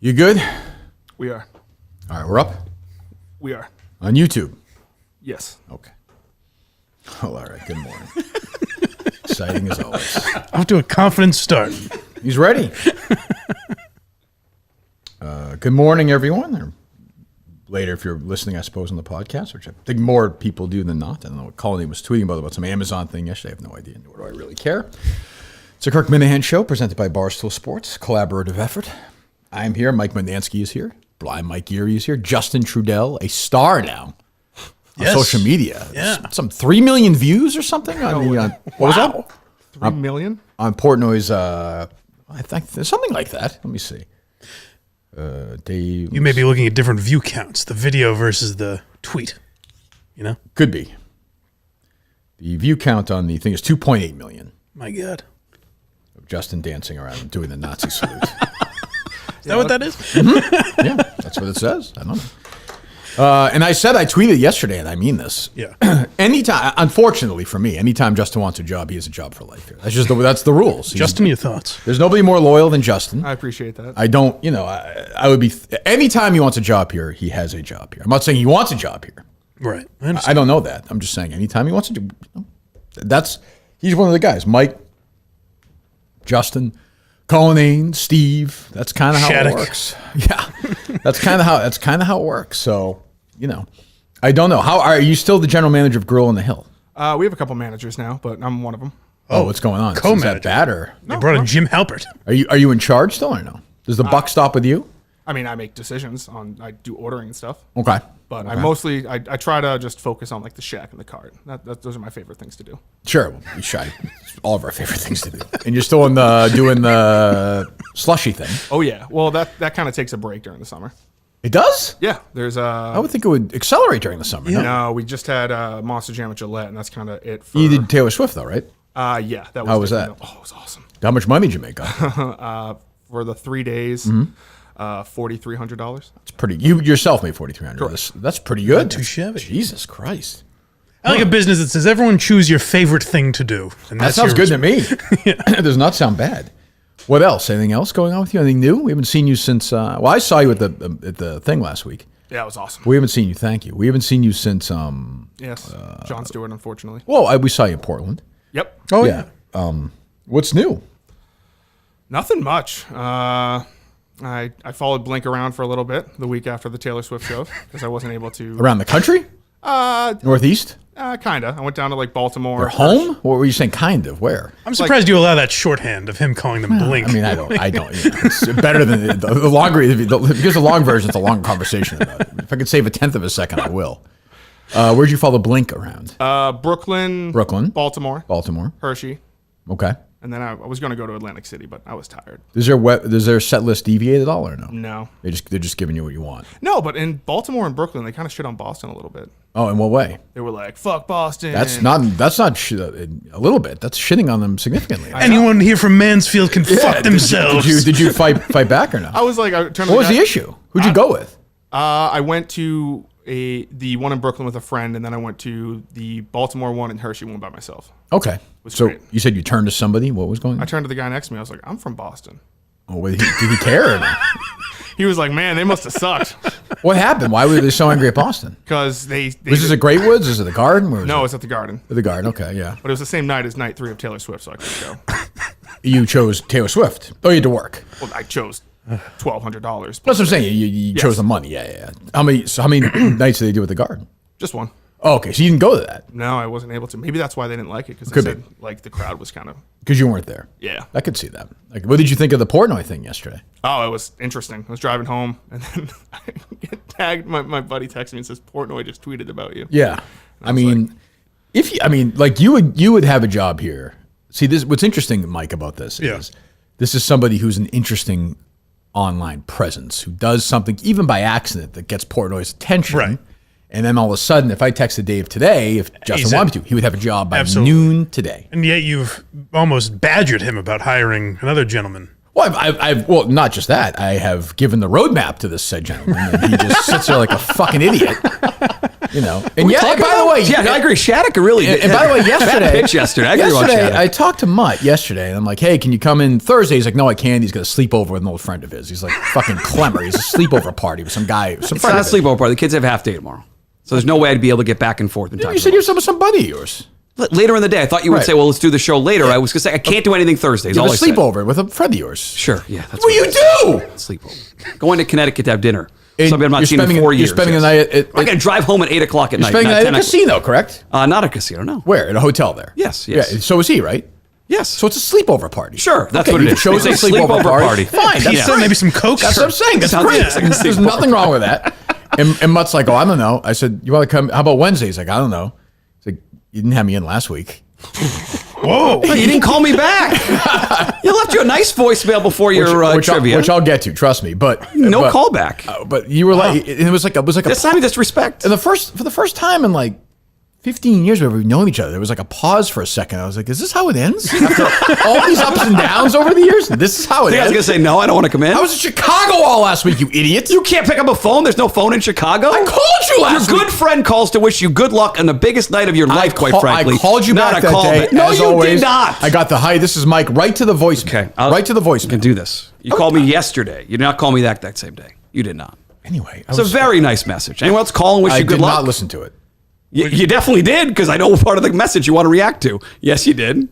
You good? We are. All right, we're up We are. on YouTube. Yes. Okay. Oh, all right. Good morning. Exciting as always. Off to a confident start. He's ready. Good morning, everyone. Or later, if you're listening, I suppose, on the podcast, which I think more people do than not. I don't know what Colleen was tweeting about some Amazon thing yesterday. I have no idea. Nor do I really care. It's a Kirk Minahan show presented by Barstool Sports, collaborative effort. I'm here. Mike Mutnansky is here. Blind Mike Geary is here. Justin Trudell, a star now on social media. Yeah. Some 3 million views or something on the. What was that? 3 million? On Portnoy's, I think there's something like that. Let me see. Dave. You may be looking at different view counts, the video versus the tweet. You know? Could be. The view count on the thing is 2.8 million. My God. Of Justin dancing around and doing the Nazi salute. Is that what that is? Mm-hmm. Yeah, that's what it says. I don't know. And I tweeted yesterday, and I mean this. Yeah. Anytime, unfortunately for me, anytime Justin wants a job, he has a job for life here. That's the rules. Justin, your thoughts? There's nobody more loyal than Justin. I appreciate that. I don't, I would be, anytime he wants a job here, he has a job here. I'm not saying he wants a job here. Right. I don't know that. I'm just saying anytime he wants to do, he's one of the guys. Mike, Justin, Cullinane, Steve. That's kind of how Shattuck. it works. Yeah, that's kind of how it works. So I don't know. How are you still the general manager of Grill on the Hill? We have a couple managers now, but I'm one of them. Oh, what's going on? Co-manager. Is that bad or They brought in Jim Halpert. are you in charge still or no? Does the buck stop with you? I mean, I make decisions I do ordering and stuff, Okay. but Okay. I try to just focus on like the shack and the cart. Those are my favorite things to do. Sure, we shy. It's all of our favorite things to do. And you're still doing the slushy thing. Oh yeah. Well, that kind of takes a break during the summer. It does? Yeah. There's I would think it would accelerate during the summer. No? No, we just had Monster Jam at Gillette, and that's kind of it. For, You did Taylor Swift though, right? Yeah. That was How was the- that? Oh, it was awesome. How much money did you make on it? For the 3 days, Mm-hmm. $4,300. It's pretty. You yourself made $4,300. That's pretty good. too shabby. Jesus Christ. I like a business that says everyone choose your favorite thing to do. And That that's sounds your good to me. It does not sound bad. What else? Anything else going on with you? Anything new? We haven't seen you since. Well, I saw you at the thing last week. Yeah, it was awesome. We haven't seen you. Thank you. We haven't seen you since. Yes, John Stewart, unfortunately. Well, we saw you in Portland. Yep. Oh, yeah. What's new? Nothing much. I followed Blink around for a little bit the week after the Taylor Swift show because I wasn't able to. Around the country? Northeast? Kinda. I went down to like Baltimore. Or home? What were you saying? Kind of. Where? I'm surprised you allow that shorthand of him calling them Blink. I mean, I don't. It's better than the longer because the long version is a long conversation about it. If I could save a tenth of a second, I will. Where'd you follow Blink around? Brooklyn, Baltimore, Hershey, Okay. and then I was going to go to Atlantic City, but I was tired. Does their set list deviate at all or no? No. They're just giving you what you want. No, but in Baltimore and Brooklyn, they kind of shit on Boston a little bit. Oh, in what way? They were like, "Fuck Boston." That's not a little bit. That's shitting on them significantly. Anyone here from Mansfield can fuck themselves. Did you fight back or no? I was like, What was the issue? Who'd you go with? I went to the one in Brooklyn with a friend, and then I went to the Baltimore one and Hershey one by myself. Okay. Was So great. you said you turned to somebody. What was going on? I turned to the guy next to me. I was like, "I'm from Boston." Oh, did he care or not? He was like, "Man, they must have sucked." What happened? Why were they so angry at Boston? Because they Was this at Great Woods? Is it the Garden? Where was no, it? it's at the Garden. The Garden. Okay, yeah. But it was the same night as night 3 of Taylor Swift, so I couldn't go. You chose Taylor Swift. Oh, you had to work. Well, I chose $1,200. That's what I'm saying. You chose the money. Yeah. How many nights did they do at the Garden? Just one. Oh, okay. So you didn't go to that No, I wasn't able to. Maybe that's why they didn't like it, because they Could said be. like the crowd was kind of because you weren't there. yeah. I could see that. Like, what did you think of the Portnoy thing yesterday? Oh, it was interesting. I was driving home, and then I get tagged. My buddy texted me and says Portnoy just tweeted about you. Yeah. I mean, you would have a job here. See, this what's interesting, Mike, about this is this is somebody who's an interesting online presence who does something even by accident that gets Portnoy's attention. Right. And then all of a sudden, if I texted Dave today, if Justin wanted to, he would have a job by Absolutely. noon today. And yet you've almost badgered him about hiring another gentleman. Well, I've not just that. I have given the roadmap to this said gentleman, and he just sits there like a fucking idiot. You know, and yeah. By the way, yeah, I agree. Shattuck really. And by the way, bad pitch yesterday. I agree about Shattuck. I talked to Mutt yesterday, and I'm like, "Hey, can you come in Thursday?" He's like, "No, I can't." He's got a sleepover with an old friend of his. He's like fucking Clemmer. He's a sleepover party with some guy. It's not a sleepover party. The kids have half day tomorrow, so there's no way I'd be able to get back and forth in time. You said you're some buddy of yours. Later in the day, I thought you would say, "Well, let's do the show later." I was gonna say I can't do anything Thursdays. You have a sleepover with a friend of yours. Sure, yeah, that's what you do. Sleepover. Going to Connecticut to have dinner. And something I'm not seeing in 4 years. You're spending the night at I got to drive home at 8 o'clock at night. You're spending the night at a casino, correct? Not a casino, no. Where? At a hotel there? Yes. Yeah, so is he, right? Yes. So it's a sleepover party. Sure, that's what it is. Chose a sleepover party. Fine. That's maybe some Coke. That's what I'm saying. That's great. There's nothing wrong with that. And Mutt's like, "Oh, I don't know." I said, "You want to come? How about Wednesday?" He's like, "I don't know." He's like, "You didn't have me in last week." Whoa! You didn't call me back. You left you a nice voicemail before your trivia, which I'll get to. Trust me, but callback. But you were like, it was like this time of disrespect. And for the first time in like 15 years we've known each other, there was like a pause for a second. I was like, "Is this how it ends?" After all these ups and downs over the years, this is how it ends. I was gonna say no. I don't want to come in. I was in Chicago all last week, you idiot. You can't pick up a phone. There's no phone in Chicago. I called you last week. Your good friend calls to wish you good luck on the biggest night of your life, quite frankly. I called you back that day. No, you always. did not. I got the hi. This is Mike. Right to the voicemail. Okay, right to the voicemail. You can do this. You called me yesterday. You did not call me that same day. You did not. Anyway, it's a very nice message. Anyone else call and wish you good luck? I did not listen to it. You definitely did, because I know part of the message you want to react to. Yes, you did.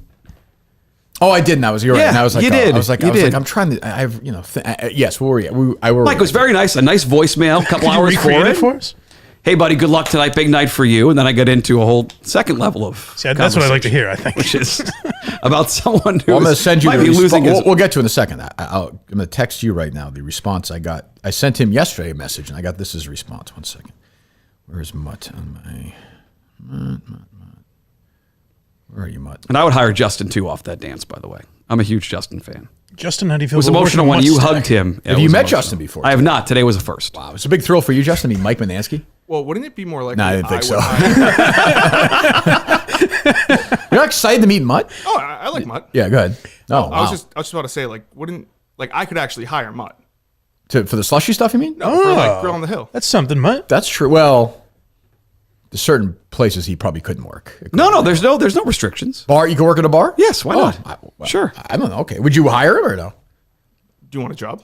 Oh, I didn't. You're right. And I was like, you did. I was like, I'm trying to. Yes, where were you? Mike, it was very nice. A nice voicemail. A couple hours for us. Hey, buddy, good luck tonight. Big night for you. And then I got into a whole second level of that's what I like to hear, I think. Which is about someone who I'm going to send you might be losing his... We'll get to it in a second. I'm going to text you right now the response I got. I sent him yesterday a message, and I got this as a response. 1 second. Where's Mutt on my... Mutt. Where are you, Mutt? And I would hire Justin, too, off that dance, by the way. I'm a huge Justin fan. Justin, how do you feel? It was emotional when you hugged him. Have you met Justin before? I have not. Today was a first. Wow. It's a big thrill for you, Justin, to meet Mike Mutnansky. Well, wouldn't it be more like... No, I didn't think so. You're not excited to meet Mutt? Oh, I like Mutt. Yeah, go ahead. Oh, I was just about to say, I could actually hire Mutt. For the slushy stuff, you mean? No, for Grill on the Hill. That's something, Mutt. That's true. Well, there's certain places he probably couldn't work. No, there's no restrictions. Bar? You can work at a bar? Yes, why not? Sure. I don't know. Okay. Would you hire him or no? Do you want a job?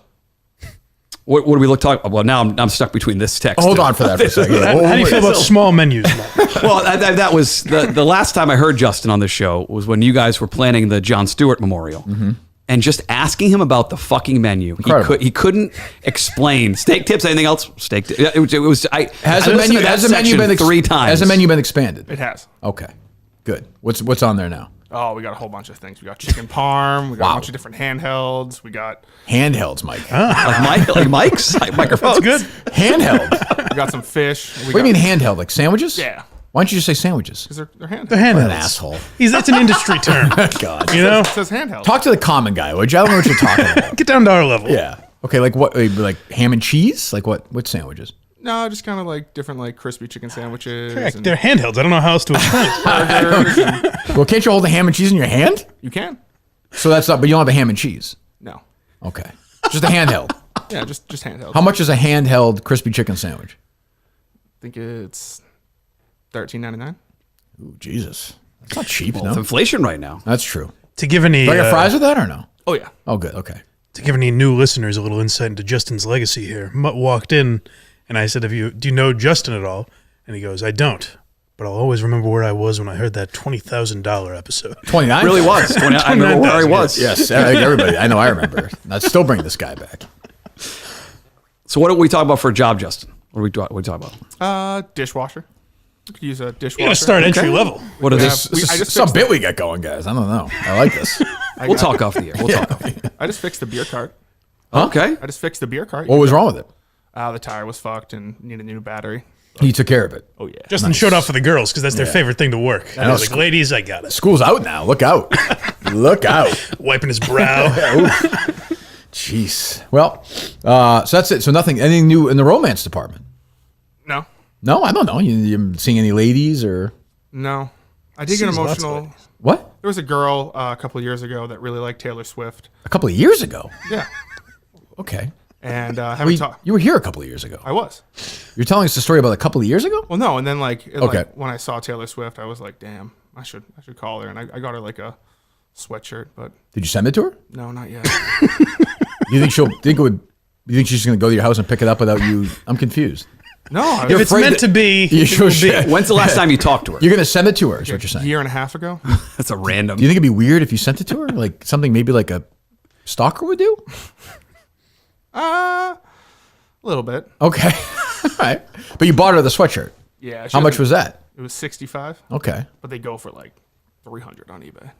What do we talk? Well, now I'm stuck between this text. Hold on for that for a second. How do you feel about small menus, Mutt? Well, that was the last time I heard Justin on the show was when you guys were planning the Jon Stewart Memorial. Mm-hmm. And just asking him about the fucking menu, he couldn't explain steak tips. Anything else? Steak. It was. Has the menu been three times? Has the menu been expanded? It has. Okay, good. What's on there now? Oh, we got a whole bunch of things. We got chicken parm. We got a bunch of different handhelds. We got handhelds, Mike. Like Mike's microphones. That's good. Handheld. We got some fish. What do you mean handheld? Like sandwiches? Yeah. Why don't you just say sandwiches? Because they're handhelds. They're handhelds. What an asshole. That's an industry term. God. You know? It says handheld. Talk to the common guy, would you? I don't know what you're talking about. Get down to our level. Yeah. Okay, like what? Like ham and cheese? Like what sandwiches? No, just kind of like different like crispy chicken sandwiches. Correct. They're handhelds. I don't know how else to explain it. Well, can't you hold the ham and cheese in your hand? You can. So that's not, but you don't have a ham and cheese? No. Okay. Just a handheld. Yeah, just handheld. How much is a handheld crispy chicken sandwich? I think it's $13.99. Ooh, Jesus. That's not cheap, It's no? inflation right now. That's true. To give any Do I get fries with that or no? Oh, yeah. Oh, good. Okay. to give any new listeners a little insight into Justin's legacy here, Mutt walked in and I said, do you know Justin at all? And he goes, I don't. But I'll always remember where I was when I heard that $20,000 episode. 29? Really was. 20, I remember where I was. Yes, I think everybody. I know I remember. I'd still bring this guy back. So what do we talk about for a job, Justin? What are we talking about? Dishwasher. We could use a dishwasher. You gotta start entry level. What are This this? is some bit we got going, guys. I don't know. I like this. We'll talk off the air. We'll talk off the air. I just fixed the beer cart. Okay. I just fixed the beer cart. What was wrong with it? The tire was fucked and needed a new battery. He took care of it. Oh, yeah. Justin showed off for the girls because that's their Yeah. favorite thing to work. I know. was like, ladies, I got it. School's out now. Look out. Look out. Wiping his brow. Jeez. Well, so that's it. So anything new in the romance department? No. No, I don't know. You seeing any ladies or No. I did get Seems lots of emotional. ladies. what? There was a girl a couple of years ago that really liked Taylor Swift. A couple of years ago. Yeah. Okay. And haven't talked. You were here a couple of years ago. I was. You're telling us the story about a couple of years ago? Well, no, and then Okay. when I saw Taylor Swift, I was like, damn, I should call her, and I got her like a sweatshirt, but Did you send it to her? no, not yet. You think you think she's going to go to your house and pick it up without you? I'm confused. No, I If was it's afraid meant that- to be, You it sure will be. should. When's the last time you talked to her? You're going to send it to her, is what you're a saying. year and a half ago. That's a random. Do you think it'd be weird if you sent it to her? Like something maybe like a stalker would do? A little bit. Okay. All right. But you bought her the sweatshirt. Yeah. How much was that? It was 65, Okay. but they go for like 300 on eBay.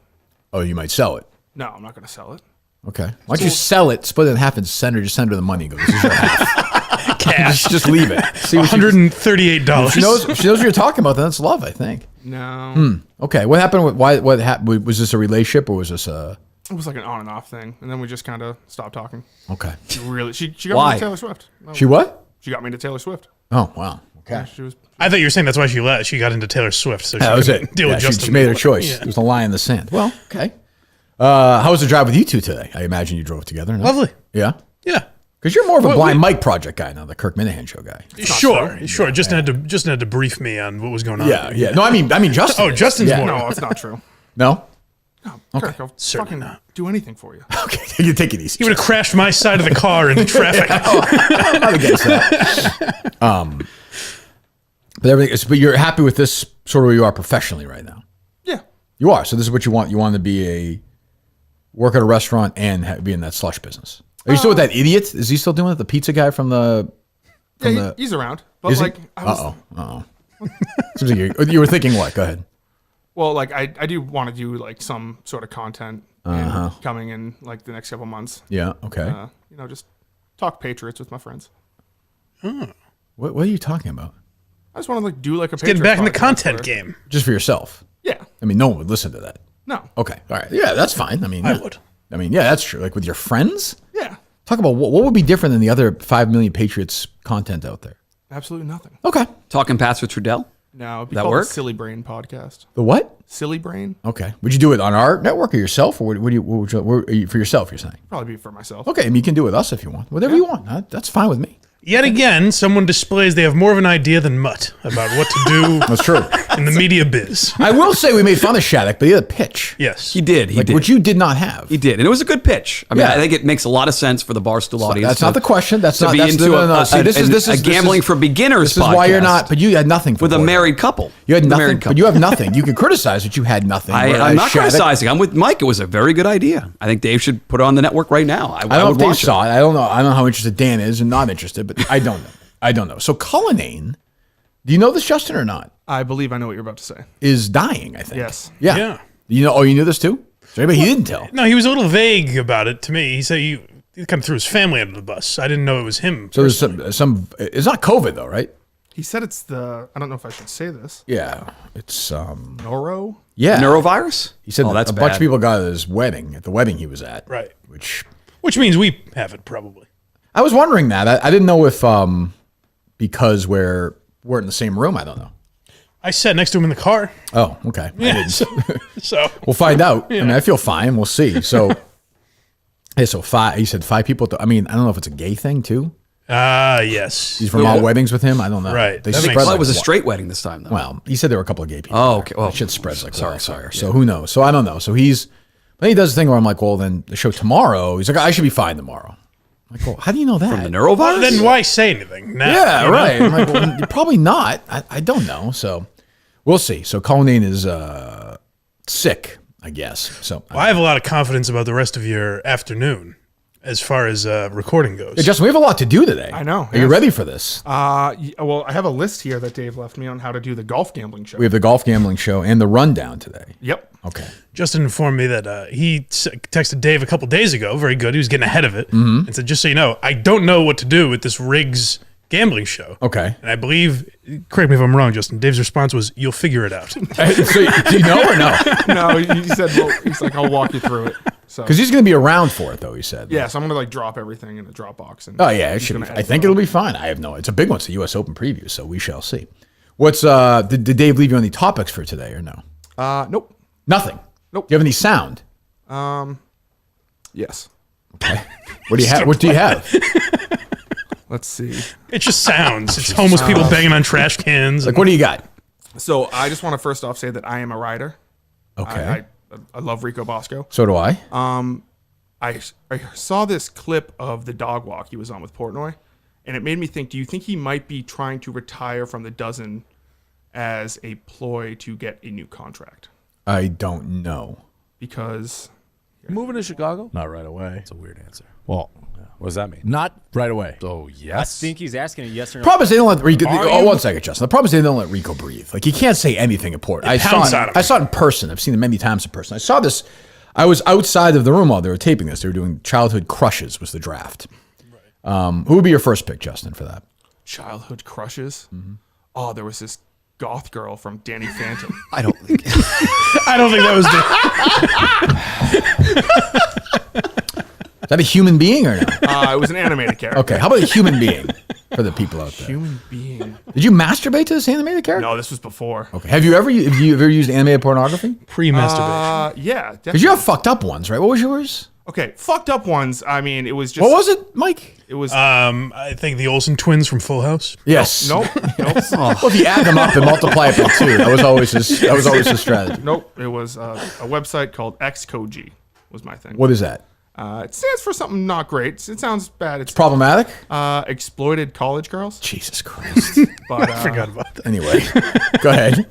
Oh, you might sell it. No, I'm not going to sell it. Okay. Why don't you sell it, split it in half, and send her the money? Go, this is your half. Cash. Just leave it. See what $138. she knows. If she knows what you're talking about, then that's love, I think. No. Okay. What happened? What happened? Was this a relationship or was this a? It was like an on and off thing, and then we just kind of stopped talking. Okay. She got Why? me to Taylor Swift. No, She what? She got me to Taylor Swift. Oh wow. Okay. She was. I thought you were saying that's why she left. She got into Taylor Swift, so she That was couldn't it. deal Yeah, with she, Justin. she made her choice. Yeah. There was a line in the sand. Well, okay. How was the drive with you two today? I imagine you drove together. No? Lovely. Yeah. Yeah. Because you're more of a What- Blind what- Mike project guy now, the Kirk Minahan show guy. Sure. Justin had to brief me on what was going on. Yeah. No, I mean Justin. Oh, Justin's yeah. more. No, it's not true. No. No, Kirk, I'll Certainly fucking not. do anything for you. Okay. You take it easy. He would have crashed my side of the car into traffic. I'm not against that. But you're happy with this sort of where you are professionally right now. Yeah. You are. So this is what you want. You want to be work at a restaurant and be in that slush business. Are you still with that idiot? Is he still doing it? The pizza guy from the? Yeah, he's around. But Is he? like, I was, Seems like you were thinking what? Go ahead. well, like I do want to do like some sort of content coming in like the next couple months. Yeah. Okay. Just talk Patriots with my friends. What are you talking about? I just want to like do like a Getting back in the Patriots podcast content where- game. Just for yourself? Yeah. I mean, no one would listen to that. No. Okay. All right. Yeah, that's fine. I mean, I yeah. would. I mean, yeah, that's true. Like with your friends. Yeah. Talk about what would be different than the other 5 million Patriots content out there. Absolutely nothing. Okay. Talking Pats with Trudell? No, it'd be That called work? the Silly Brain podcast. The what? Silly Brain? Okay. Would you do it on our network or yourself, or what would you, for yourself? You're saying. Probably be for myself. Okay. I mean, you can do it with us if you want. Whatever you want. That's fine with me. Yet again, someone displays they have more of an idea than Mutt about what to do That's true. in the media biz. I will say we made fun of Shattuck, but he had a pitch. Yes. He did. He Like, did. which you did not have. He did, and it was a good pitch. I mean, Yeah. I think it makes a lot of sense for the Barstool audience. That's not the question. That's to not be that's into no. See, this is a gambling for beginners. This is why you're podcast not. But you had nothing for with a Portnoy. married couple. You had With a nothing. married But you have nothing. You can criticize that you had nothing. I'm whereas not Shattuck- criticizing. I'm with Mike. It was a very good idea. I think Dave should put it on the network right now. I don't know would if Dave watch it. saw it. I don't know. I don't know how interested Dan is and not interested, but I don't know. I don't know. So Cullinane, do you know this, Justin, or not? I believe I know what you're about to say. Is dying, I think. Yes. Yeah. Yeah. You know? Oh, you knew this too? So anybody he didn't tell. No, he was a little vague about it to me. He said he kind of threw his family under the bus. I didn't know it was him. So there's some. It's not COVID though, right? He said it's the, I don't know if I should say this, Yeah. It's Noro? yeah. Neurovirus? He said oh, that's a bunch bad. of people got at his wedding, at the wedding he was at. Right. Which means we have it probably. I was wondering that. I didn't know if because we're in the same room. I don't know. I sat next to him in the car. Oh, okay. I Yeah, didn't. so We'll find out. I mean, I feel fine. We'll see. So, hey, so five. He said 5 people. I mean, I don't know if it's a gay thing too. yes. He's from all weddings with him. I don't know. Right. They That spread makes Well, like it was a wi- straight wedding this time, though. Well, he said there were a couple of gay people. Oh, there. okay. Well, that shit spreads like sorry, wildfire. So who knows? So I don't know. So then he does the thing where I'm like, well, then the show tomorrow. He's like, I should be fine tomorrow. I'm like, well, how do you know that? the neurovirus? Well, then why say anything now? Yeah, you know? right. I'm like, well, you're probably not. I don't know. So we'll see. So Colleen is sick, I guess. So Well, I have a lot of confidence about the rest of your afternoon as far as recording goes. Hey, Justin, we have a lot to do today. I know, Are you yes. ready for this? Well, I have a list here that Dave left me on how to do the golf gambling show. We have the golf gambling show and the rundown today. Yep. Okay. Justin informed me that he texted Dave a couple days ago. Very good. He was getting ahead of it and said, just so you know, I don't know what to do with this Riggs gambling show. Okay. And I believe, correct me if I'm wrong, Justin, Dave's response was, you'll figure it out. So do you know or no? No, he said, well, he's like, I'll walk you through it. So, Because he's going to be around for it, though, he said. yeah, so I'm going to like drop everything in a Dropbox. And Oh, yeah. It he's should. gonna I edit think it it'll all. be fine. I have no. It's a big one. It's a U.S. Open preview, so we shall see. What's did Dave leave you any topics for today or no? Nope. Nothing. Nope. Do you have any sound? Yes. Okay. What do you have? What do you have? Let's see. It just sounds. It's homeless people banging on trash cans. Like, what do you got? So I just want to first off say that I am a rider. Okay. I love Rico Bosco. So do I. I saw this clip of the dog walk he was on with Portnoy, and it made me think, do you think he might be trying to retire from the dozen as a ploy to get a new contract? I don't know. Because Moving to Chicago? Not right away. It's a weird answer. Well, What does that mean? not right away. Oh, I yes. think he's asking a yes or no. Problem is they don't let Rico. Are Oh, you? 1 second, Justin. The problem is they don't let Rico breathe. Like he can't say anything important. pounce on him. I saw it in person. I've seen it many times in person. I saw this. I was outside of the room while they were taping this. They were doing childhood crushes. Was the draft? Who would be your first pick, Justin, for that? childhood crushes. Oh, there was this goth girl from Danny Phantom. I don't think. I don't think that was the. Is that a human being or no? It was an animated character. Okay, how about a human being for the people out there? Human being. Did you masturbate to this animated character? No, this was before. Okay. Have you ever used animated pornography? Pre-masturbation. Yeah. Because you have fucked up ones, right? What was yours? Okay, fucked up ones. I mean, it was just. What was it, Mike? It was. I think the Olsen twins from Full House. Yes. Nope. Well, if you add them up and multiply it by 2, that was always his strategy. Nope. It was a website called Xcogi was my thing. What is that? It stands for something not great. It sounds bad. It's Problematic? exploited college girls. Jesus Christ. But I forgot about that. Anyway, go ahead.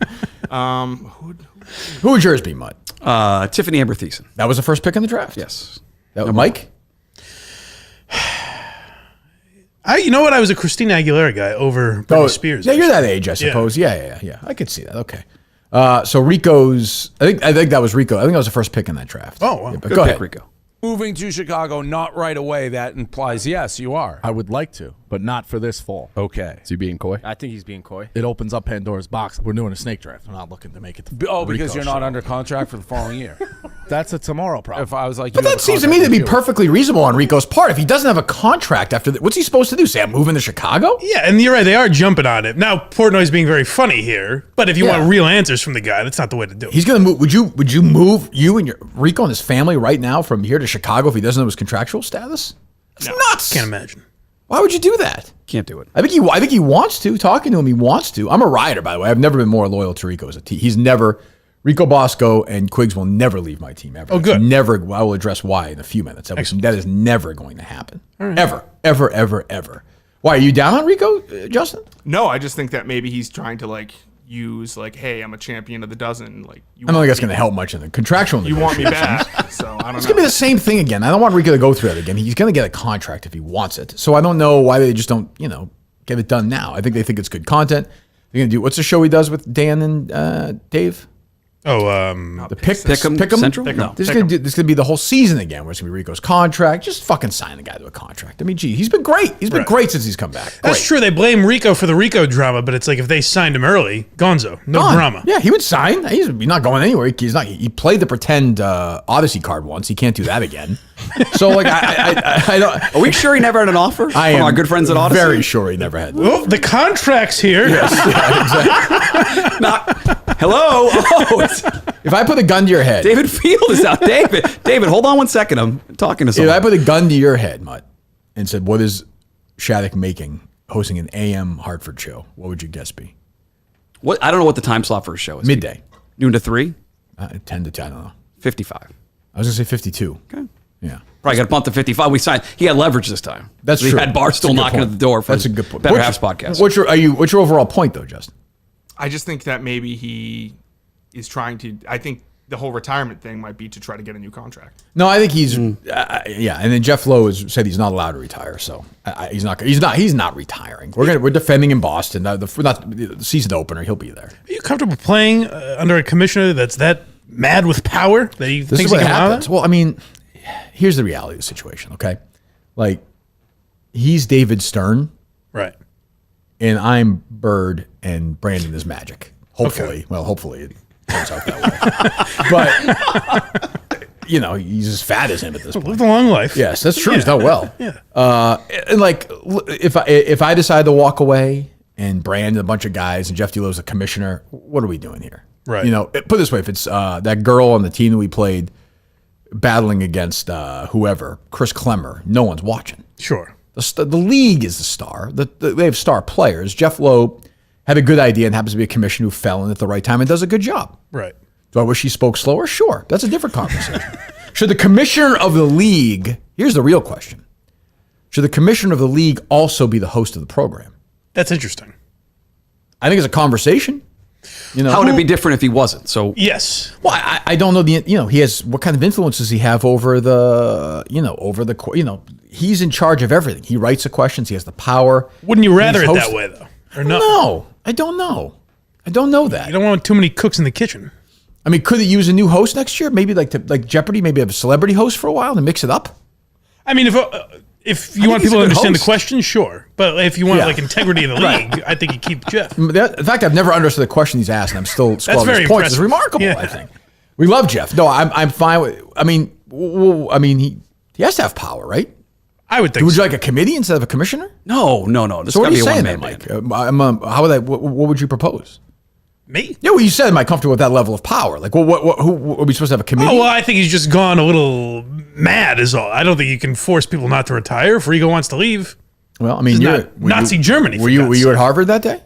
Who would yours be, Mutt? Tiffany Amber Thiessen. That was the first pick in the draft? Yes. That was Mike? You know what? I was a Christina Aguilera guy over Britney Spears. Yeah, you're that age, I suppose. Yeah. I could see that. Okay. So Rico's, I think that was Rico. I think that was the first pick in that draft. Oh, wow. Yeah, but Good go pick, ahead. Rico. Moving to Chicago, not right away. That implies yes, you are. I would like to, but not for this fall. Okay. Is he being coy? I think he's being coy. It opens up Pandora's box. We're doing a snake draft. I'm not looking to make it. To Oh, Rico because you're not show. under contract for the following year. That's a tomorrow problem. If I was like, But you have that a seems to contract me to be with you. perfectly reasonable on Rico's part. If he doesn't have a contract after what's he supposed to do? Say, I'm moving to Chicago? Yeah, and you're right. They are jumping on it. Now, Portnoy's being very funny here, but if you Yeah. want real answers from the guy, that's not the way to do it. He's going to move. Would you move you and your Rico and his family right now from here to Chicago if he doesn't know his contractual status? That's nuts. Can't imagine. Why would you do that? Can't do it. I think he wants to. Talking to him, he wants to. I'm a rider, by the way. I've never been more loyal to Rico as a team. He's never. Rico Bosco and Quiggs will never leave my team ever. Oh, good. It's never. I will address why in a few minutes. That is never going to happen. Ever. Why are you down on Rico, Justin? No, I just think that maybe he's trying to use hey, I'm a champion of the dozen. I don't think that's going to help much in the contractual. You want me negotiations. back? So I don't It's know. going to be the same thing again. I don't want Rico to go through that again. He's going to get a contract if he wants it. So I don't know why they just don't, get it done now. I think they think it's good content. They're going to do, what's the show he does with Dan and Dave? Oh, The Pick'em Central? No. This is going to be the whole season again where it's going to be Rico's contract. Just fucking sign the guy to a contract. I mean, gee, he's been great. He's been great since he's come back. that's Great. true. They blame Rico for the Rico drama, but it's like if they signed him early, gonzo. No Gone. drama. Yeah, he would sign. He's not going anywhere. He's not. He played the pretend Odyssey card once. He can't do that again. So I don't. Are we sure he never had an offer I from am our good friends at Odyssey? very sure he never had. Oh, the contract's here. Hello? Oh, it's If I put a gun to your head, David Field is out. David, hold on 1 second. I'm talking to if someone. I put a gun to your head, Mutt, and said, "What is Shattuck making hosting an AM Hartford show?" What would your guess be? What? I don't know what the time slot for his show is. Midday, Noon to 3? 10 to 10. I don't know. 55. I was gonna say 52. Okay. Yeah. Probably got to bump to 55. We signed. He had leverage this time. That's we true. had Barstool That's a good knocking point. at the door for That's a his good point. Better Halves podcast. What's your overall point though, Justin? I just think that maybe he is trying to. I think the whole retirement thing might be to try to get a new contract. No, I think he's yeah. And then Jeff Lowe has said he's not allowed to retire, so he's not retiring. We're defending in Boston. The season opener, he'll be there. Are you comfortable playing under a commissioner that's that mad with power that he This thinks is he what can allow happens. that? Well, I mean, here's the reality of the situation. Okay, like he's David Stern, Right. and I'm Bird, and Brandon is Magic. Hopefully, hopefully it turns out that way. But he's as fat as him at this point. Lived a long life. Yes, that's true. He's done well. Yeah. And if I decide to walk away and Brand and a bunch of guys and Jeff Delo's a commissioner, what are we doing here? Right. Put it this way: if it's that girl on the team that we played battling against whoever, Chris Klemmer, no one's watching. Sure. The league is the star. They have star players. Jeff Lowe had a good idea and happens to be a commissioner who fell in at the right time and does a good job. Right. Do I wish he spoke slower? Sure. That's a different conversation. Should the commissioner of the league, here's the real question. Should the commissioner of the league also be the host of the program? That's interesting. I think it's a conversation. How would it be different if he wasn't? So Yes. Well, I don't know he has, what kind of influence does he have over he's in charge of everything. He writes the questions. He has the power. Wouldn't you rather He's it that host- way, though? Or no? No, I don't know. I don't know that. You don't want too many cooks in the kitchen. I mean, could he use a new host next year? Maybe like Jeopardy, maybe have a celebrity host for a while to mix it up? I mean, if you want he's people a to good understand the host. question, sure. But if you want Yeah. like integrity in the league, I think you keep Jeff. In fact, I've never understood the question he's asked, and I'm still scoring very his points. It's impressive. remarkable, Yeah. I think. We love Jeff. No, I'm fine with. I mean, he has to have power, right? I would think. Would you so. like a committee instead of a commissioner? no. This So what got are to be you a saying, one-man then, band. Mike? How would that? What would you propose? Me? Yeah, well, you said, am I comfortable with that level of power? Like, who are we supposed to have a committee? Oh, well, I think he's just gone a little mad is all. I don't think you can force people not to retire if Rico wants to leave. Well, I mean, This is you're not Nazi Germany, for Were you God's at Harvard that day?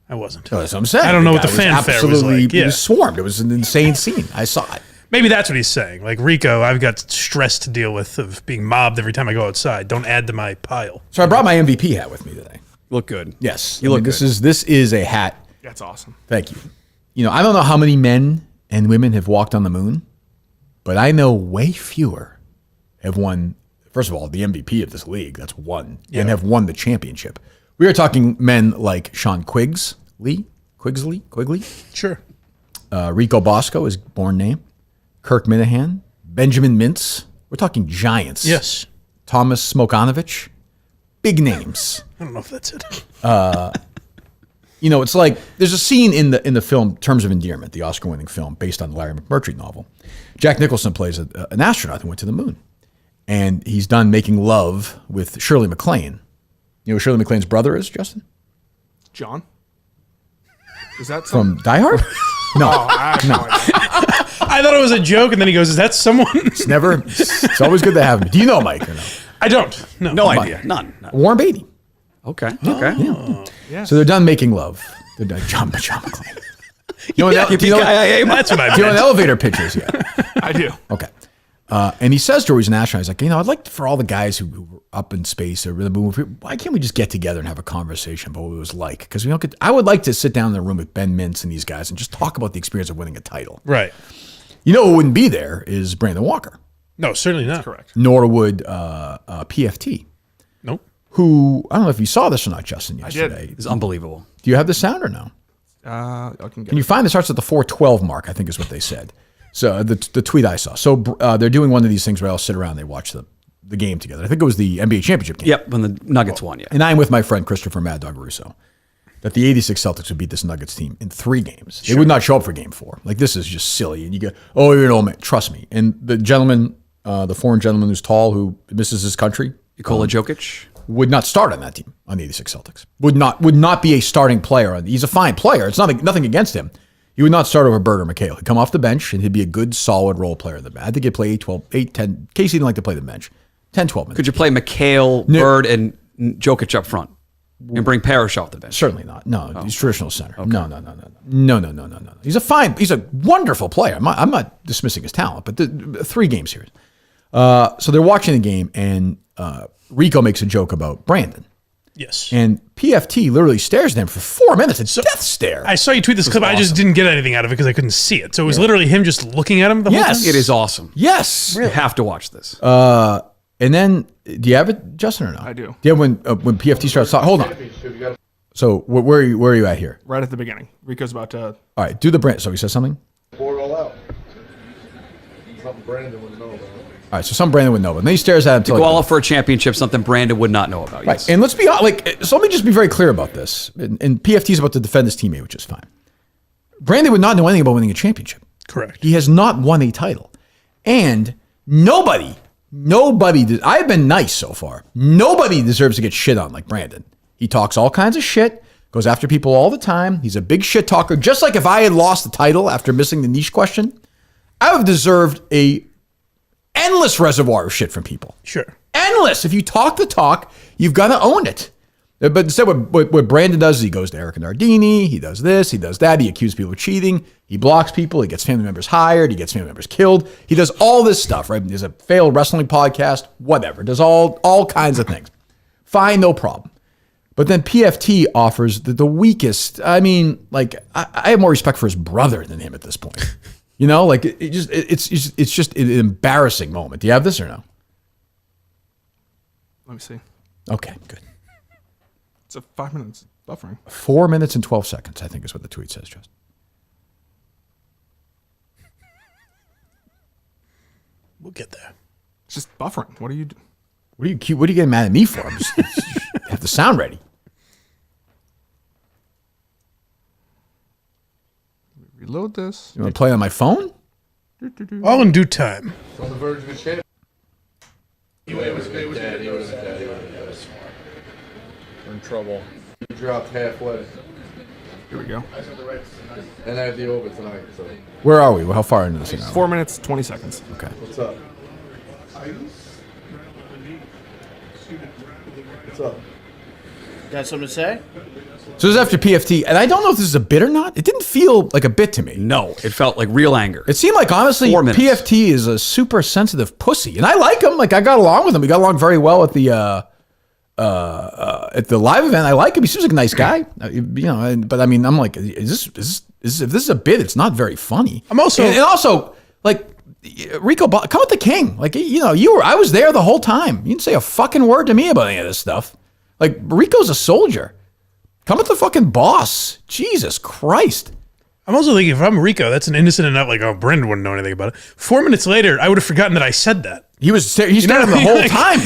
I wasn't. No, that's what I'm saying. I don't know what guy the fanfare was absolutely, like, yeah. It was swarmed. It was an insane scene. I saw it. Maybe that's what he's saying. Like, Rico, I've got stress to deal with of being mobbed every time I go outside. Don't add to my pile. So I brought my MVP hat with me today. Look good. Yes, You look This good. is a hat. That's awesome. Thank you. I don't know how many men and women have walked on the moon, but I know way fewer have won. First of all, the MVP of this league, that's one, and have won the championship. We are talking men like Sean Quigley, Sure. Rico Bosco, his born name, Kirk Minahan, Benjamin Mintz. We're talking giants. Yes. Thomas Smokanovich, big names. I don't know if that's it. It's like there's a scene in the film Terms of Endearment, the Oscar-winning film based on the Larry McMurtry novel. Jack Nicholson plays an astronaut who went to the moon, and he's done making love with Shirley MacLaine. You know who Shirley MacLaine's brother is, Justin? John? Is that From some? Die Hard? No, Oh, I have no idea. I thought it was a joke, and then he goes, "Is that someone?" it's never. It's always good to have him. Do you know Mike or no? I don't. No. No idea. None. Warren Beatty. Okay. Okay. Yes. So they're done making love. They're done. John McClane. Do you know what That's what I an meant. elevator pitch is yet? I do. Okay. And he says to her, he's an astronaut, he's like, I'd like for all the guys who were up in space or the moon, why can't we just get together and have a conversation about what it was like? Because I would like to sit down in the room with Ben Mintz and these guys and just talk about the experience of winning a title. Right. You know who wouldn't be there is Brandon Walker, No, certainly not. Correct. nor would PFT, Nope. who, I don't know if you saw this or not, Justin, did. yesterday. It's unbelievable. Do you have the sound or no? I can get Can you find it starts at the 412 mark, I think is what they said. So the tweet I saw. So they're doing one of these things where I'll sit around and they watch the game together. I think it was the NBA championship game. Yep. When the Nuggets won, yeah. And I'm with my friend Christopher Mad Dog Russo that the 86 Celtics would beat this Nuggets team in 3 games. They would not show up for game 4. Like, this is just silly. And you go, oh, you're an old man. Trust me. And the gentleman, the foreign gentleman who's tall, who misses his country, Nikola Jokic. would not start on that team, on the 86 Celtics. Would not be a starting player. He's a fine player. It's nothing against him. He would not start over Bird or McHale. He'd come off the bench, and he'd be a good, solid role player. I think he'd play 8, 10. Casey didn't like to play the bench. 10, 12 minutes. Could you play McHale, Bird, and Jokic up front? And bring Parrish off the bench? Certainly not. No, he's traditional center. Okay. No. He's a wonderful player. I'm not dismissing his talent, but the 3 game series. So they're watching the game, and Rico makes a joke about Brandon. Yes. And PFT literally stares at him for 4 minutes. It's death stare. I saw you tweet this clip. I just didn't get anything out of it because I couldn't see it. So it was literally him just looking at him the whole Yes. time? It is awesome. Yes. You have to watch this. And then, do you have it, Justin, or no? I do. Do you have when PFT starts talking? Hold on. So where are you at here? Right at the beginning. Rico's about to. All right, do the brand. So he says something? Pour it all out. Something Brandon would know about. All right, so some Brandon would know, but then he stares at him. Go all out for a championship, something Brandon would not know about. Right, Yes. and let's be so let me just be very clear about this. And PFT's about to defend his teammate, which is fine. Brandon would not know anything about winning a championship. Correct. He has not won a title. And nobody, I've been nice so far. Nobody deserves to get shit on like Brandon. He talks all kinds of shit, goes after people all the time. He's a big shit talker. Just like if I had lost the title after missing the niche question, I would have deserved a endless reservoir of shit from people. Sure. Endless. If you talk the talk, you've got to own it. But instead, what Brandon does is he goes to Eric and Nardini, he does this, he does that, he accuses people of cheating, he blocks people, he gets family members hired, he gets family members killed, he does all this stuff, right? There's a failed wrestling podcast, whatever, does all kinds of things. Fine, no problem. But then PFT offers the weakest, I mean, like, I have more respect for his brother than him at this point. You know, like, it's just an embarrassing moment. Do you have this or no? Let me see. Okay, good. It's a 5 minutes buffering. 4 minutes and 12 seconds, I think is what the tweet says, Justin. We'll get there. It's just buffering. What are you? What are you getting mad at me for? I have the sound ready. Reload this. You want to play on my phone? All in due time. It's on the verge of a shit. We're in trouble. He dropped halfway. Here we go. And I have the over tonight, so. Where are we? How far into this thing are we? 4 minutes, 20 seconds. Okay. What's up? What's up? Got something to say? So this is after PFT, and I don't know if this is a bit or not. It didn't feel like a bit to me. No, it felt like real anger. It seemed like, honestly, 4 minutes. PFT is a super sensitive pussy. And I like him. Like, I got along with him. We got along very well at the live event. I like him. He seems like a nice guy. You know, but I mean, I'm like, if this is a bit, it's not very funny. I'm also... And also, like, Rico, come with the king. Like, you know, I was there the whole time. You didn't say a fucking word to me about any of this stuff. Like, Rico's a soldier. Come with the fucking boss. Jesus Christ. I'm also thinking, if I'm Rico, that's an innocent enough, like, oh, Brendan wouldn't know anything about it. 4 minutes later, I would have forgotten that I said that. He stared at him the whole time.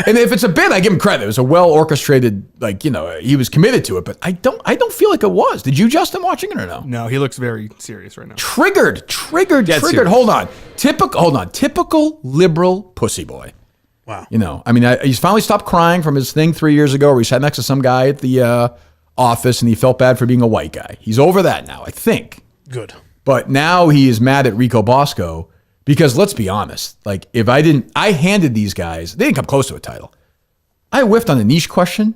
And if it's a bit, I give him credit. It was a well orchestrated, like, you know, he was committed to it, but I don't feel like it was. Did you, Justin, watching it or no? No, he looks very serious right now. Triggered. Serious. Hold on. Typical liberal pussy boy. Wow. You know, I mean, he's finally stopped crying from his thing 3 years ago where he sat next to some guy at the office and he felt bad for being a white guy. He's over that now, I think. Good. But now he is mad at Rico Bosco because let's be honest, like I handed these guys, they didn't come close to a title. I whiffed on a niche question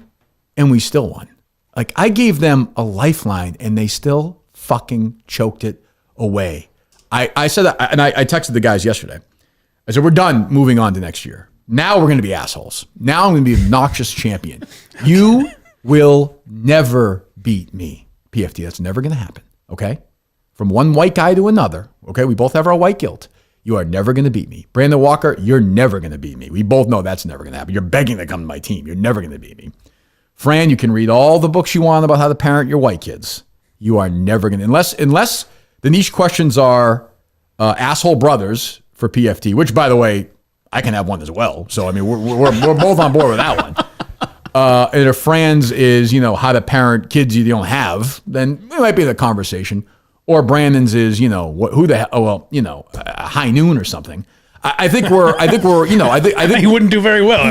and we still won. Like I gave them a lifeline and they still fucking choked it away. I said that, and I texted the guys yesterday. I said, we're done moving on to next year. Now we're going to be assholes. Now I'm going to be obnoxious champion. You will never beat me. PFT, that's never going to happen. Okay? From one white guy to another. Okay? We both have our white guilt. You are never going to beat me. Brandon Walker, you're never going to beat me. We both know that's never going to happen. You're begging to come to my team. You're never going to beat me. Fran, you can read all the books you want about how to parent your white kids. You are never going to, unless the niche questions are asshole brothers for PFT, which, by the way, I can have one as well. So, I mean, we're both on board with that one. And if Fran's is, you know, how to parent kids you don't have, then it might be the conversation. Or Brandon's is, you know, who the hell, oh, well, you know, High Noon or something. I think we're, you know, I think He wouldn't do very well.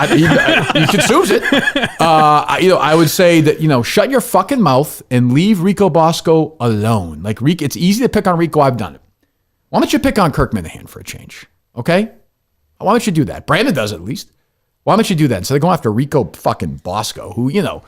he consumes it. You know, I would say that, you know, shut your fucking mouth and leave Rico Bosco alone. Like, Rico, it's easy to pick on Rico. I've done it. Why don't you pick on Kirk Minahan for a change? Okay? Why don't you do that? Brandon does at least. Why don't you do that? Instead of going after Rico fucking Bosco, who, you know,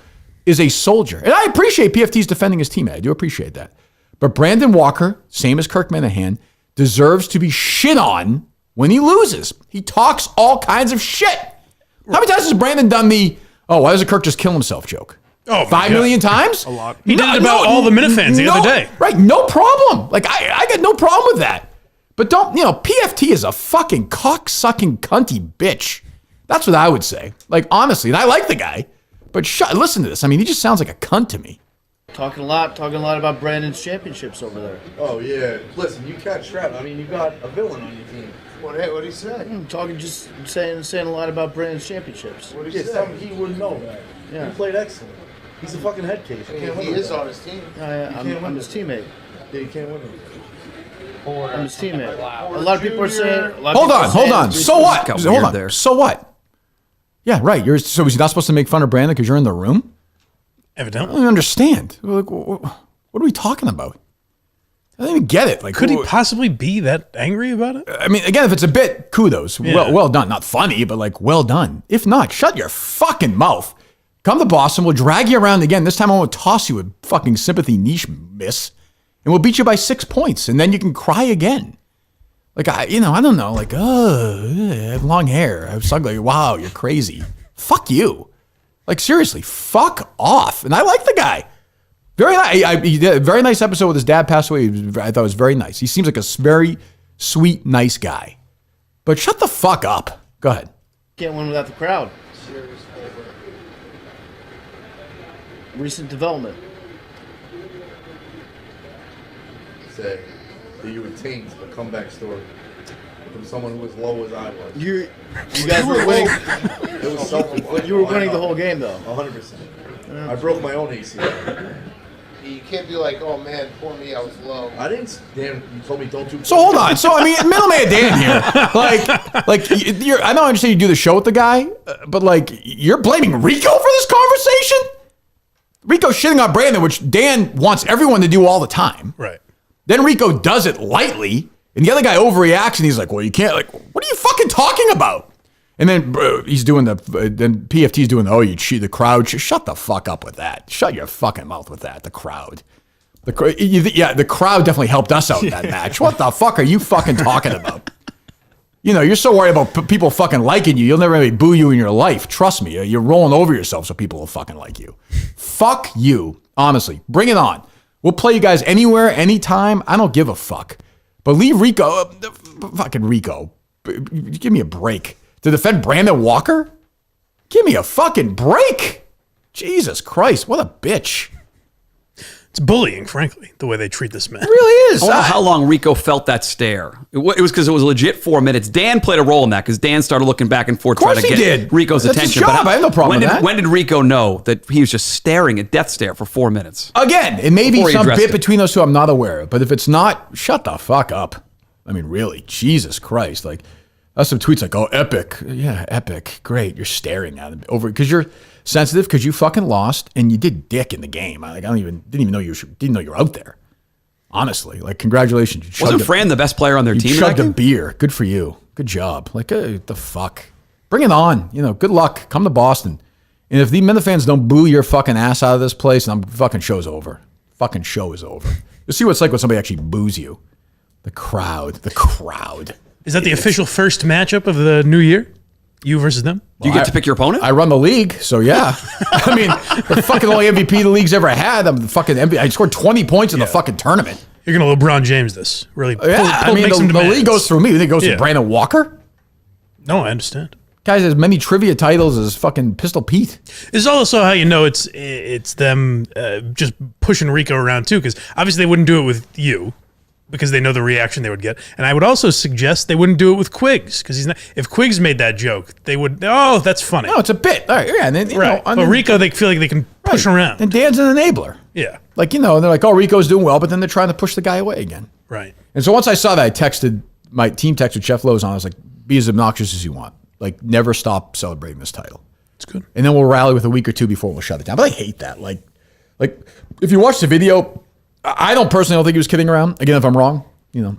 is a soldier. And I appreciate PFT's defending his teammate. I do appreciate that. But Brandon Walker, same as Kirk Minahan, deserves to be shit on when he loses. He talks all kinds of shit. How many times has Brandon done the, oh, why doesn't Kirk just kill himself joke? Oh, 5 million times? A lot. He did it about all the Minifans the other day. Right, no problem. Like, I got no problem with that. But don't, you know, PFT is a fucking cock-sucking cunty bitch. That's what I would say. Like, honestly, and I like the guy, but listen to this. I mean, he just sounds like a cunt to me. Talking a lot about Brandon's championships over there. Oh, yeah. Listen, you catch Trap. I mean, you got a villain on your team. What'd he say? Just saying a lot about Brandon's championships. What'd he say? Something he wouldn't know that. Yeah. He played excellent. He's a fucking head case. He is on his team. I'm his teammate. Yeah, you can't win him. I'm his teammate. A lot of people are saying. Hold on. So what? Got Hold weird on. there. So what? Yeah, right. So is he not supposed to make fun of Brandon because you're in the room? I Evidently. don't understand. Like, what are we talking about? I don't even get it. Like, Could he possibly be that angry about it? I mean, again, if it's a bit, kudos. Yeah. Well done. Not funny, but like, well done. If not, shut your fucking mouth. Come to Boston. We'll drag you around again. This time I won't toss you a fucking sympathy niche miss. And we'll beat you by 6 points. And then you can cry again. Like, I don't know. Like, oh, I have long hair. I was ugly. Wow, you're crazy. Fuck you. Like, seriously, fuck off. And I like the guy. He did a very nice episode with his dad passed away. I thought it was very nice. He seems like a very sweet, nice guy. But shut the fuck up. Go ahead. Can't win without the crowd. Recent development. Say that you were tamed a comeback story from someone who was low as I was. You guys were winning. It was self-inflicted. You were winning the whole game, though. 100%. I broke my own ACL. You can't be like, oh man, poor me, I was low. I didn't. Dan, you told me don't do. So hold on. So I mean, middleman Dan here. Like I don't understand you do the show with the guy, but like you're blaming Rico for this conversation. Rico's shitting on Brandon, which Dan wants everyone to do all the time. Right. Then Rico does it lightly, and the other guy overreacts, and he's like, "Well, you can't. Like, what are you fucking talking about?" And then he's doing then PFT's doing you cheat the crowd. Shut the fuck up with that. Shut your fucking mouth with that. The crowd. The crowd definitely helped us out in that match. What the fuck are you fucking talking about? You're so worried about people fucking liking you. You'll never really boo you in your life. Trust me. You're rolling over yourself so people will fucking like you. Fuck you. Honestly. Bring it on. We'll play you guys anywhere, anytime. I don't give a fuck. But leave Rico. Fucking Rico. Give me a break. To defend Brandon Walker? Give me a fucking break. Jesus Christ, what a bitch. It's bullying, frankly, the way they treat this man. It really is. I wonder how long Rico felt that stare. It was because it was legit 4 minutes. Dan played a role in that because Dan started looking back and forth trying to get Rico's That's his attention. job. I have no problem with that. When did Rico know that he was just staring at death stare for 4 minutes? Again, it may be Before he some addressed bit it. between those two I'm not aware of. But if it's not, shut the fuck up. I mean, really, Jesus Christ. Like, that's some tweets like, oh, epic. Yeah, epic. Great. You're staring at him over because you're sensitive because you fucking lost and you did dick in the game. I didn't even know you were out there. Honestly, like, congratulations. Wasn't Fran the best player on their team? You chugged a beer. Good for you. Good job. Like, the fuck. Bring it on. Good luck. Come to Boston. And if the Minute fans don't boo your fucking ass out of this place, then fucking show's over. Fucking show is over. You'll see what it's like when somebody actually boos you. The crowd. Is that the official first matchup of the new year? You versus them? Do you get to pick your opponent? I run the league, so yeah. I mean, the fucking only MVP the league's ever had. I'm the fucking MVP. I scored 20 points in the fucking tournament. You're going to LeBron James this. Really Make some the league goes through me. You think it goes through Brandon Walker? No, I understand. Guys has as many trivia titles as fucking Pistol Pete. This is also how you know it's them just pushing Rico around too, because obviously they wouldn't do it with you because they know the reaction they would get. And I would also suggest they wouldn't do it with Quiggs because he's not. If Quiggs made that joke, they would. Oh, that's funny. No, it's a bit. All right, yeah. And then, But Rico, they feel like they can push around. And Dan's an enabler. Yeah. Like, they're like, oh, Rico's doing well, but then they're trying to push the guy away again. Right. And so once I saw that, I texted my team texted Jeff Lowe's on. I was like, be as obnoxious as you want. Like, never stop celebrating this title. It's good. And then we'll rally with a week or two before we'll shut it down. But I hate that. Like if you watch the video, I don't think he was kidding around. Again, if I'm wrong,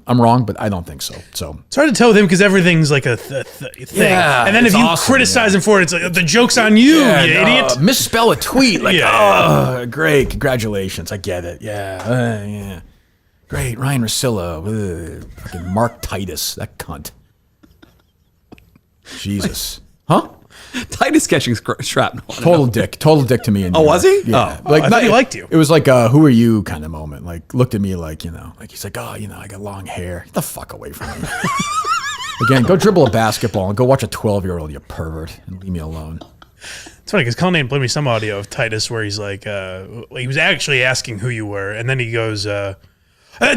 I'm wrong, but I don't think so. So it's hard to tell with him because everything's like a thing. Yeah, and then if you criticize him for it, it's like the joke's on you, idiot. Misspell a tweet. Like, great, congratulations. I get it. Yeah. Great, Ryan Rosillo. Fucking Mark Titus, that cunt. Jesus. Huh? Titus catching shrapnel. Total dick to me. Was he? Yeah. I thought he liked you. It was like a who are you kind of moment. Like, looked at me like, like he's like, oh, I got long hair. Get the fuck away from me. Again, go dribble a basketball and go watch a 12-year-old, you pervert, and leave me alone. It's funny because Cullinane played me some audio of Titus where he's like, he was actually asking who you were, and then he goes,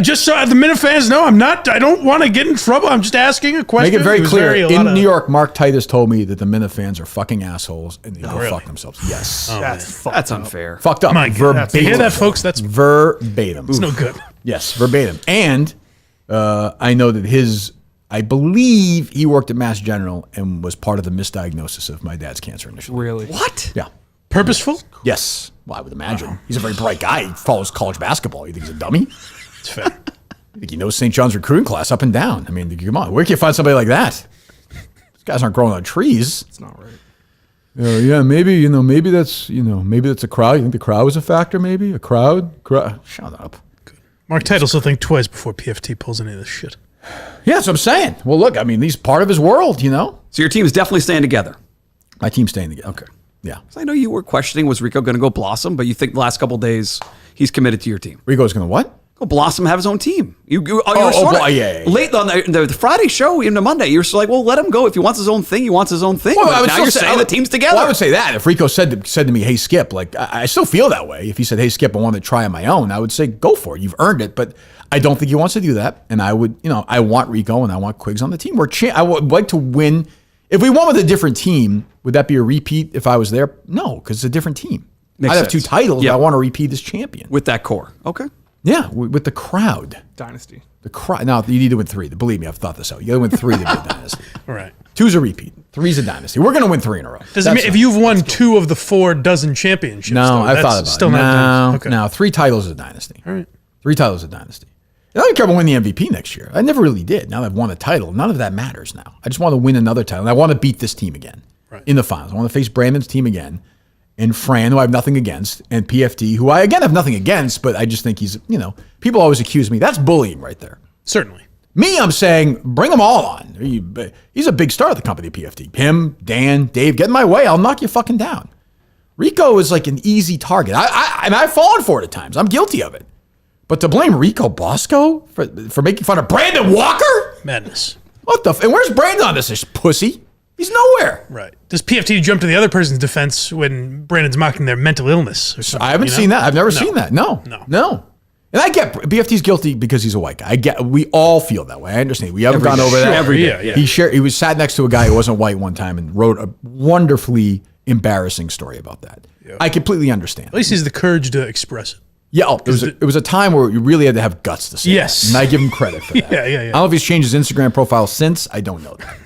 just so the Minute fans know, I don't want to get in trouble. I'm just asking a question. Make it very clear. In New York, Mark Titus told me that the Minute fans are fucking assholes and they go fuck themselves. Yes. That's unfair. Fucked up. Verbatim. You hear that, folks? That's verbatim. It's no good. Yes, verbatim. And I know that I believe he worked at Mass General and was part of the misdiagnosis of my dad's cancer initially. Really? What? Yeah. Purposeful? Yes. Well, I would imagine. He's a very bright guy. He follows college basketball. You think he's a dummy? It's fair. I think he knows St. John's recruiting class up and down. I mean, come on, where can you find somebody like that? These guys aren't growing on trees. It's not right. Yeah, maybe that's a crowd. You think the crowd was a factor? Maybe a crowd. Shut up. Mark Titles will think twice before PFT pulls any of this shit. Yeah, that's what I'm saying. Well, look, I mean, he's part of his world, you know. So your team is definitely staying together. My team's staying together. Okay. Yeah. So I know you were questioning, was Rico going to go blossom, but you think the last couple of days he's committed to your team. Rico's going to what? Go blossom, have his own team. You were yeah. late on the Friday show into Monday. You were like, well, let him go. If he wants his own thing, he wants his own thing. Well, But now you're saying the team's together. Well, I would say that if Rico said to me, "Hey, Skip," like I still feel that way. If he said, "Hey, Skip, I want to try on my own," I would say, "Go for it. You've earned it." But I don't think he wants to do that. And I would, I want Rico and I want Quiggs on the team. I would like to win. If we won with a different team, would that be a repeat if I was there? No, because it's a different team. Makes I'd have sense. 2 titles. Yeah. I want to repeat as champion. With that core. Okay. Yeah, with the crowd. Dynasty. The crowd. Now, you need to win 3. Believe me, I've thought this out. You got to win 3 to be a dynasty. All right. 2's a repeat. 3's a dynasty. We're going to win 3 in a row. Does it mean if you've won 2 of the 4 dozen championships? No, though, I've that's thought about still it. not done. Okay. No, 3 titles is a dynasty. All right. 3 titles is a dynasty. And I don't care about winning the MVP next year. I never really did. Now that I've won a title, none of that matters now. I just want to win another title. And I want to beat this team again in the finals. I want to face Brandon's team again. And Fran, who I have nothing against, and PFT, who I, again, have nothing against, but I just think he's, people always accuse me. That's bullying right there. Certainly. Me, I'm saying, bring them all on. He's a big star of the company, PFT. Him, Dan, Dave, get in my way. I'll knock you fucking down. Rico is like an easy target. I've fallen for it at times. I'm guilty of it. But to blame Rico Bosco for making fun of Brandon Walker? Madness. What the and where's Brandon on this pussy? He's nowhere. Right. Does PFT jump to the other person's defense when Brandon's mocking their mental illness or something? I haven't seen that. I've never seen that. No. And I get BFT's guilty because he's a white guy. We all feel that way. I understand. We haven't gone over that. Every day. Yeah. He was sat next to a guy who wasn't white one time and wrote a wonderfully embarrassing story about that. Yeah. I completely understand. At least he has the courage to express it. Yeah, it was a time where you really had to have guts to say yes. that. And I give him credit for that. Yeah. I don't know if he's changed his Instagram profile since. I don't know that.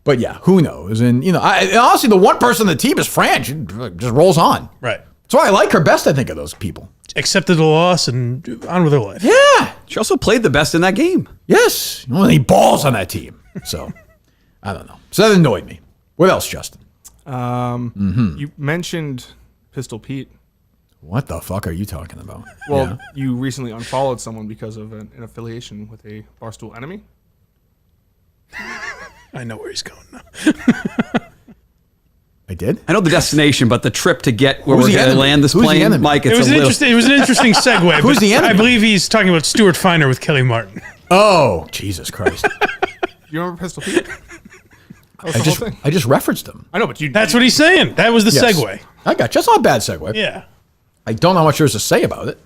But yeah, who knows? And, honestly, the one person on the team is Fran. She just rolls on. Right. That's why I like her best, I think, of those people. Accepted the loss and on with her life. Yeah. She also played the best in that game. Yes. He balls on that team. So, I don't know. So that annoyed me. What else, Justin? You mentioned Pistol Pete. What the fuck are you talking about? Well, you recently unfollowed someone because of an affiliation with a Barstool enemy. I know where he's going now. I did? I know the destination, but the trip to get where Who's we're the going to enemy? land this Who's the plane, enemy? Mike, It was an interesting segue. Who's the enemy? I believe he's talking about Stuart Finer with Kelly Martin. Oh, Jesus Christ. You remember Pistol Pete? That was the whole thing. I just referenced him. I know, but That's what he's saying. That was the Yes. segue. I got you. That's not a bad segue. Yeah. I don't know how much there's to say about it.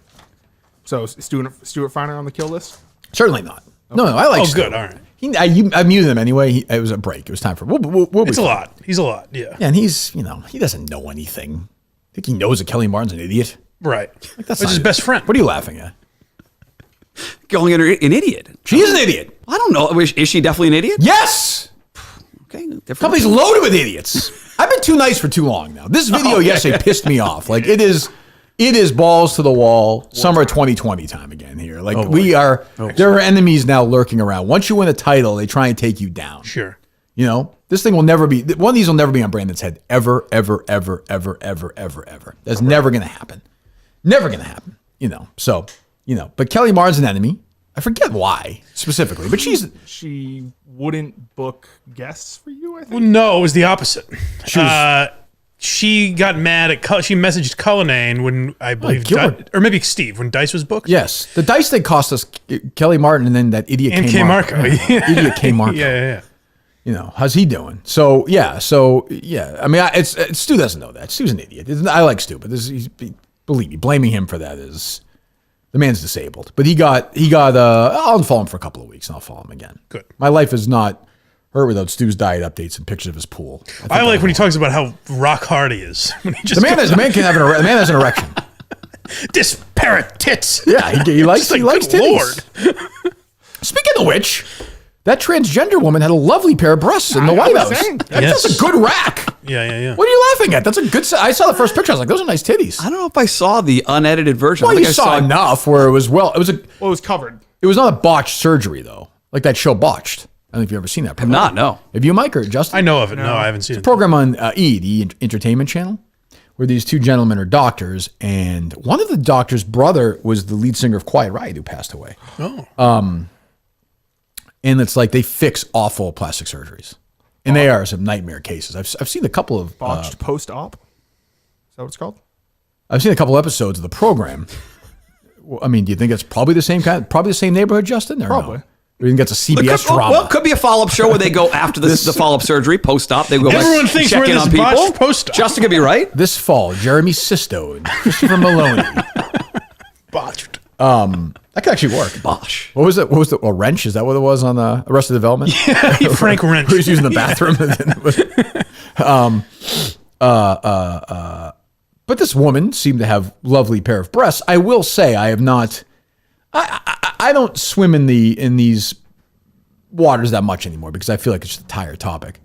So Stuart Finer on the kill list? Certainly not. No, I like Stu. Good. All right. I muted him anyway. It was a break. It was time for. We'll be It's a fine. lot. He's a lot. Yeah. Yeah, and he's, he doesn't know anything. I think he knows that Kelly Martin's an idiot. Right. That's Which is not- best friend. What are you laughing at? calling her an idiot. She is an idiot. I don't know. Is she definitely an idiot? Yes. Okay. Different. Company's loaded with idiots. I've been too nice for too long now. This video yesterday pissed me off. Like it is balls to the wall. Summer 2020 time again here. Like there are enemies now lurking around. Once you win a title, they try and take you down. Sure. This thing will never be, one of these will never be on Brandon's head. Ever, ever, ever, ever, ever, ever, ever. That's never going to happen. Never going to happen. But Kelly Martin's an enemy. I forget why specifically, but she wouldn't book guests for you, I think. Well, no, it was the opposite. She got mad at, she messaged Cullinane when I believe, or maybe Steve, when Dice was booked. Yes. The Dice thing cost us Kelly Martin and then that idiot And K. K. Marco. Idiot K. Marco. Yeah. How's he doing? So I mean, Stu doesn't know that. Stu's an idiot. I like Stu, but believe me, blaming him for that is, the man's disabled. But he got. I'll unfollow him for a couple of weeks, and I'll follow him again. Good. My life is not hurt without Stu's diet updates and pictures of his pool. I like when he talks about how rock hard he is. When he just the man has an erection. Disparate tits. Yeah, he likes Good titties. Lord. Speaking of which, that transgender woman had a lovely pair of breasts in the White House. That's a good rack. Yeah. What are you laughing at? That's a good. I saw the first picture. I was like, those are nice titties. I don't know if I saw the unedited version. Well, I think you I saw enough where it was. It was was covered. It was not a botched surgery, though. Like that show Botched. I don't know if you've ever seen that program. Not, no. Have you, Mike, or Justin? I know of it. No, I haven't seen it. It's a program on the entertainment channel, where these two gentlemen are doctors, and one of the doctors' brother was the lead singer of Quiet Riot, who passed away. Oh. And it's like they fix awful plastic surgeries. And they are some nightmare cases. I've seen a couple of... Botched post-op? Is that what it's called? I've seen a couple episodes of the program. Well, I mean, do you think it's probably the same probably the same neighborhood, Justin? Or Probably. No? Or you think that's a CBS drama? Well, it could be a follow-up show where they go after the follow-up surgery, post-op. They go Everyone thinks check we're in this on people. botched post-op. Justin could be right. This fall, Jeremy Sisto and Christopher Maloney. Botched. That could actually work. Bosh. What was it? What was the Wrench? Is that what it was on Arrested Development? Yeah, Frank Wrench. Who was using the bathroom? But this woman seemed to have lovely pair of breasts. I will say I have not. I don't swim in these waters that much anymore because I feel like it's just a tired topic.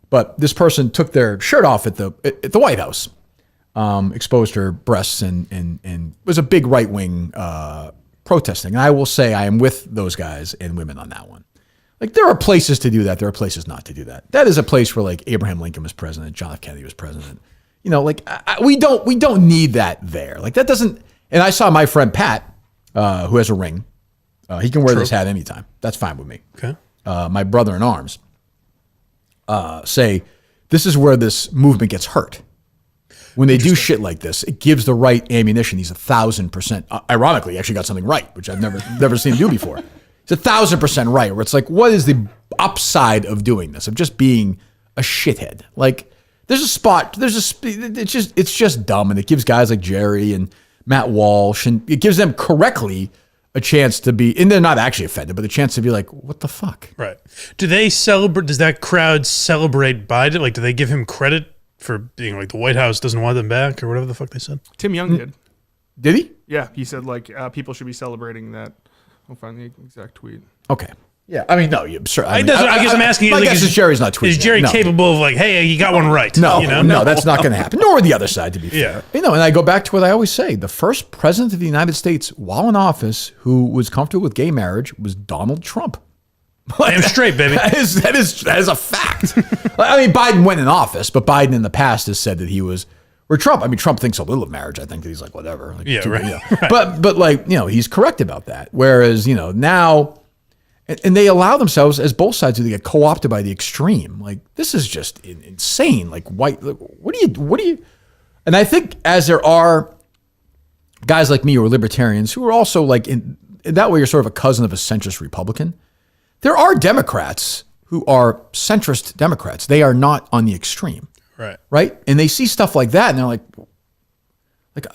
But this person took their shirt off at the White House, exposed her breasts, and was a big right wing protesting. And I will say I am with those guys and women on that one. Like there are places to do that. There are places not to do that. That is a place where like Abraham Lincoln was president, John F. Kennedy was president. You know, like we don't need that there. Like that doesn't. And I saw my friend Pat, who has a ring. He can wear this hat anytime. That's fine with me. Okay. My brother in arms say this is where this movement gets hurt. When they do shit like this, it gives the right ammunition. He's 1,000%. Ironically, he actually got something right, which I've never seen him do before. He's 1,000% right. Where it's like, what is the upside of doing this? Of just being a shithead? Like, there's a spot. It's just dumb, and it gives guys like Jerry and Matt Walsh, and it gives them correctly a chance to be, and they're not actually offended, but the chance to be like, what the fuck? Right. Do they celebrate? Does that crowd celebrate Biden? Like, do they give him credit for being like the White House doesn't want them back or whatever the fuck they said? Tim Young did. Did he? Yeah, he said like people should be celebrating that. I'll find the exact tweet. Okay. Yeah, I mean, no, you're sure. I guess I'm asking. My like, guess is Jerry's not tweeting. Is Jerry that. No. capable of like, hey, you got one right? No, you know? no, that's not going to happen. Nor the other side, to be fair. Yeah. You know, and I go back to what I always say: the first president of the United States, while in office, who was comfortable with gay marriage, was Donald Trump. I am straight, baby. That is a fact. I mean, Biden went in office, but Biden in the past has said that he was. Or Trump. I mean, Trump thinks a little of marriage. I think that he's like whatever. Like, yeah, right. You know. Right. But like he's correct about that. Whereas now. And they allow themselves, as both sides do, they get co-opted by the extreme. Like, this is just insane. Like, what do you, and I think as there are guys like me who are libertarians who are also like, in that way you're sort of a cousin of a centrist Republican. There are Democrats who are centrist Democrats. They are not on the extreme. Right. Right? And they see stuff like that and they're like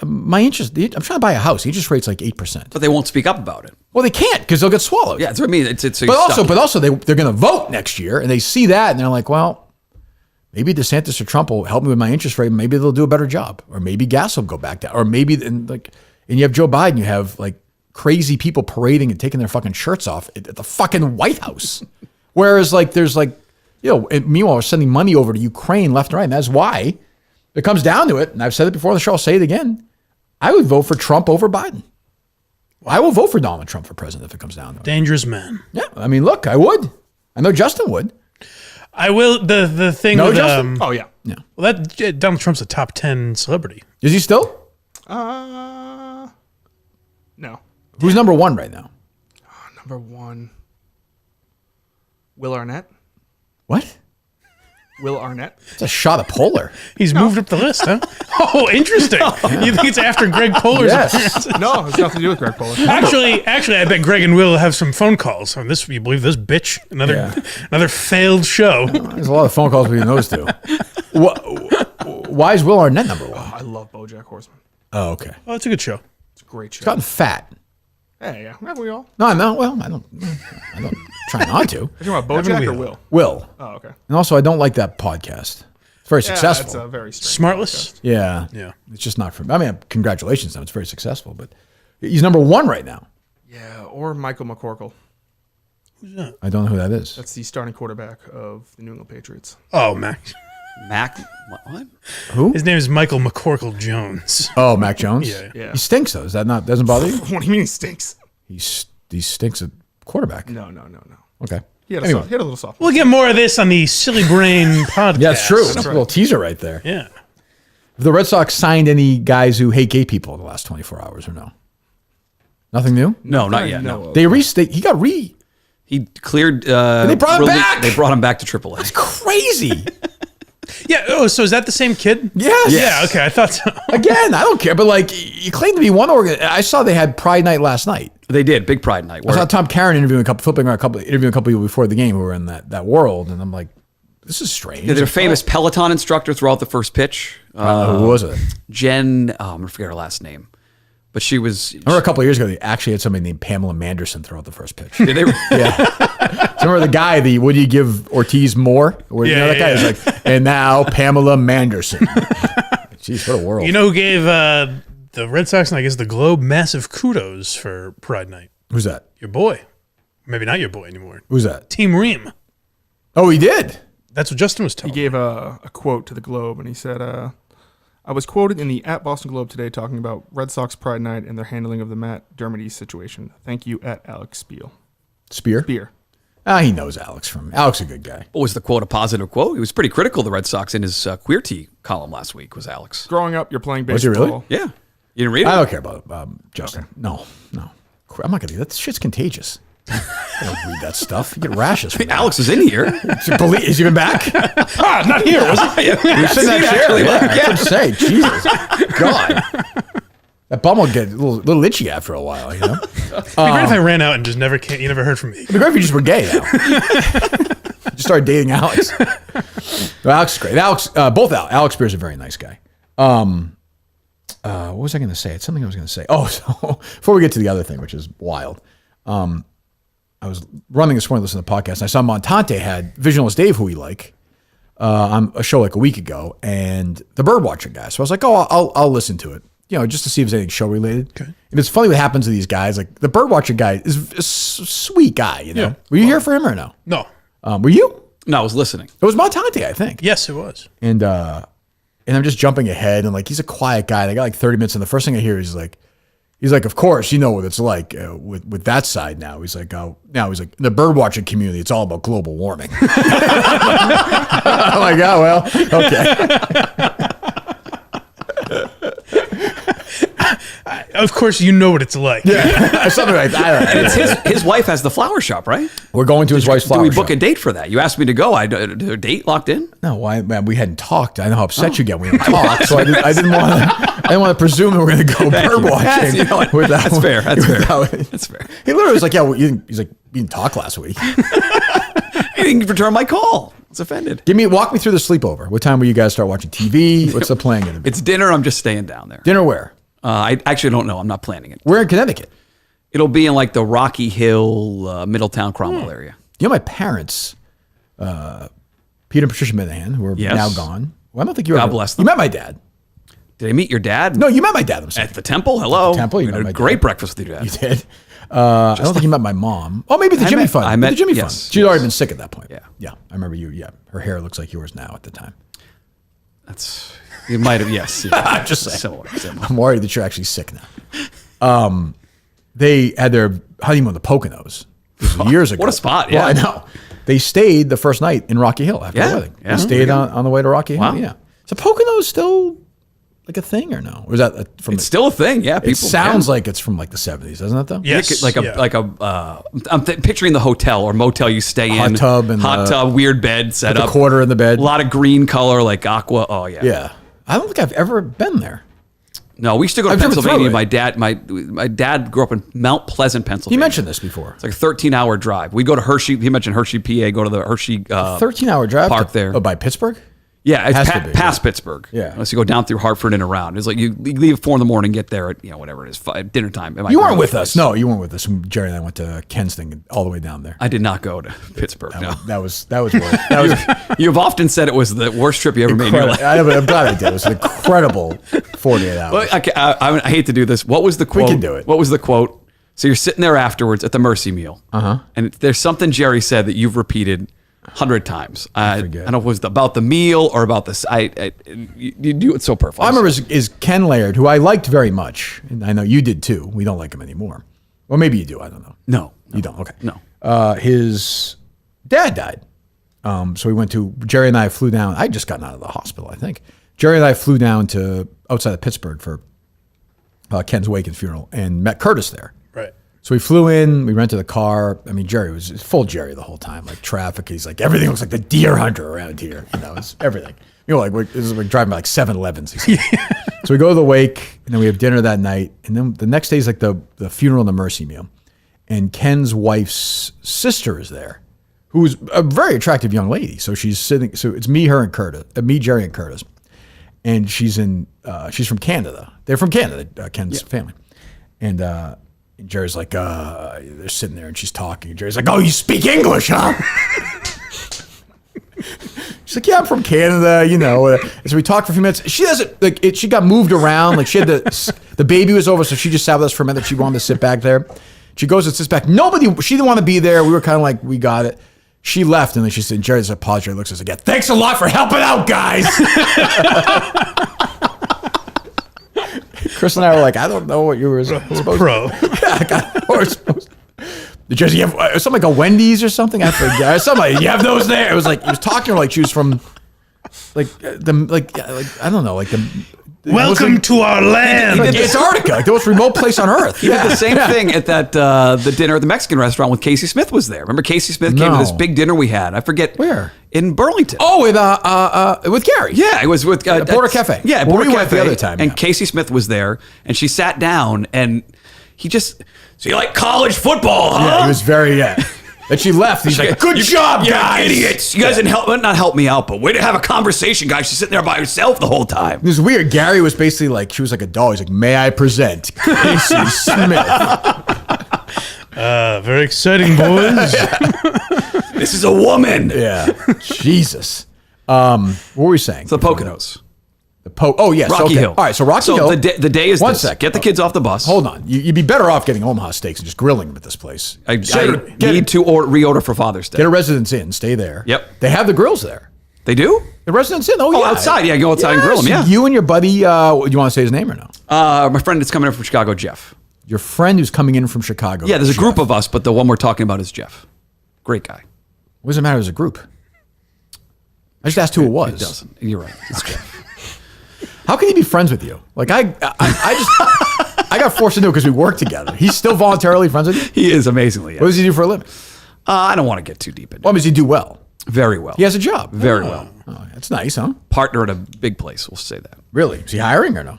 my interest, I'm trying to buy a house. The interest rate's like 8%. But they won't speak up about it. Well, they can't because they'll get swallowed. Yeah, that's what I mean. It's but also they're going to vote next year, and they see that, and they're like, well, maybe DeSantis or Trump will help me with my interest rate. Maybe they'll do a better job, or maybe gas will go back down, or maybe and you have Joe Biden. You have like crazy people parading and taking their fucking shirts off at the fucking White House, whereas like there's like meanwhile we're sending money over to Ukraine left and right, and that's why. It comes down to it, and I've said it before on the show, I'll say it again. I would vote for Trump over Biden. I will vote for Donald Trump for president if it comes down to it. Dangerous man. Yeah, I mean, look, I would. I know Justin would. I will. The thing No, with Oh yeah. Yeah. well, that Donald Trump's a top 10 celebrity. Is he still? No. Who's number one right now? Number one. Will Arnett. What? Will Arnett. It's a shot of Polar. He's moved up the list, huh? Oh, interesting. You think it's after Greg Polar's appearance? No, it's nothing to do with Greg Polar. Actually, I bet Greg and Will have some phone calls on this. You believe this bitch? Another failed show. There's a lot of phone calls between those two. Why is Will Arnett number one? I love BoJack Horseman. Oh, okay. Oh, it's a good show. It's a great show. He's gotten fat. Hey, yeah, haven't we all? No, well, I don't try not to. Are you talking about BoJack or Will? Will. Oh, okay. And also, I don't like that podcast. It's very successful. It's a very strange Smartless? podcast. Yeah. It's just not for me. I mean, congratulations to him. It's very successful, but he's number one right now. Yeah, or Michael McCorkle. Who's that? I don't know who that is. That's the starting quarterback of the New England Patriots. Oh, Mac. What? Who? His name is Michael McCorkle Jones. Oh, Mac Jones? Yeah. Yeah. He stinks, though. Doesn't bother you? What do you mean he stinks? He he stinks at quarterback. No. Okay. He had a little soft. We'll get more of this on the Silly Brain podcast. Yeah, that's true. That's a little teaser right there. Yeah. Have the Red Sox signed any guys who hate gay people in the last 24 hours or no? Nothing new? No, not yet. No. He cleared. they brought him back. They brought him back to AAA. That's crazy. Yeah. Oh, so is that the same kid? Yes. Yeah. Okay. I thought so. Again, I don't care, but like you claim to be one organ. I saw they had Pride Night last night. They did big Pride Night. I saw Tom Caron interviewing a couple people before the game who were in that world, and I'm like, this is strange. Yeah, they're a famous Peloton instructor throughout the first pitch. Who was it? Jen. I'm gonna forget her last name, but she was. I remember a couple of years ago they actually had somebody named Pamela Manderson throughout the first pitch. Did they? Yeah. So remember the guy? Would you give Ortiz more? You know that guy is like, and now Pamela Manderson. Jeez, what a world! You know who gave the Red Sox and I guess the Globe massive kudos for Pride Night? Who's that? Your boy. Maybe not your boy anymore. Who's that? Team Ream. Oh, he did. That's what Justin was telling me. He gave a quote to the Globe, and he said, I was quoted in the @Boston Globe today talking about Red Sox Pride Night and their handling of the Matt Dermody situation. Thank you, @Alex Spiel. Spear? Spear. He knows Alex Alex is a good guy. What was the quote? A positive quote? He was pretty critical of the Red Sox in his Queer Tea column last week, was Alex. Growing up, you're playing baseball. Was he really? Yeah. You didn't read it? I don't care about Justin. Okay. No. I'm not going to do that. That shit's contagious. I don't read that stuff. You get rashes from that. Alex is in here. Is he even back? Not here, was he? You're sitting in that chair. Yeah, that's what I'm saying. Jesus. God. That bum will get a little itchy after a while, you know? It'd be great if I ran out and just you never heard from me. It'd be great if you just were gay now. Just started dating Alex. No, Alex is great. Alex Spears is a very nice guy. What was I going to say? It's something I was going to say. Oh, so before we get to the other thing, which is wild, I was running this morning, listening to the podcast, and I saw Montante had Visionless Dave, who we like, on a show like a week ago, and the Birdwatcher guy. So I was like, I'll listen to it, just to see if there's anything show related. Okay. And it's funny what happens to these guys. Like the Birdwatcher guy is a sweet guy, you know. Yeah. Were you here for him or no? No. Were you? No, I was listening. It was Montante, I think. Yes, it was. And I'm just jumping ahead, and like he's a quiet guy. And I got like 30 minutes, and the first thing I hear is like, of course, you know what it's like with that side now. He's like, in the birdwatching community, it's all about global warming. I'm like, oh, well, okay. Of course, you know what it's like. Yeah, something like that. And it's his wife has the flower shop, right? We're going to his wife's flower shop. Do we book a date for that? You asked me to go. Is there a date locked in? No, man, we hadn't talked. I know how upset you get when you talk, so I didn't want to presume that we're going to go bird watching. That's fair. That's fair. He literally was like, "Yeah," he's like, "You didn't talk last week." He didn't return my call. I was offended. Walk me through the sleepover. What time will you guys start watching TV? What's the plan going to be? It's dinner. I'm just staying down there. Dinner where? I actually don't know. I'm not planning it. We're in Connecticut. It'll be in like the Rocky Hill, Middletown, Cromwell area. My parents, Peter and Patricia Minahan, who are now gone. Well, I don't think you God bless them. You met my dad. Did I meet your dad? No, you met my dad. At the temple? Hello. At the temple. You had a great breakfast with your dad. You did. I don't think you met my mom. Oh, maybe at the Jimmy Fund. I met the Jimmy Fund. She'd already been sick at that point. Yeah. Yeah. I remember you. Yeah. Her hair looks like yours now at the time. You might have, yes. Yeah. I'm just saying. Similar. I'm worried that you're actually sick now. They had their honeymoon in the Poconos. This was years ago. What a spot, yeah. Well, I know. They stayed the first night in Rocky Hill after the wedding. Yeah. They stayed on the way to Rocky Hill. Wow. Yeah. So Poconos still like a thing or no? Or is that from? It's still a thing, yeah. It sounds like it's from like the 70s, doesn't it though? Yes. I'm picturing the hotel or motel you stay in. Hot tub, weird bed set up. A quarter in the bed. A lot of green color, like aqua. Oh, yeah. Yeah. I don't think I've ever been there. No, we used to go to Pennsylvania. My dad grew up in Mount Pleasant, Pennsylvania. You mentioned this before. It's like a 13-hour drive. We go to Hershey. He mentioned Hershey, PA. Go to the Hershey 13-hour drive park there. Oh, by Pittsburgh? Yeah, it's past Pittsburgh. Yeah. Unless you go down through Hartford and around. It's like you leave at 4 a.m, get there at, whatever it is, dinner time. You weren't with us. No, you weren't with us. Jerry and I went to Ken's thing all the way down there. I did not go to Pittsburgh. That was worth. You've often said it was the worst trip you ever made in your life. I'm glad I did. It was an incredible 48 hours. Well, I hate to do this. What was the quote? We can do it. What was the quote? So you're sitting there afterwards at the Mercy meal. And there's something Jerry said that you've repeated 100 times. I don't know if it was about the meal or about this. You do it so perfect. I remember is Ken Laird, who I liked very much, and I know you did too. We don't like him anymore. Well, maybe you do. I don't know. No. You don't. Okay. No. His dad died. So we went to, Jerry and I flew down. I had just gotten out of the hospital, I think. Jerry and I flew down to outside of Pittsburgh for Ken's wake and funeral and met Curtis there. Right. So we flew in, we rented a car. I mean, Jerry was full Jerry the whole time, like traffic. He's like, everything looks like the deer hunter around here. You know, it's everything. You know, like we're driving by like 7-Elevens. So we go to the wake, and then we have dinner that night. And then the next day is like the funeral and the mercy meal. And Ken's wife's sister is there, who's a very attractive young lady. So she's sitting, so it's me, her, and Curtis, me, Jerry, and Curtis. And she's from Canada. They're from Canada, Ken's family. And Jerry's like, they're sitting there and she's talking. And Jerry's like, oh, you speak English, huh? She's like, yeah, I'm from Canada, you know. So we talked for a few minutes. She doesn't, like, she got moved around. Like, she had the baby was over, so she just sat with us for a minute. She wanted to sit back there. She goes and sits back. She didn't want to be there. We were kind of like, we got it. She left, and then she said, Jerry's apology. Jerry looks at us again. Thanks a lot for helping out, guys. Chris and I were like, I don't know what you were supposed to. Did you have something like a Wendy's or something? I forget. Something you have those there. It was like he was talking to her like she was from I don't know, like the welcome to our land, like Antarctica, like the most remote place on earth. He did the same thing at that the dinner at the Mexican restaurant with Casey Smith was there. Remember Casey Smith came to this big dinner we had. I forget where in Burlington. Oh, with Gary. Yeah, it was with Porter Cafe. Yeah, Porter we Cafe went the other time. And Casey Smith was there, and she sat down, and he just. So you like college football, huh? Yeah, he was very, And she left. He's like, good job, guys. Idiots. You guys didn't not help me out, but way to have a conversation, guys. She's sitting there by herself the whole time. It was weird. Gary was basically like, she was like a doll. He's like, may I present Casey Smith? Very exciting, boys. This is a woman. Yeah. Jesus. What were we saying? It's the Poconos. Oh, yes. Rocky Hill. All right, so Rocky Hill. The day is One this. sec. Get the kids off the bus. Hold on. You'd be better off getting Omaha Steaks and just grilling them at this place. I need to reorder for Father's Day. Get a Residence Inn. Stay there. Yep. They have the grills there. They do? The Residence Inn. Oh, yeah. Outside. Yeah, go outside and grill them, so yeah. You and your buddy, do you want to say his name or no? My friend that's coming in from Chicago, Jeff. Your friend who's coming in from Chicago. Yeah, there's a Jeff. group of us, but the one we're talking about is Jeff. Great guy. What does it matter as a group? I just asked who it was. It doesn't. You're right. It's Jeff. How can he be friends with you? Like I got forced to do it because we work together. He's still voluntarily friends with you? He is, amazingly. Yes. What does he do for a living? I don't want to get too deep into it. Well, does he do well? Very well. He has a job. Very well. Oh, that's nice, huh? Partner at a big place, we'll say that. Really? Is he hiring or no?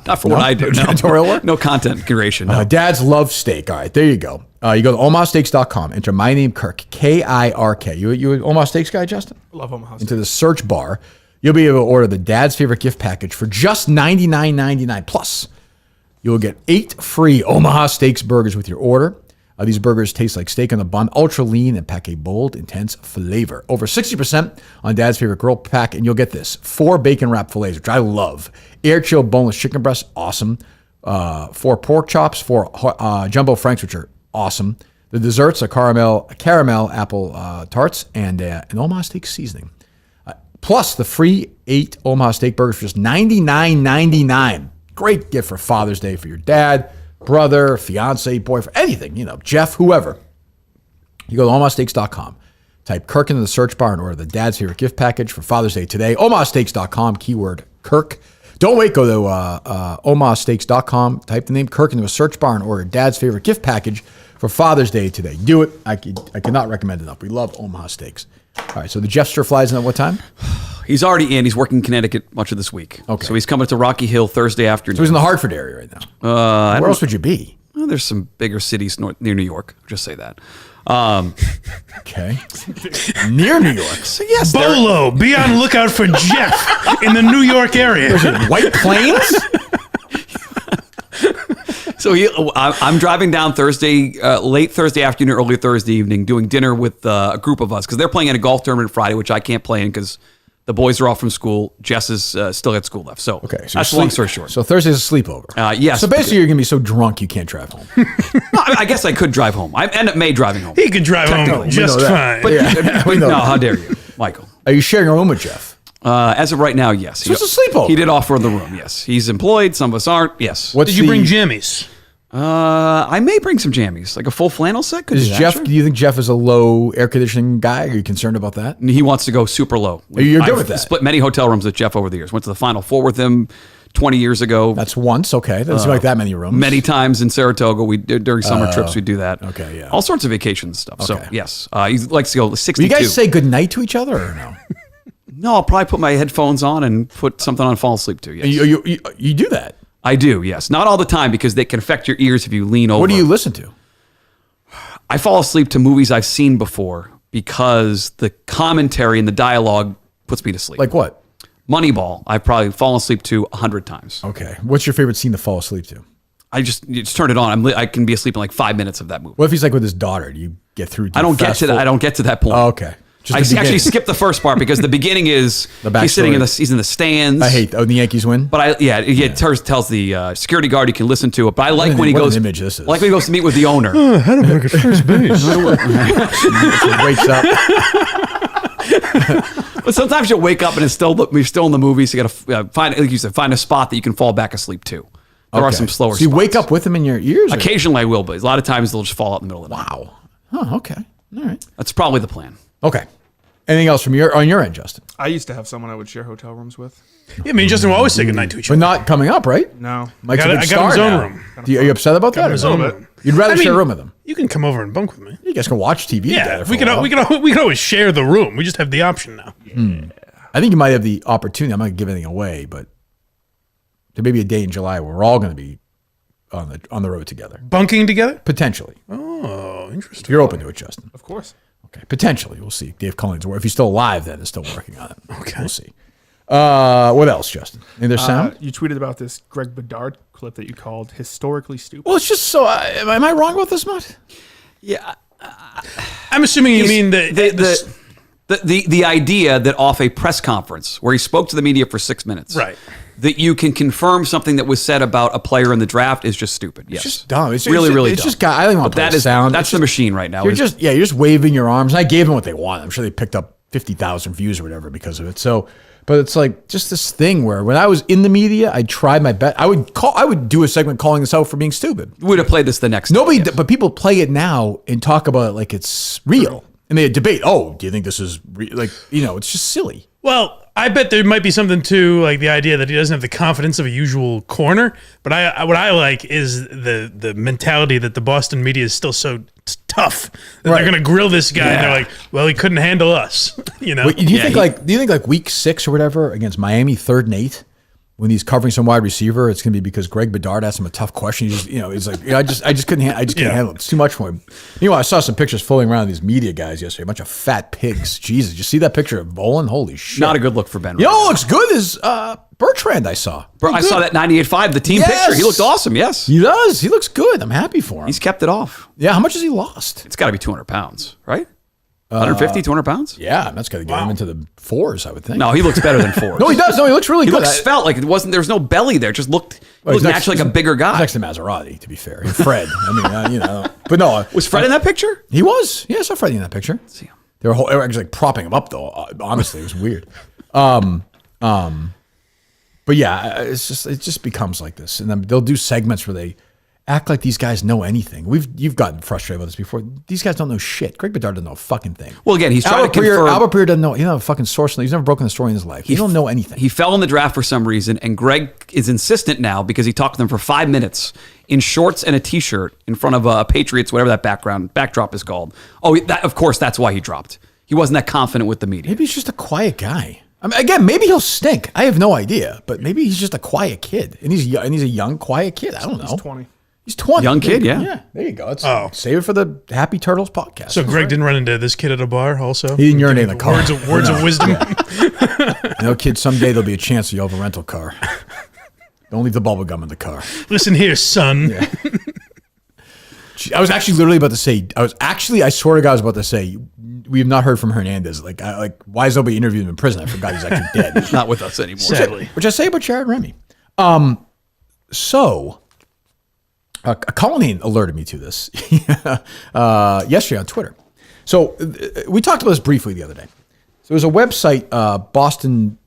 Not for what I do. No. Janitorial work? No content creation. No. Dads love steak. All right, there you go. You go to omahasteaks.com. Enter my name, Kirk, Kirk. You an Omaha Steaks guy, Justin? I love Omaha Steaks. Into the search bar. You'll be able to order the Dad's Favorite Gift Package for just $99.99. Plus, you'll get 8 free Omaha Steaks burgers with your order. These burgers taste like steak on the bun, ultra lean, and pack a bold, intense flavor. Over 60% on Dad's Favorite Grill Pack, and you'll get this. 4 bacon-wrapped fillets, which I love. Air-chilled boneless chicken breasts, awesome. 4 pork chops, 4 jumbo franks, which are awesome. The desserts are caramel apple tarts, and an Omaha Steak seasoning. Plus the free 8 Omaha Steak burgers for just $99.99. Great gift for Father's Day for your dad, brother, fiance, boyfriend, anything, Jeff, whoever. You go to omahasteaks.com. Type Kirk into the search bar and order the Dad's Favorite Gift Package for Father's Day today. omahasteaks.com, keyword Kirk. Don't wait, go to omahasteaks.com, type the name Kirk into a search bar and order Dad's Favorite Gift Package for Father's Day today. Do it. I cannot recommend it enough. We love Omaha Steaks. All right, so the Jeff stir flies in at what time? He's already in. He's working in Connecticut much of this week. Okay. So he's coming to Rocky Hill Thursday afternoon. So he's in the Hartford area right now. Where else would you be? Well, there's some bigger cities near New York. I'll just say that. Okay. Near New York. So yes, Bolo, be on lookout for Jeff in the New York area. White Plains? So I'm driving down Thursday, late Thursday afternoon, early Thursday evening, doing dinner with a group of us because they're playing in a golf tournament Friday, which I can't play in because the boys are off from school. Jess is still at school left. So, okay, so that's a long story short. So Thursday's a sleepover. Yes. So basically, you're going to be so drunk you can't drive home. I guess I could drive home. I end up driving home. He could drive home just fine. But no, how dare you, Michael? Are you sharing a room with Jeff? As of right now, yes. So it's a sleepover. He did offer the room, yes. He's employed. Some of us aren't, yes. Did you bring jammies? I may bring some jammies, like a full flannel set. Could Is do that, Jeff? sure. Do you think Jeff is a low air conditioning guy? Are you concerned about that? He wants to go super low. You're good I've with that? Split many hotel rooms with Jeff over the years. Went to the Final Four with him 20 years ago. That's once. Okay, doesn't seem like that many rooms. Many times in Saratoga, we during summer trips we do that. okay, yeah. All sorts of vacation stuff. So Okay. yes, he likes to go 62. Will you guys say good night to each other or no? No, I'll probably put my headphones on and put something on, fall asleep to. Yes, You do that. I do. Yes, not all the time because they can affect your ears if you lean over. What do you listen to? I fall asleep to movies I've seen before because the commentary and the dialogue puts me to sleep. Like what? Moneyball, I've probably fallen asleep to 100 times. Okay. What's your favorite scene to fall asleep to? You just turn it on. I can be asleep in like 5 minutes of that movie. What if he's like with his daughter? Do you get through? I don't get to that. I don't get to that point. Oh, okay. Just I the beginning. actually skipped the first part because the beginning is The he's sitting backstory. he's in the stands. I hate. Oh, the Yankees win. But tells the security guard he can listen to it. But I like when he what goes. an image this is. I like when he goes to meet with the owner. How to make a first base. Wakes up. But sometimes you'll wake up and you're still in the movie, so you got to find, like you said, find a spot that you can fall back asleep to. There are Okay. some slower. So you spots. wake up with them in your ears? or- Occasionally I will, but a lot of times they'll just fall out in the middle of the night. Wow. Oh, okay. All right. That's probably the plan. Okay. Anything else from on your end, Justin? I used to have someone I would share hotel rooms with. Yeah, me and Justin will always say goodnight to each But other. not coming up, right? No. Mike's I got him star his own now. room. Are you upset about that? his or own no? room. You'd rather I share a mean, room with him. You can come over and bunk with me. You guys can watch TV Yeah, together. For we a while. can always share the room. We just have the option now. I think you might have the opportunity. I'm not going to give anything away, but there may be a day in July where we're all going to be on the road together. Bunking together? Potentially. Oh, interesting. If you're open to it, Justin. Of course. Okay. Potentially. We'll see. Dave Cullinane's if he's still alive, then is still working on it. Okay. We'll see. What else, Justin? Any other sound? You tweeted about this Greg Bedard clip that you called historically stupid. Well, it's just so. Am I wrong about this much? Yeah. I'm assuming you mean the idea that off a press conference where he spoke to the media for 6 minutes, Right. that you can confirm something that was said about a player in the draft is just stupid. Yes, It's just dumb. It's really dumb. dumb. I don't even want But to play that the is sound. that's the machine right now. You're is- you're just waving your arms. And I gave them what they want. I'm sure they picked up 50,000 views or whatever because of it. So, but it's like just this thing where when I was in the media, I tried my best. I would do a segment calling this out for being stupid. we would have played this the next day, Nobody, yes. but people play it now and talk about it like it's real. And they debate, oh, do you think this is like, it's just silly. Well, I bet there might be something to like the idea that he doesn't have the confidence of a usual corner. But what I like is the mentality that the Boston media is still so tough that Right. they're going to grill this guy. And they're like, well, he couldn't handle us. Do you think like week 6 or whatever against Miami 3rd and 8 when he's covering some wide receiver, it's going to be because Greg Bedard asked him a tough question. He just, he's like, I just couldn't handle it. It's too much for him. I saw some pictures floating around of these media guys yesterday, a bunch of fat pigs. Jesus, did you see that picture of Bolin? Holy shit. Not a good look for Ben. You know what looks good is Bertrand I saw. I saw that 98.5, the team Yes. picture. He looked awesome. Yes, He does. He looks good. I'm happy for him. he's kept it off. Yeah, how much has he lost? It's got to be 200 pounds, right? 150, 200 pounds? Yeah, that's got to get him into the 4s, I would think. No, he looks better than Forbes. No, he does. No, he looks really He good. looks svelte. Like it wasn't. There's no belly there. It just looked. He Well, looked he's naturally like a bigger He's guy. next to Maserati, to be fair. And Fred. I mean, but no. Was Fred in that picture? He was. Yeah, I saw Freddie in that picture. See him. They were actually like propping him up, though. Honestly, it was weird. But yeah, it just becomes like this, and then they'll do segments where they act like these guys know anything. You've gotten frustrated about this before. These guys don't know shit. Greg Bedard doesn't know a fucking thing. Well, again, he's trying to confirm. Albert Breer doesn't know. He doesn't have a fucking source. He's never broken a story in his life. He don't know anything. He fell in the draft for some reason, and Greg is insistent now because he talked to them for 5 minutes in shorts and a T-shirt in front of a Patriots, whatever that backdrop is called. Oh, of course, that's why he dropped. He wasn't that confident with the media. Maybe he's just a quiet guy. I mean, again, maybe he'll stink. I have no idea, but maybe he's just a quiet kid, and he's a young, quiet kid. I don't know. He's 20. He's 20. Young kid, yeah. Yeah, there you go. Save it for the Happy Turtles podcast. So Greg didn't run into this kid at a bar also? He didn't urinate in the car. Words of wisdom. Kids, someday there'll be a chance you'll have a rental car. Don't leave the bubble gum in the car. Listen here, son. Yeah. I was actually literally about to say, I swear to God, I was about to say, we have not heard from Hernandez. Why is nobody interviewing him in prison? I forgot he's actually dead. He's not with us anymore. Sadly. Which I say about Jared Remy. Colleen alerted me to this yesterday on Twitter. So we talked about this briefly the other day. So there's a website, Boston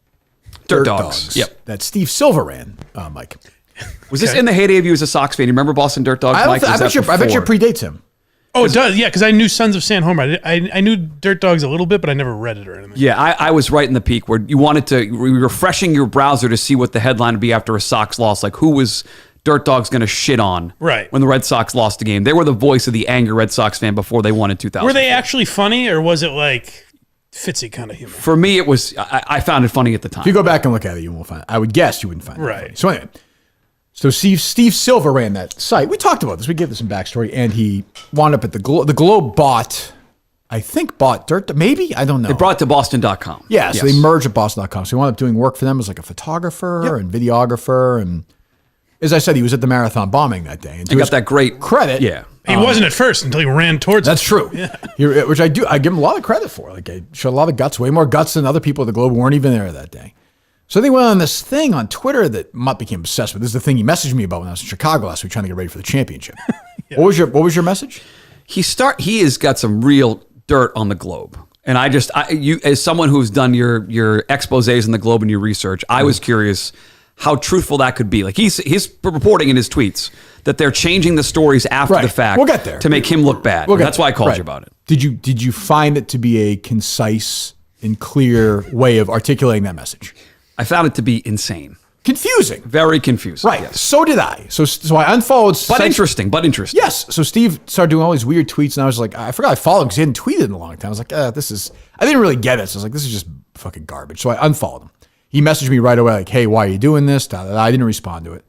Dirt Dogs. Yep. That Steve Silva ran, Mike. Was this in the heyday of you as a Sox fan? You remember Boston Dirt Dogs, Mike? I bet you predates him. Oh, it does. Yeah, because I knew Sons of San Homer. I knew Dirt Dogs a little bit, but I never read it or anything. Yeah, I was right in the peak where you wanted to, refreshing your browser to see what the headline would be after a Sox loss. Like, who was Dirt Dogs going to shit on when the Red Sox lost the game? They were the voice of the angry Red Sox fan before they won in 2000. Were they actually funny, or was it like Fitzy kind of humor? For me, it was, I found it funny at the time. If you go back and look at it, you won't find it. I would guess you wouldn't find it. Right. So anyway, Steve Silva ran that site. We talked about this. We gave this some backstory, and he wound up at the Globe. The Globe bought Dirt. Maybe? I don't know. They brought it to Boston.com. Yeah, so they merged at Boston.com. So he wound up doing work for them as like a photographer and videographer. And as I said, he was at the marathon bombing that day. And he got that great credit. Yeah. He wasn't at first until he ran towards That's it. true. Yeah. Which I give him a lot of credit for. Like, I showed a lot of guts, way more guts than other people at the Globe who weren't even there that day. So they went on this thing on Twitter that Mutt became obsessed with. This is the thing he messaged me about when I was in Chicago last week trying to get ready for the championship. Yeah. What was your message? He has got some real dirt on the Globe. And you as someone who's done your exposés in the Globe and your research, I was curious how truthful that could be. Like he's reporting in his tweets that they're changing the stories after the fact. We'll get there. To make him look bad. That's why I called you about it. Did you find it to be a concise and clear way of articulating that message? I found it to be insane. Confusing. Very confusing. Right. Yes. So did I. So I unfollowed. But interesting. Yes. So Steve started doing all these weird tweets, and I was like, I forgot I followed him because he hadn't tweeted in a long time. I was like, I didn't really get it. So I was like, this is just fucking garbage. So I unfollowed him. He messaged me right away, like, hey, why are you doing this? I didn't respond to it.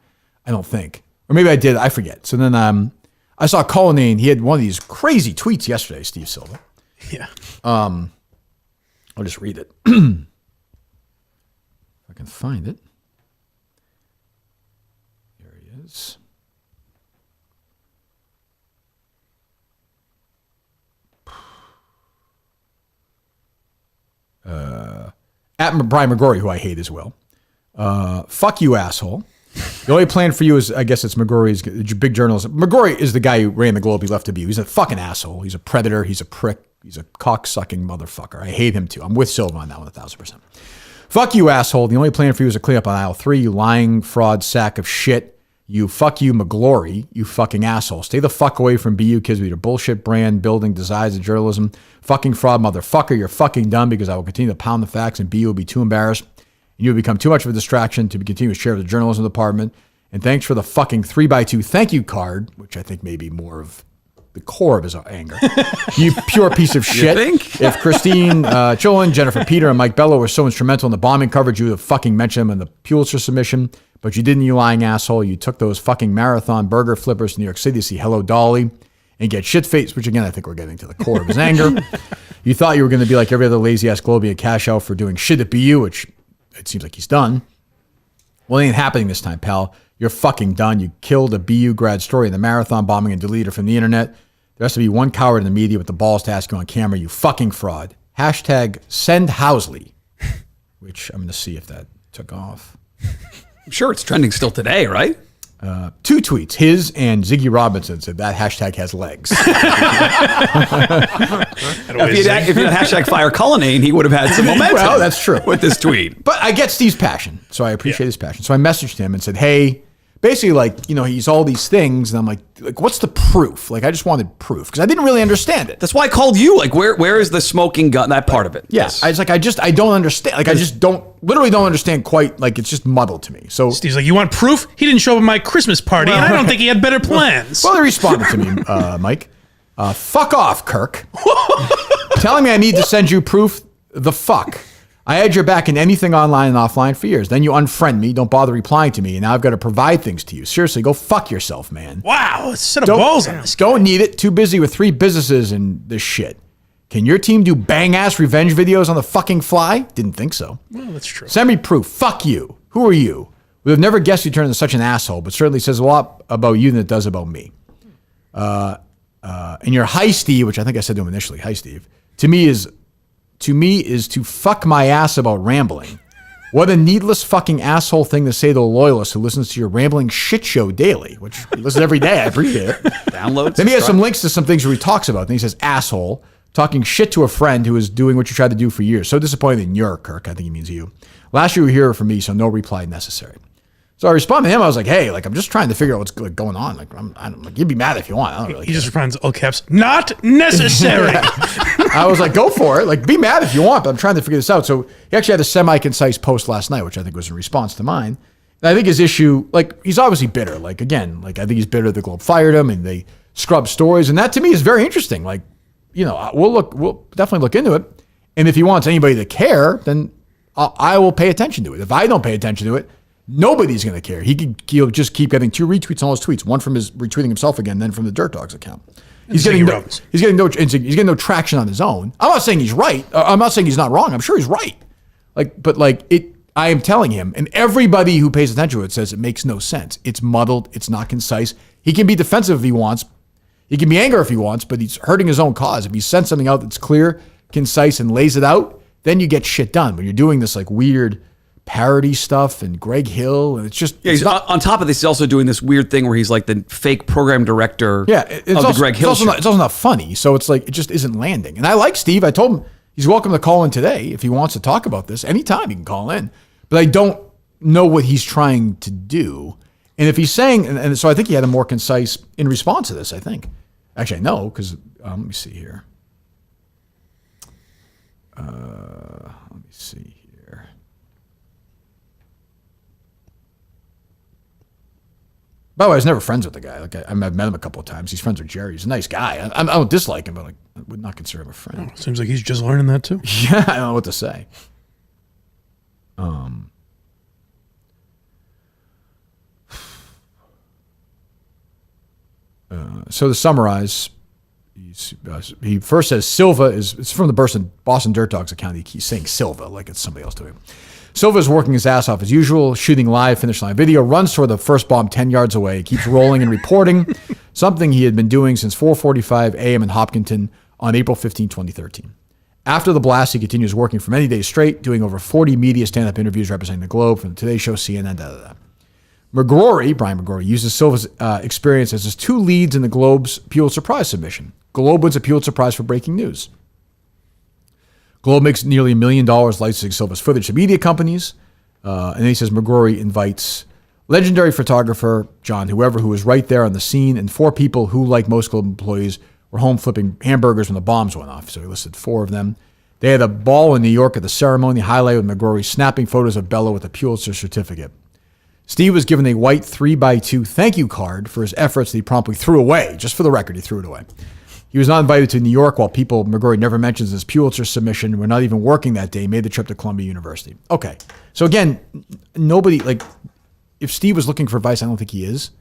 I don't think. Or maybe I did. I forget. So then I saw Cullinane. He had one of these crazy tweets yesterday, Steve Silva. Yeah. I'll just read it. If I can find it. Here he is. At Brian McGrory, who I hate as well. Fuck you, asshole. The only plan for you is, I guess it's McGrory's big journalist. McGrory is the guy who ran the Globe he left to be. He's a fucking asshole. He's a predator. He's a prick. He's a cock-sucking motherfucker. I hate him too. I'm with Silva on that one 1,000%. Fuck you, asshole. The only plan for you is to clean up on aisle 3, you lying fraud sack of shit. You fuck you, McGrory, you fucking asshole. Stay the fuck away from BU kids with your bullshit brand, building desires of journalism. Fucking fraud motherfucker. You're fucking dumb because I will continue to pound the facts and BU will be too embarrassed. And you will become too much of a distraction to continue to chair of the journalism department. And thanks for the fucking 3x2 thank you card, which I think may be more of the core of his anger. You pure piece of shit. Think? If Christine Cholin, Jennifer Peter, and Mike Bello were so instrumental in the bombing coverage, you would have fucking mentioned them in the Pulitzer submission. But you didn't, you lying asshole. You took those fucking marathon burger flippers to New York City to see Hello Dolly and get shit-faced, which again, I think we're getting to the core of his anger. You thought you were going to be like every other lazy-ass Globe and cash out for doing shit at BU, which it seems like he's done. Well, it ain't happening this time, pal. You're fucking done. You killed a BU grad story in the marathon bombing and deleted it from the internet. There has to be one coward in the media with the balls to ask you on camera, you fucking fraud. Hashtag send Housley, which I'm going to see if that took off. I'm sure it's trending still today, right? 2 tweets. His and Ziggy Robinson said that hashtag has legs. If he had hashtag fire Cullinane, he would have had some momentum. Well, that's true. With this tweet. But I get Steve's passion, so I appreciate his passion. So I messaged him and said, hey, basically like, you know, he's all these things. And I'm like, what's the proof? Like, I just wanted proof because I didn't really understand it. That's why I called you. Like, where is the smoking gun? That part of it. Yes. I was like, I don't understand. Like, I just literally don't understand quite. Like, it's just muddled to me. So Steve's like, you want proof? He didn't show up at my Christmas party, and I don't think he had better plans. Well, they responded to me, Mike. Fuck off, Kirk. Telling me I need to send you proof? The fuck? I had your back in anything online and offline for years. Then you unfriend me, don't bother replying to me, and now I've got to provide things to you. Seriously, go fuck yourself, man. Wow, set of balls on this guy. Don't need it. Too busy with 3 businesses and this shit. Can your team do bang-ass revenge videos on the fucking fly? Didn't think so. Well, that's true. Send me proof. Fuck you. Who are you? We have never guessed you turned into such an asshole, but certainly says a lot about you than it does about me. And your hi, Steve, which I think I said to him initially, hi, Steve, to me is to fuck my ass about rambling. What a needless fucking asshole thing to say to a loyalist who listens to your rambling shit show daily, which he listens every day. I appreciate it. Downloads. Then he has some links to some things where he talks about. Then he says, asshole, talking shit to a friend who is doing what you tried to do for years. So disappointed in your Kirk. I think he means you. Last year you were here for me, so no reply necessary. So I responded to him. I was like, hey, like, I'm just trying to figure out what's going on. Like, I'm like, you'd be mad if you want. I don't really He care. just responds all caps, not necessary. I was like, go for it. Like, be mad if you want, but I'm trying to figure this out. So he actually had a semi-concise post last night, which I think was in response to mine. And I think his issue, like, he's obviously bitter. Like, again, like, I think he's bitter the Globe fired him and they scrubbed stories. And that to me is very interesting. Like, you know, we'll definitely look into it. And if he wants anybody to care, then I will pay attention to it. If I don't pay attention to it, nobody's going to care. He'll just keep getting 2 retweets on his tweets. One from his retweeting himself again, then from the Dirt Dogs account. He's getting no traction on his own. I'm not saying he's right. I'm not saying he's not wrong. I'm sure he's right. I am telling him, and everybody who pays attention to it says it makes no sense. It's muddled. It's not concise. He can be defensive if he wants. He can be angry if he wants, but he's hurting his own cause. If he sends something out that's clear, concise, and lays it out, then you get shit done. When you're doing this like weird parody stuff and Greg Hill, and it's just he's on top of this. He's also doing this weird thing where he's like the fake program director. Yeah, it's of also, the Greg Hill it's show. also not funny. So it's like it just isn't landing. And I like Steve. I told him he's welcome to call in today if he wants to talk about this. Anytime he can call in. But I don't know what he's trying to do. And if he's saying, and so I think he had a more concise in response to this. I think actually I know because let me see here. Let me see here. By the way, I was never friends with the guy. Like I've met him a couple of times. He's friends with Jerry. He's a nice guy. I don't dislike him, but like I would not consider him a friend. Seems like he's just learning that too. Yeah, I don't know what to say. So to summarize, he first says Silva it's from the Boston Dirt Dogs account. He keeps saying Silva like it's somebody else doing it. Silva is working his ass off as usual, shooting live finish line video, runs toward the first bomb 10 yards away, keeps rolling and reporting, something he had been doing since 4:45 a.m. in Hopkinton on April 15, 2013. After the blast, he continues working for many days straight, doing over 40 media stand-up interviews representing the Globe from the Today Show, CNN, Brian McGrory, uses Silva's experience as his 2 leads in the Globe's Pulitzer Prize submission. Globe wins a Pulitzer Prize for breaking news. Globe makes nearly $1 million licensing Silva's footage to media companies. And then he says McGrory invites legendary photographer John Whoever, who was right there on the scene, and 4 people who, like most Globe employees, were home flipping hamburgers when the bombs went off. So he listed 4 of them. They had a ball in New York at the ceremony, highlighted with McGrory snapping photos of Bella with a Pulitzer certificate. Steve was given a white 3x2 thank you card for his efforts that he promptly threw away. Just for the record, he threw it away. He was not invited to New York, while people McGrory never mentions his Pulitzer submission were not even working that day, made the trip to Columbia University. Okay. So again, nobody, like, if Steve was looking for advice, I don't think he is.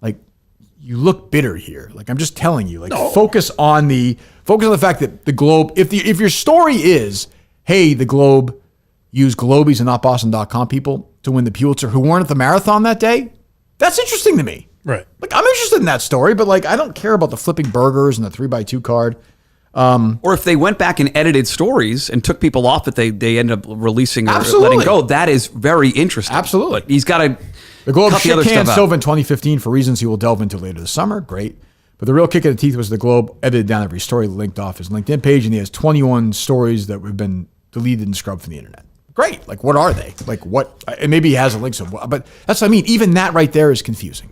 Like, you look bitter here. Like, I'm just telling you, like, focus on the fact that the Globe, if your story is, hey, the Globe used Globies and not Boston.com people to win the Pulitzer who weren't at the marathon that day, that's interesting to me. Right. Like, I'm interested in that story, but like, I don't care about the flipping burgers and the 3x2 card. Or if they went back and edited stories and took people off that they ended up releasing or Absolutely. letting go, that is very interesting. Absolutely. But he's got to. The Globe shit-canned Silva in 2015 for reasons he will delve into later this summer. Great. But the real kick in the teeth was the Globe edited down every story linked off his LinkedIn page, and he has 21 stories that have been deleted and scrubbed from the internet. Great. Like, what are they? Like, what? And maybe he has a link, but that's what I mean. Even that right there is confusing.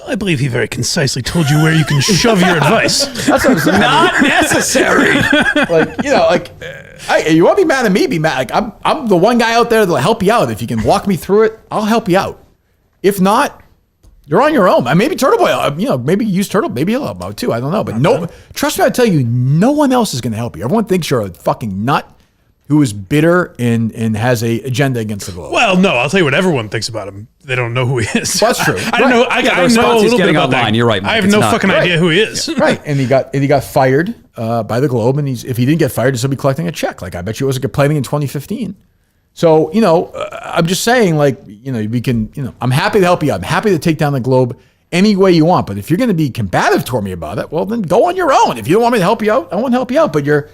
I believe he very concisely told you where you can shove your advice. That's what I'm saying. Not necessary. Like, you know, like, you want to be mad at me? Be mad. Like, I'm the one guy out there that'll help you out. If you can walk me through it, I'll help you out. If not, you're on your own. Maybe Turtle Boy, maybe use Turtle. Maybe he'll help out too. I don't know. But trust me, I tell you, no one else is going to help you. Everyone thinks you're a fucking nut who is bitter and has a agenda against the Globe. Well, no, I'll tell you what everyone thinks about him. They don't know who he is. That's true. I know. I know a little bit about that. You're right, Mike. I have It's no not. fucking idea who he is. Right. And he got fired by the Globe. And if he didn't get fired, he'd still be collecting a check. Like, I bet you it was complaining in 2015. So, I'm just saying, like, we can, I'm happy to help you out. I'm happy to take down the Globe any way you want. But if you're going to be combative toward me about it, well, then go on your own. If you don't want me to help you out, I won't help you out. But you're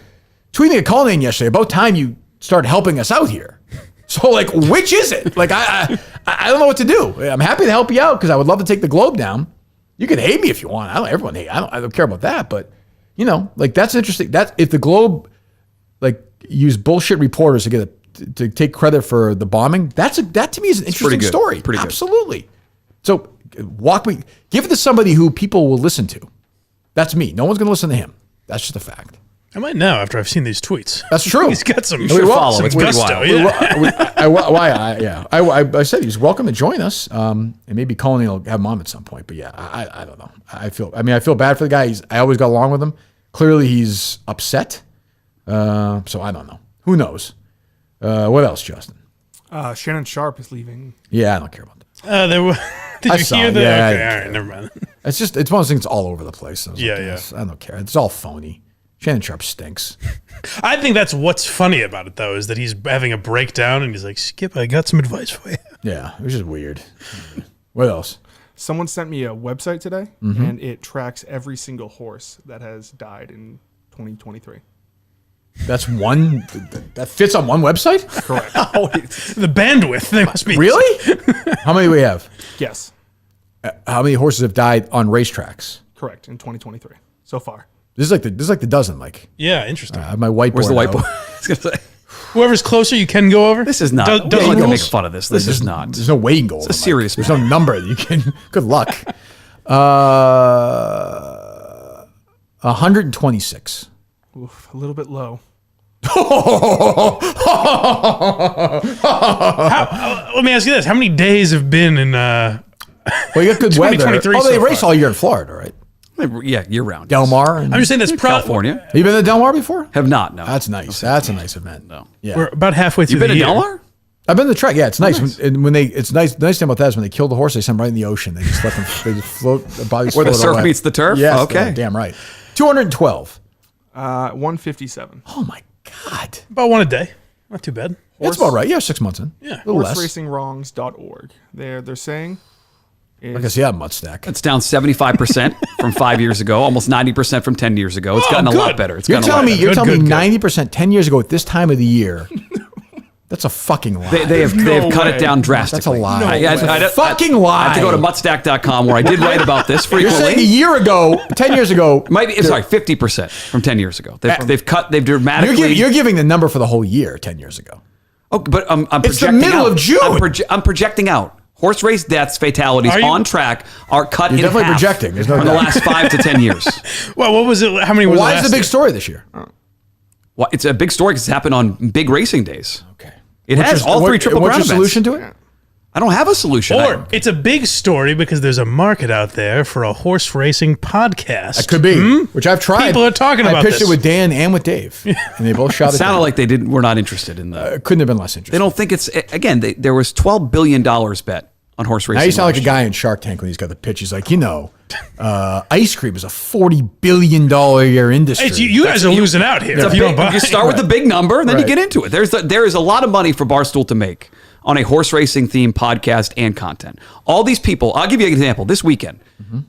tweeting at Cullinane yesterday. About time you start helping us out here. So, like, which is it? Like, I don't know what to do. I'm happy to help you out because I would love to take the Globe down. You can hate me if you want. Everyone hate. I don't care about that. But, like, that's interesting. If the Globe, like, use bullshit reporters to get a to take credit for the bombing. That to me is an interesting story. Pretty good. Absolutely. So give it to somebody who people will listen to. That's me. No one's going to listen to him. That's just a fact. I might now after I've seen these tweets. That's true. He's got some. You should follow. Some It's pretty gusto. wild. Yeah. I said he's welcome to join us. And maybe Colleen will have him on at some point. But yeah, I don't know. I feel bad for the guy. I always got along with him. Clearly he's upset. So I don't know. Who knows? What else, Justin? Shannon Sharp is leaving. Yeah, I don't care about that. Did you hear that? Yeah, Okay, all right, never mind. It's one of those things that's all over the place. So Yeah. I don't care. It's all phony. Shannon Sharp stinks. I think that's what's funny about it, though, is that he's having a breakdown and he's like, Skip, I got some advice for you. Yeah, it was just weird. What else? Someone sent me a website today, and it tracks every single horse that has died in 2023. That's one that fits on one website? Correct. The bandwidth, they must be. Really? How many do we have? Yes, How many horses have died on racetracks? correct, in 2023 so far. This is like the dozen. Like Yeah, interesting. I have my whiteboard. Where's the out. whiteboard? I was gonna say, Whoever's closer, you can go over. this is not. Does- Don't does look it to make rules? fun of this. This is not. There's no way you can go over. a serious There's no number that you can. Good luck. 126. Oof, a little bit low. Let me ask you this: how many days have been in? Well, you got good weather. 2023 Oh, they so race far. all year in Florida, right? Yeah, year round. Del Mar. And, I'm just saying that's probably. California. have you been to Del Mar before? Have not. No. That's nice. That's a nice event. No. Yeah. We're about halfway through You been the to year. Del Mar? I've been to the track. Yeah, it's nice. When they, it's nice. The nice thing about that is when they kill the horse, they send them right in the ocean. They just let them. They just float. Their bodies Where the float surf away. meets the turf? Yes. Okay. Damn right. 212. 157. Oh my God. About one a day. Not too bad. That's about right. Yeah, 6 months in. Yeah. A little less. Horseracingwrongs.org. They're saying. I can see that mud stack. It's down 75% from 5 years ago, almost 90% from 10 years ago. It's gotten a lot good. better. It's You're gotten a lot telling me better. you're telling me good. 90% 10 years ago at this time of the year. That's a fucking lie. They have cut it down drastically. That's a lie. Fucking lie. I have to go to muttstack.com where I did write about this You're frequently. saying a year ago, 10 years ago. Might be, sorry, 50% from 10 years ago. They've dramatically. You're giving the number for the whole year 10 years ago. Oh, but I'm It's the projecting middle out. of June. I'm projecting out. Horse race deaths, fatalities Are you? on track are cut You're in definitely half projecting. There's no from the doubt. last 5 to 10 years. Well, what was it? How many was Why it is last the big year? story this year? Well, it's a big story because it's happened on big racing days. Okay. It has all three triple What's crown your events. solution to it? I don't have a solution. Or it's a big story because there's a market out there for a horse racing podcast. It could be, which I've tried. People are talking about I pitched this. it with Dan and with Dave, and they both shot It it sounded down. like they were not interested in the. It couldn't have been less They interesting. don't think it's again. There was $12 billion bet on horse racing. Now you sound like a last guy in Shark Tank when he's got the pitch. He's like, ice cream is a $40 billion a year industry. Hey, you guys are losing out here. year. If you don't buy You start with the big number and then you Right. get into it. There is a lot of money for Barstool to make on a horse racing themed podcast and content. All these people. I'll give you an example. This weekend,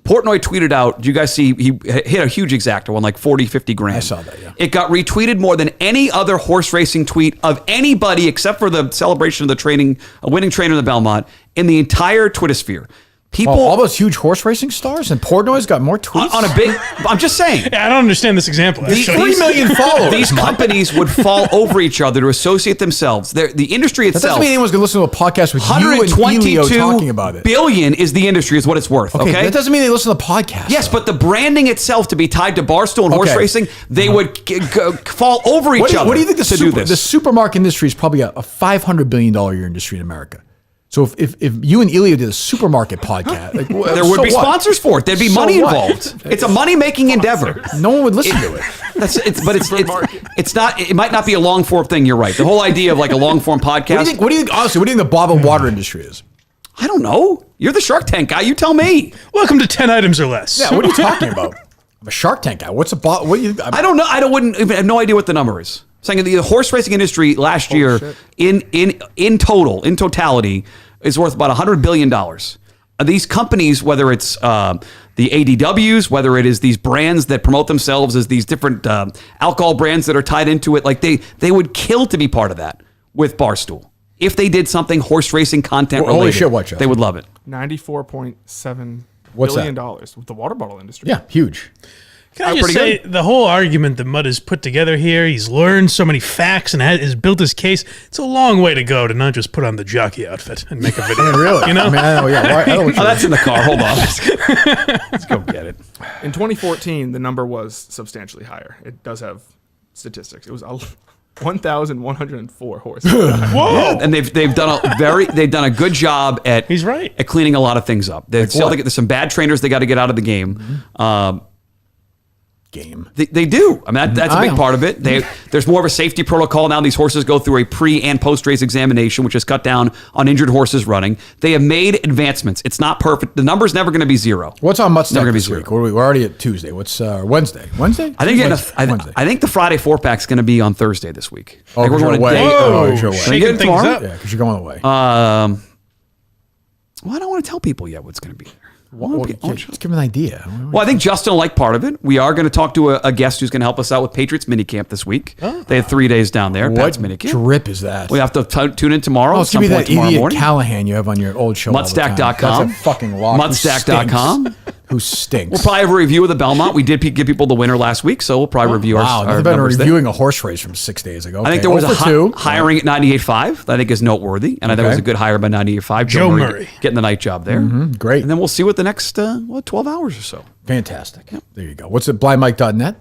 Portnoy tweeted out. Do you guys see? He hit a huge exacta, won like 40, 50 grand. I saw that, yeah. It got retweeted more than any other horse racing tweet of anybody except for the celebration of the winning trainer in the Belmont in the entire Twitter sphere. People all those huge horse racing stars, and Portnoy's got more tweets. on a big. I'm just saying. I don't understand this example. These- actually. 3 million followers. These companies would fall over each other to associate themselves. The industry That doesn't itself. mean anyone's going to listen to a podcast with you and Elio talking about it. billion is the industry, is what it's worth. Okay. That doesn't mean they listen to the podcast. Yes, though. but the branding itself to be tied to Barstool and horse Okay. racing, they would fall over each other. What do you think do the supermarket industry is probably a $500 billion a year industry in America? So if you and Elio did a supermarket podcast, like, There would be sponsors for it. There'd be So money what? involved. It's a money making endeavor. No one would listen to it. It's not. It might not be a long form thing. You're right. The whole idea of like a long form podcast. What do you think? Honestly, what do you think the bottled water industry is? I don't know. You're the Shark Tank guy. You tell me. Welcome to 10 items or less. Yeah, what are you talking about? I'm a Shark Tank guy. What's a bottle? What do you? I don't know. I have no idea what the number is. Saying the horse racing industry last year in totality is worth about $100 billion. These companies, whether it's the ADWs, whether it is these brands that promote themselves as these different alcohol brands that are tied into it, like they would kill to be part of that with Barstool. If they did something horse racing content related, holy shit, what, Jeff? they would love it. $94.7 What's billion that? dollars with the water bottle industry. Yeah, huge. Can I just say, the whole argument that Mutt has put together here, he's learned so many facts and has built his case. It's a long way to go to not just put on the jockey outfit and make a video. Really? You know? I mean, I know, yeah. That's in the car. Hold on. Let's go get it. In 2014, the number was substantially higher. It does have statistics. It was 1,104 horses. Whoa! Yeah, and they've done a good job at He's right. at cleaning a lot of things up. There's some bad trainers they got to get out of the game. They do. I mean, that's a big part of it. There's more of a safety protocol now. These horses go through a pre and post race examination, which has cut down on injured horses running. They have made advancements. It's not perfect. The number's never going to be 0. What's on Mutnansky Never this week? We're already at Tuesday. What's Wednesday? Wednesday? I think Wednesday. I think the Friday 4-pack's going to be on Thursday this week. Oh, I think we're going a away. day. You're away. Can you get it tomorrow? up. Yeah, because you're going away. Well, I don't want to tell people yet what's going to be there. Just give them an idea. Well, I think Justin will like part of it. We are going to talk to a guest who's going to help us out with Patriots minicamp this week. They had 3 days down there. What Pat's minicamp. drip is that? We have to tune in tomorrow. It's going to be that idiot morning. Callahan you have on your old show. Mutstack.com. That's a fucking lock. Mutstack.com. Who stinks. We'll probably have a review of the Belmont. We did give people the winner last week, so we'll probably review our Nothing better numbers reviewing a horse race from 6 days ago. I think there was a hiring at 98.5 that I think is noteworthy, and I think it was a good hire by 98.5. Joe Murray getting the night job there. Great. And then we'll see what the next 12 hours or so. Fantastic. Yep. There you go. What's it? blindmike.net?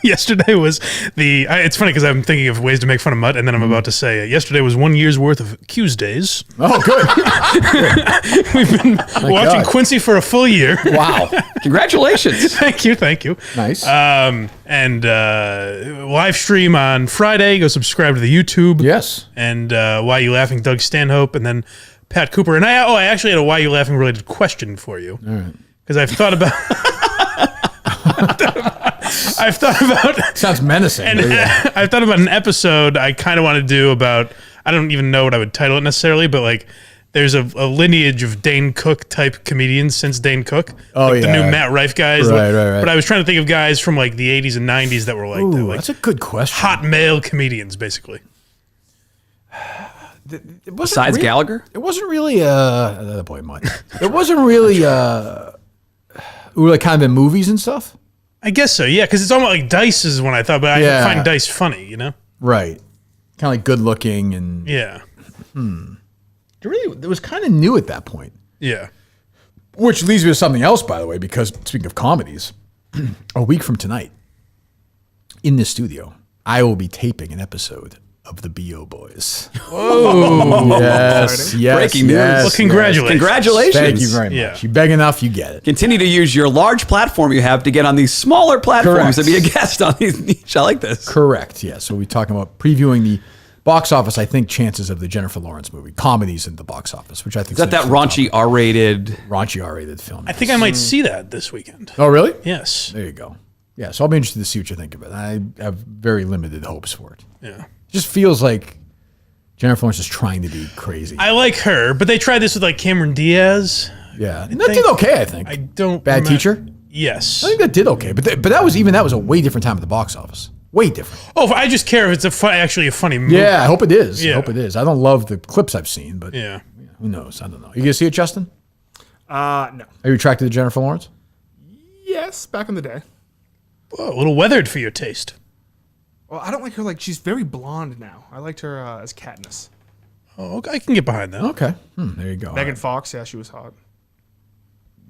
Yesterday was it's funny because I'm thinking of ways to make fun of Mutt, and then I'm about to say yesterday was 1 year's worth of Q's days. Oh, good. We've been watching Quincy for a full year. Wow. Congratulations. Thank you. Nice. And live stream on Friday. Go subscribe to the YouTube. Yes. And Why You Laughing, Doug Stanhope, and then Pat Cooper. And I actually had a Why You Laughing related question for you. All right. Because I've thought about... Sounds menacing. And I've thought about an episode I kind of want to do about, I don't even know what I would title it necessarily, but like there's a lineage of Dane Cook type comedians since Dane Cook. Oh, like the new Matt Rife guys. Right. But I was trying to think of guys from like the 80s and 90s that were like, Ooh, that's a good question. Hot male comedians, basically. Besides Gallagher? It wasn't really boy, Mike. It wasn't really like kind of in movies and stuff. I guess so, yeah, because it's almost like Dice is one I thought, but I find Dice funny, you know? Right. Kind of like good looking and Yeah. It was kind of new at that point. Yeah. Which leads me to something else, by the way, because speaking of comedies, a week from tonight, in this studio, I will be taping an episode of the B.O. Boys. Oh, yes. Breaking news. Well, congratulations. Congratulations. Thank you very much. Yeah. You beg enough, you get it. Continue to use your large platform you have to get on these smaller platforms Correct. to be a guest on these niche. I like this. Correct, yes. So we're talking about previewing the box office, I think, chances of the Jennifer Lawrence movie, comedies in the box office, which I think Is that raunchy R-rated film. I think I might see that this weekend. Oh, really? Yes. There you go. Yeah, so I'll be interested to see what you think of it. I have very limited hopes for it. Yeah. It just feels like Jennifer Lawrence is trying to be crazy. I like her, but they tried this with like Cameron Diaz. Yeah, and that did okay, I think. I don't. Bad Teacher? Yes. I think that did okay, but that was a way different time at the box office. Way different. Oh, I just care if it's actually a funny movie. Yeah, I hope it is. Yeah. I hope it is. I don't love the clips I've seen, but Yeah. who knows? I don't know. You gonna see it, Justin? No. Are you attracted to Jennifer Lawrence? Yes, back in the day. Whoa, a little weathered for your taste. Well, I don't like her. Like she's very blonde now. I liked her as Katniss. Oh, okay, I can get behind that. Okay. There you go. Megan Fox. Yeah, she was hot.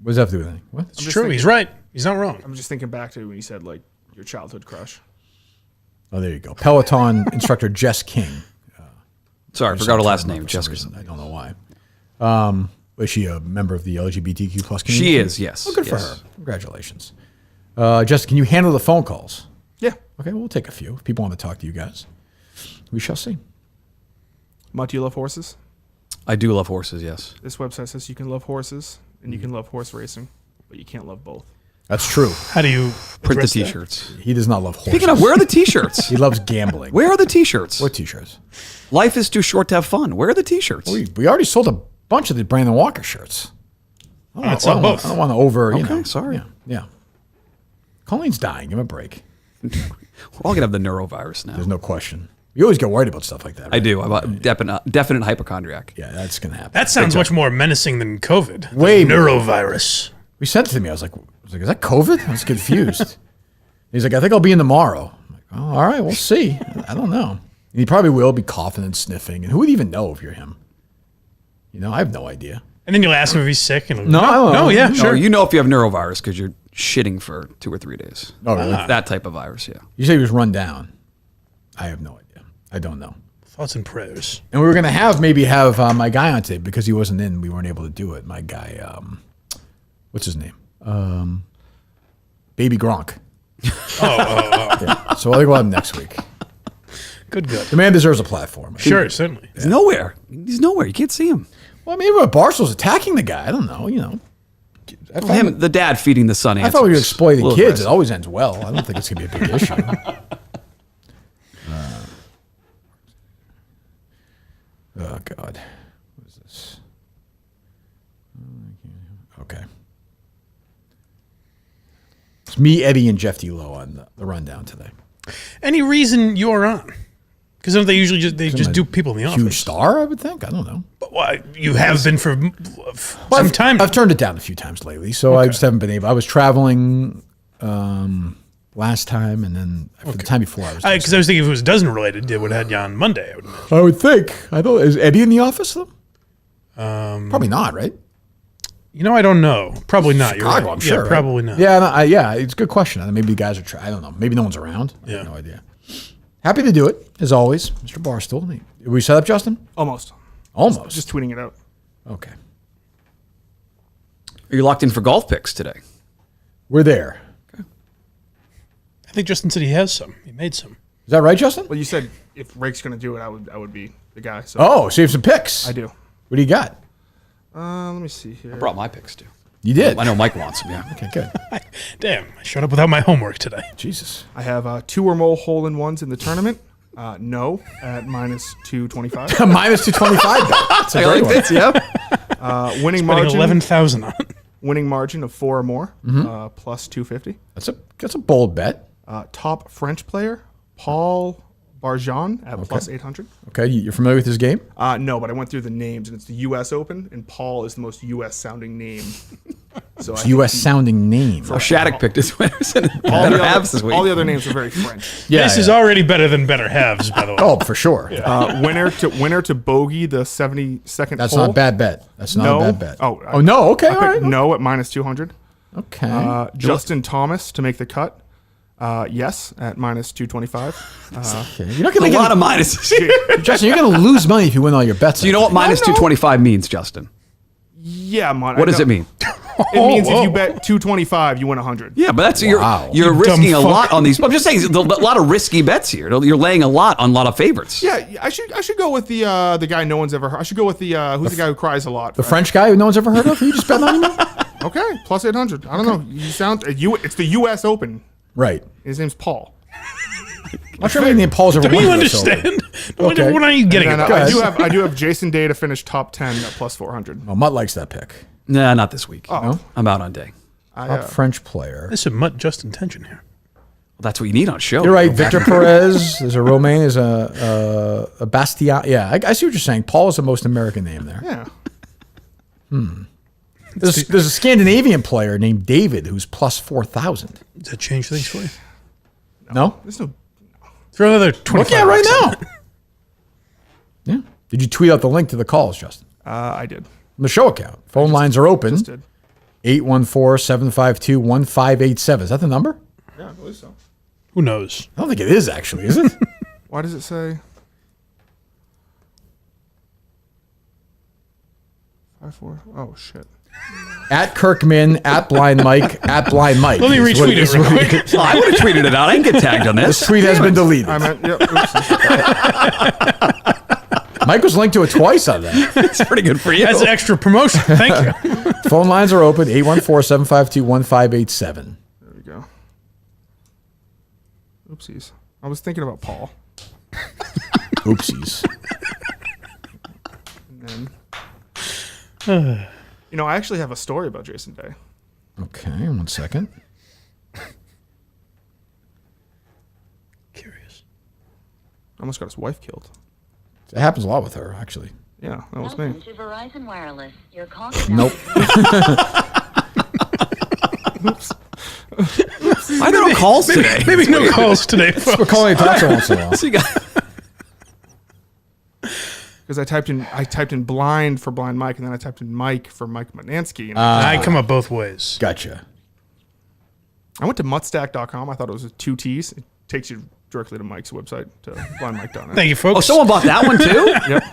What does that have to do with anything? What? It's true. He's right. He's not wrong. I'm just thinking back to when you said like your childhood crush. Oh, there you go. Peloton instructor Jess King. Sorry, I forgot her last name. Jessica. I don't know why. Was she a member of the LGBTQ plus community? She is, yes. Oh, good Yes. for her. Congratulations. Jess, can you handle the phone calls? Yeah. Okay, we'll take a few. If people want to talk to you guys, we shall see. Mutt, do you love horses? I do love horses, yes. This website says you can love horses and you can love horse racing, but you can't love both. That's true. How do you Print the address that? t-shirts. He does not love horses. Speaking of, where are the t-shirts? He loves gambling. Where are the t-shirts? What t-shirts? Life is too short to have fun. Where are the t-shirts? We already sold a bunch of the Brandon Walker shirts. I I'd sell both. I don't want to over. You Okay, know. sorry. Yeah. Colleen's dying. Give him a break. We're all going to have the neurovirus now. There's no question. You always get worried about stuff like that. I Right? do. I'm a definite hypochondriac. Yeah, that's gonna happen. That sounds much more menacing than COVID. Way more. Neurovirus. We sent it to me. I was like, was like, is that COVID? I was confused. He's like, I think I'll be in tomorrow. I'm like, oh, all right, we'll see. I don't know. He probably will be coughing and sniffing. And who would even know if you're him? You know, I have no idea. And then you'll ask him if he's sick. And No, I don't know. no, yeah, No, sure. you know if you have neurovirus because you're shitting for 2 or 3 days. Oh, really? That type of virus, yeah. You say he was run down. I have no idea. I don't know. Thoughts and prayers. And we were going to have my guy on today because he wasn't in. We weren't able to do it. My guy, what's his name? Baby Gronk. Yeah. So I think we'll have him next week. Good. The man deserves a platform. Sure, certainly. He's nowhere. He's nowhere. You can't see him. Well, maybe Barstool's attacking the guy. I don't know. You know. Him, the dad feeding the son. I thought we were exploiting Little kids. aggressive. It always ends well. I don't think it's going to be a big issue. Oh, God. What is this? Okay. It's me, Eddie, and Jeff D. Lowe on the rundown today. Any reason you're on? Because don't they usually just do people in the office? Huge star, I would think. I don't know. But why you have been for some time. I've turned it down a few times lately, so I just haven't been able. I was traveling last time, and then for the time before I was. Because I was thinking if it was dozen related, it would have had you on Monday. I would think. I don't. Is Eddie in the office though? Probably not, right? You know, I don't know. Probably not. Chicago, You're right. I'm sure. Yeah, probably not. Yeah, no, yeah. It's a good question. Maybe the guys are. I don't know. Maybe no one's around. I have no idea. Happy to do it as always, Mr. Barstool. Are we set up, Justin? Almost. Almost. Just tweeting it out. Okay. Are you locked in for golf picks today? We're there. I think Justin said he has some. He made some. Is that right, Justin? Well, you said if Rake's going to do it, I would be the guy. So Oh, so you have some picks. I do. What do you got? Let me see here. I brought my picks too. You did? I know Mike wants them, yeah. Okay, good. Damn, I showed up without my homework today. Jesus. I have 2 or more hole-in-ones in the tournament. No at minus 225. Minus 225. That's a great one. this, yeah. Winning Spending margin. 11,000 on it. Winning margin of 4 or more. Plus 250. That's a bold bet. Top French player Paul Barjan at plus 800. Okay, you're familiar with his game? No, but I went through the names, and it's the U.S. Open, and Paul is the most U.S. sounding name. So It's U.S. sounding name. Oh, Shattuck picked his winners and all better the halves this week. All the other names are very French. Yeah, This is already better than better halves, by the way. Oh, for sure. Winner to bogey the 72nd That's hole. not a bad bet. That's not No. a bad bet. Oh, no. Okay, I all picked right. no at minus 200. Okay. Justin Thomas to make the cut. Yes, at minus 225. Okay. You're not going a to lot of minuses. Justin, you're going to lose money if you win all your bets. So you know what minus 225 means, Justin? Yeah, What does it mean? It means if you bet 225, you win 100. Yeah, but that's Wow. you're You risking dumb a fuck. lot on these. I'm just saying, a lot of risky bets here. You're laying a lot on a lot of favorites. Yeah, I should go with the guy no one's ever heard. I should go with the who's the guy who cries a lot. The French guy who no one's ever heard of? Who you just bet on him? Okay, plus 800. I don't know. You sound it's the U.S. Open. Right. His name's Paul. I'm not sure if any Paul's ever Do won you this Open. understand? Okay. What are you getting And at? then, Go ahead. I do have Jason Day to finish top 10 at plus 400. Oh, Mutt likes that pick. Nah, not this week. No? I'm out on day. Top French player. There's some Mutt Justin tension here. Well, that's what you need on a show. You're right. Victor Perez. There's a Romain. There's a Bastia. Yeah, I see what you're saying. Paul is the most American name there. Yeah. There's a Scandinavian player named David who's plus 4,000. Does that change things for you? No? There's no. Throw another 25. Look at it right bucks now. Yeah. Did you tweet out the link to the calls, Justin? I did. On the show account. Phone lines are open. Just did. 814-752-1587. Is that the number? Yeah, I believe so. Who knows? I don't think it is, actually, is it? Why does it say 54? Oh shit. At Kirkman, at Blind Mike, at Blind Mike. Let me retweet it real quick. Well, I would have tweeted it out. I didn't get tagged on this. This tweet has been deleted. I meant. Yep. Oops. Mike was linked to it twice on that. It's pretty good for you. That's an extra promotion. Thank you. Phone lines are open. 814-752-1587. There we go. Oopsies. I was thinking about Paul. Oopsies. And then, I actually have a story about Jason Day. Okay, 1 second. Curious. Almost got his wife killed. It happens a lot with her, actually. Yeah, that was me. Welcome to Verizon Wireless. Your call Nope. Oops. calls today. Maybe no calls today, folks. We're calling it talk show once in a while. So you got- Because I typed in blind for Blind Mike, and then I typed in Mike for Mike Mutnansky. And I come up both ways. Gotcha. I went to mutstack.com. I thought it was 2 T's. It takes you directly to Mike's website, to blindmike.net. Thank you, folks. oh, someone bought that one too? Yep.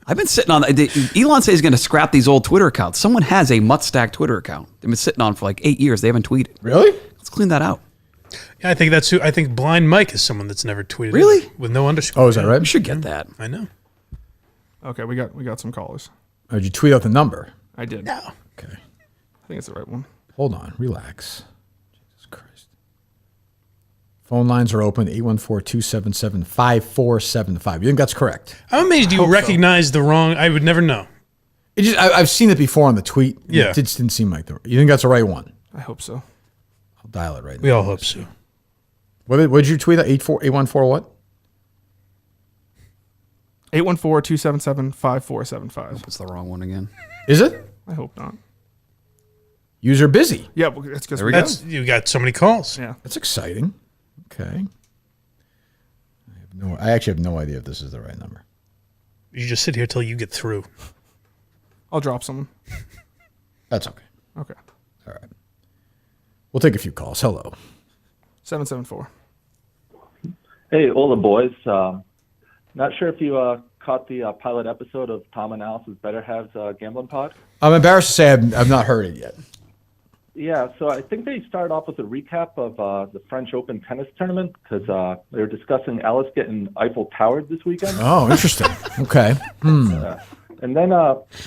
I've been sitting on. Elon says he's going to scrap these old Twitter accounts. Someone has a Mutstack Twitter account. They've been sitting on for like 8 years. They haven't tweeted. Really? Let's clean that out. Yeah, I think that's who. I think Blind Mike is someone that's never tweeted. Really? Either, with no underscore. Oh, is that right? We should get that. I know. Okay, we got some callers. Or did you tweet out the number? I did. No. Okay. I think it's the right one. Hold on. Relax. Jesus Christ. Phone lines are open. 814-277-5475. You think that's correct? I'm amazed you recognize the wrong. I would never know. It just, I've seen it before on the tweet. Yeah. It just didn't seem like the. You think that's the right one? I hope so. I'll dial it right now. We all hope so. What did you tweet? 814 what? 814-277-5475. It's the wrong one again. Is it? I hope not. User busy. Yeah, well, that's because we go. That's you got so many calls. Yeah. That's exciting. Okay. I actually have no idea if this is the right number. You just sit here till you get through. I'll drop someone. That's okay. Okay. All right. We'll take a few calls. Hello. 774. Hey, all the boys. Not sure if you caught the pilot episode of Tom and Alice's Better Halves Gambling Pod. I'm embarrassed to say I've not heard it yet. Yeah, so I think they started off with a recap of the French Open tennis tournament because they were discussing Alice getting Eiffel Towered this weekend. Oh, interesting. Okay. And then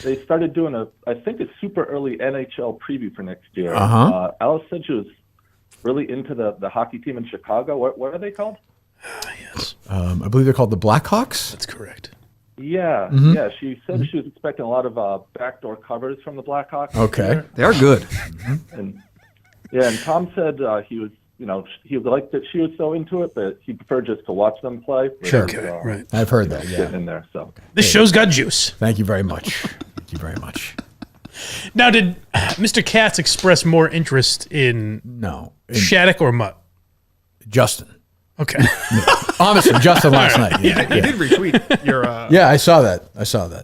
they started doing I think a super early NHL preview for next year. Alice said she was really into the hockey team in Chicago. What are they called? Yes. I believe they're called the Blackhawks. That's correct. Yeah, yeah. She said she was expecting a lot of backdoor covers from the Blackhawks. Okay. They are good. And Tom said he was, he liked that she was so into it, but he preferred just to watch them play. Sure. Okay, right. I've heard that. Getting Yeah. in there, so. This show's got juice. Thank you very much. Thank you very much. Now, did Mr. Katz express more interest in No. Shattuck or Mutt? Justin. Okay. Honestly, Justin last night. He did retweet your. Yeah, I saw that.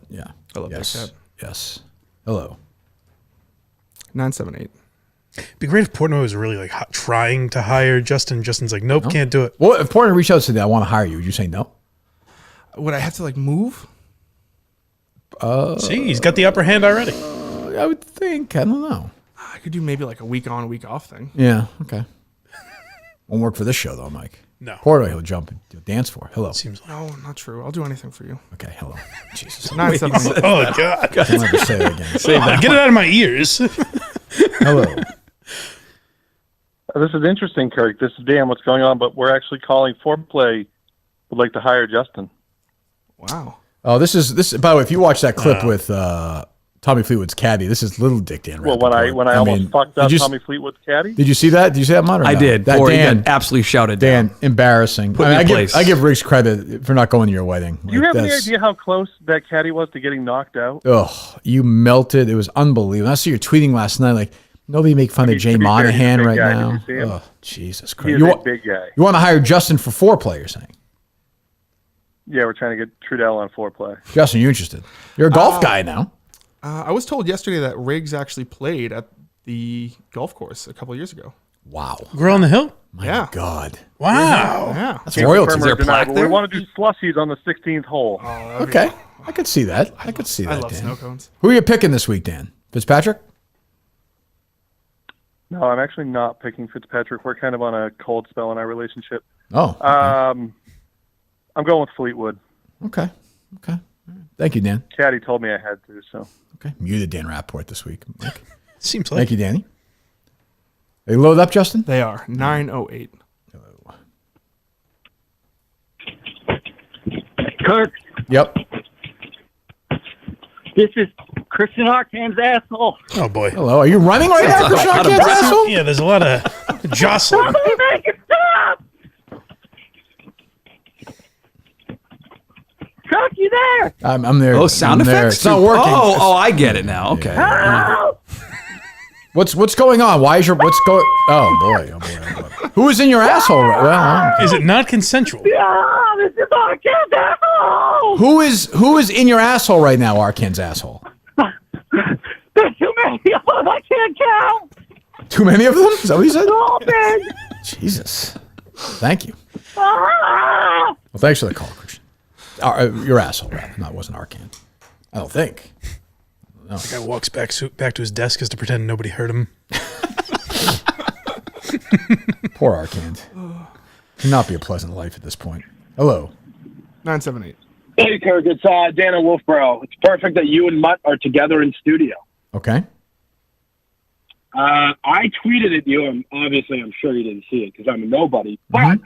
Yeah. I love Yes. that. Yes. Hello. 978. Be great if Portnoy was really like trying to hire Justin. Justin's like, nope, can't do it. Well, if Portnoy reached out and said, I want to hire you, would you say no? Would I have to move? See, he's got the upper hand already. I would think. I don't know. I could do maybe a week on, week off thing. Yeah. Okay. Won't work for this show, though, Mike. No. Portnoy, he'll jump and dance for. Hello. Seems like. No, not true. I'll do anything for you. Okay. Hello. Jesus. 978. Oh, God. Don't ever say it again. Get it out of my ears. Hello. This is interesting, Kirk. This is Dan. What's going on? But we're actually calling Foreplay would like to hire Justin. Wow. Oh, this is. By the way, if you watch that clip with Tommy Fleetwood's caddy, this is little Dick Dan. Well, when I Rappaport. almost fucked up did you Tommy Fleetwood's caddy. Did you see that? Did you see that, Mon? I did. That Or he Dan, got absolutely shouted Dan, down. embarrassing. Put me in I place. give Riggs credit for not going to your wedding. Do you have any idea how close that caddy was to getting knocked out? Oh, you melted. It was unbelievable. I saw you tweeting last night, like, nobody make fun of Jay to be fair, he's a Monahan big right guy. now. Did you see him? Oh, Jesus Christ. He's a big guy. You want to hire Justin for foreplay, you're saying? Yeah, we're trying to get Trudell on Foreplay. Justin, you interested? You're a golf guy now. I was told yesterday that Riggs actually played at the golf course a couple of years ago. Wow. Girl on the hill? My God. Wow. Yeah. That's royalty. Is there a plaque there? We want to do slushies on the 16th hole. Okay. I could see that. I could see that, I love Dan. snow cones. Who are you picking this week, Dan? Fitzpatrick? No, I'm actually not picking Fitzpatrick. We're kind of on a cold spell in our relationship. Oh. Okay. I'm going with Fleetwood. Okay. Thank you, Dan. Caddy told me I had to, so. Okay. Muted Dan Rappaport this week. Mike. Seems like. Thank you, Danny. Are you loaded up, Justin? They are. 908. Hello. Kirk, Yep. this is Christian Arcan's asshole. Oh, boy. Hello. Are you running right now, Christian Arcan's asshole? Yeah, there's a lot of jostling. Somebody make it stop! Kirk, you there? I'm there. Oh, sound I'm there. effects? It's not working. Oh, I get it now. Okay. Help! What's going on? Why is your what's going? Oh boy! Who is in your asshole? Well, is it not consensual? Yeah, this is Arkin's asshole. Who is in your asshole right now? Arkin's asshole. There's too many of them. I can't count. Too many of them? Is that what he said? So big. Jesus. Thank you. Ah! Well, thanks for the call, Christian. Your asshole, rather. No, it wasn't Arkin. I don't think. No. The guy walks back to his desk as to pretend nobody heard him. Poor Arcand. Cannot be a pleasant life at this point. Hello. 978. Hey, Kirk. It's Dan and Wolfboro. It's perfect that you and Mutt are together in studio. Okay. I tweeted at you, and obviously I'm sure you didn't see it because I'm a nobody, but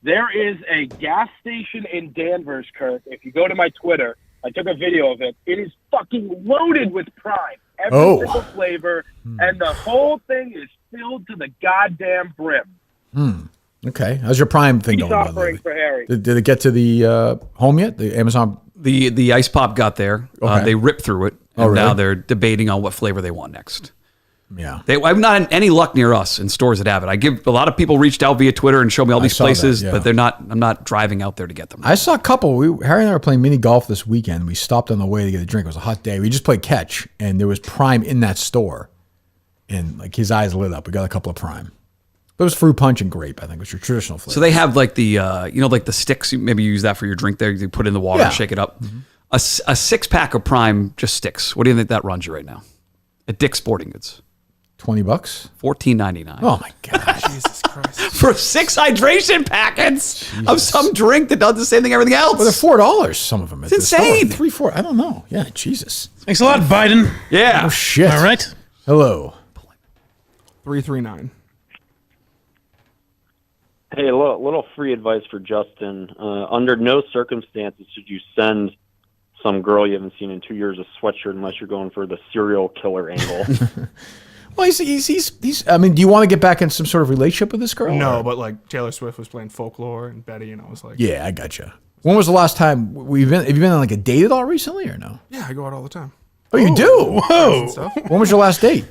there is a gas station in Danvers, Kirk. If you go to my Twitter, I took a video of it. It is fucking loaded with Prime. Every single flavor, and the whole thing is filled to the goddamn brim. Okay. How's your Prime thing Peace going? offering for Harry. Did it get to the home yet? The Amazon? The Ice Pop got there. Okay. They ripped through it. Oh, And really? now they're debating on what flavor they want next. Yeah. I'm not in any luck near us in stores that have it. I give a lot of people reached out via Twitter and showed me all these saw that, places, yeah. but I'm not driving out there to get them. I saw a couple. Harry and I were playing mini golf this weekend. We stopped on the way to get a drink. It was a hot day. We just played catch, and there was Prime in that store. And like his eyes lit up. We got a couple of Prime. But it was fruit punch and grape, I think, which are traditional flavors. So they have like the, like the sticks. Maybe you use that for your drink there. You put it in the water and shake it up. Mm-hmm. A 6-pack of Prime just sticks. What do you think that runs you right now? At Dick's Sporting Goods. $20? $14.99. Oh my God. Jesus Christ. For 6 hydration packets of some drink that does the same thing everything else. Well, they're $4, some of them. It's insane. 3, 4. I don't know. Yeah, Jesus. Thanks a lot, Biden. Yeah. Oh, shit. All right. Hello. 339. Hey, a little free advice for Justin. Under no circumstances should you send some girl you haven't seen in 2 years a sweatshirt unless you're going for the serial killer angle. Well, he's. I mean, do you want to get back in some sort of relationship with this girl? No, or? but like Taylor Swift was playing Folklore and Betty, and I was like, Yeah, I gotcha. When was the last time have you been on like a date at all recently or no? yeah, I go out all the time. Oh, you do? And stuff. When was your last date?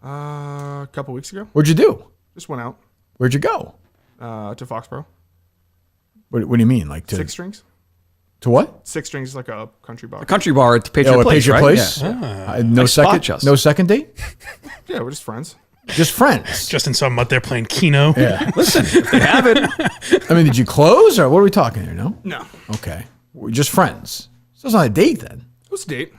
A couple weeks ago. What'd you do? Just went out Where'd you go? to Foxborough. What do you mean? Like to 6 Strings. To what? 6 Strings is like a country bar. A country bar at Patriot Oh, at Place, Patriot right? Place? Yeah. No Nice spot, second. Justin. No second date. Yeah, we're just friends. Just friends. Justin saw him out there playing Keno. Yeah. Listen, if they have it. I mean, did you close or what are we talking here? No. No. Okay. We're just friends. So it's not a date then. It was a date.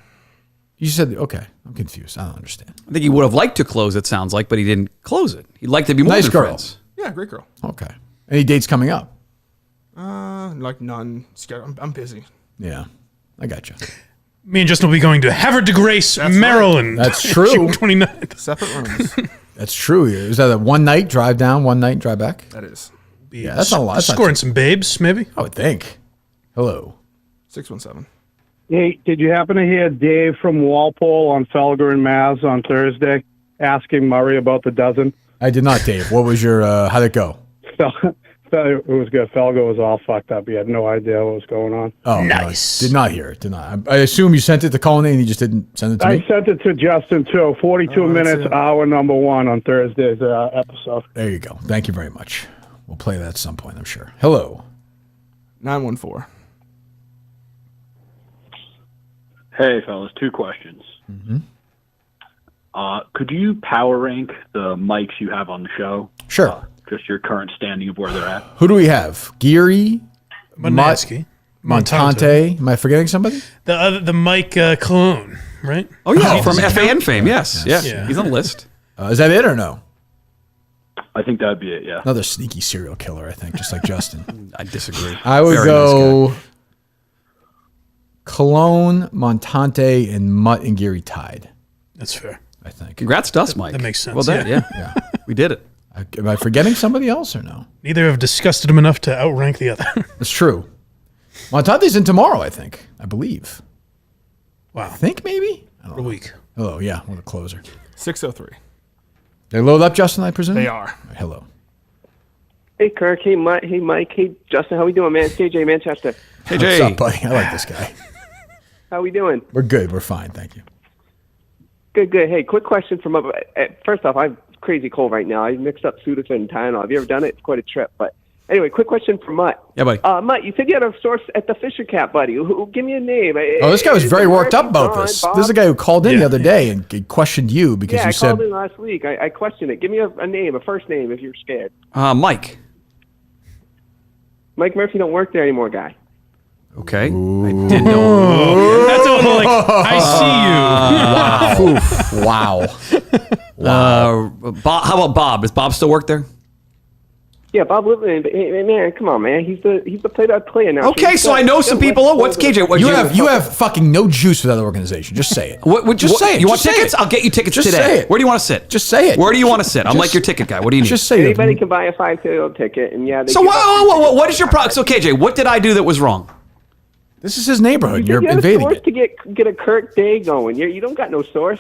You said okay. I'm confused. I don't understand. I think he would have liked to close it, sounds like, but he didn't close it. He'd like to be more Nice than girl. friends. Yeah, great girl. Okay. Any dates coming up? Like none. I'm busy. Yeah, I gotcha. Me and Justin will be going to Havre de Grace, Maryland. That's true. June 29th. Separate rooms. That's true. Is that a one night drive down, one night drive back? That is. Yeah, that's not a lot. That's not Scoring too- some babes, maybe. I would think. Hello. 617. Hey, did you happen to hear Dave from Walpole on Felger and Maz on Thursday asking Murray about the dozen? I did not, Dave. What was your? How'd it go? It was good. Felger was all fucked up. He had no idea what was going on. Oh, nice. Did not hear it. Did not. I assume you sent it to Colleen and he just didn't send it to I me. sent it to Justin too. 42 minutes, hour number 1 on Thursday's episode. There you go. Thank you very much. We'll play that at some point, I'm sure. Hello. 914. Hey, fellas, 2 questions. Mm-hmm. Could you power rank the mics you have on the show? Sure. Just your current standing of where they're at. Who do we have? Geary, Mutnansky, Montante. Am I forgetting somebody? The Mike Cologne, right? Oh, yeah, from FAN fame, yes. Yes. Yeah. He's on the list. Is that it or no? I think that'd be it, yeah. Another sneaky serial killer, I think, just like Justin. I disagree. I would Very go nice guy. Cologne, Montante, and Mutt and Geary tied. That's fair. I think. Congrats to us, Mike. That makes sense. Well done, yeah. We did it. Am I forgetting somebody else or no? Neither have disgusted him enough to outrank the other. That's true. Montante's in tomorrow, I think. I believe. Wow. I think maybe? I don't A know. week. Hello, yeah, we're the closer. 603. They load up, Justin, I presume? They are. All right, hello. Hey, Kirk. Hey, Mike. Hey, Justin. How we doing, man? It's KJ Manchester. Hey, What's Jay. up, buddy? I like this guy. How we doing? We're good. We're fine. Thank you. Good. Hey, quick question from first off, I'm crazy cold right now. I mixed up Sudafed and Tylenol. Have you ever done it? It's quite a trip. But anyway, quick question for Mutt. Yeah, buddy. Mutt, you said you had a source at the Fisher Cat, buddy. Give me a name. Oh, this guy was very worked up about this. This is a guy who called in the other day and questioned you because you said... I called in last week. I questioned it. Give me a name, a first name, if you're scared. Mike. Mike Murphy don't work there anymore, guy. Okay. I didn't know. That's a little like, I see you. Wow. Bob, how about Bob? Does Bob still work there? Yeah, Bob Whitman. Hey, man, come on, man. He's the play-by-play now. Okay, so I know some people. What's KJ? You have fucking no juice for that organization. Just say it. Say it. You want tickets? I'll get you tickets Just today. say it. Where do you want to sit? Just say it. Where do you want to sit? I'm like your ticket guy. What do you need? Just say Anybody can buy a $5 ticket, and yeah. So what is your problem? So KJ, what did I do that was wrong? This is his neighborhood. You're you invading source it. to get a Kirk day going. You don't got no source.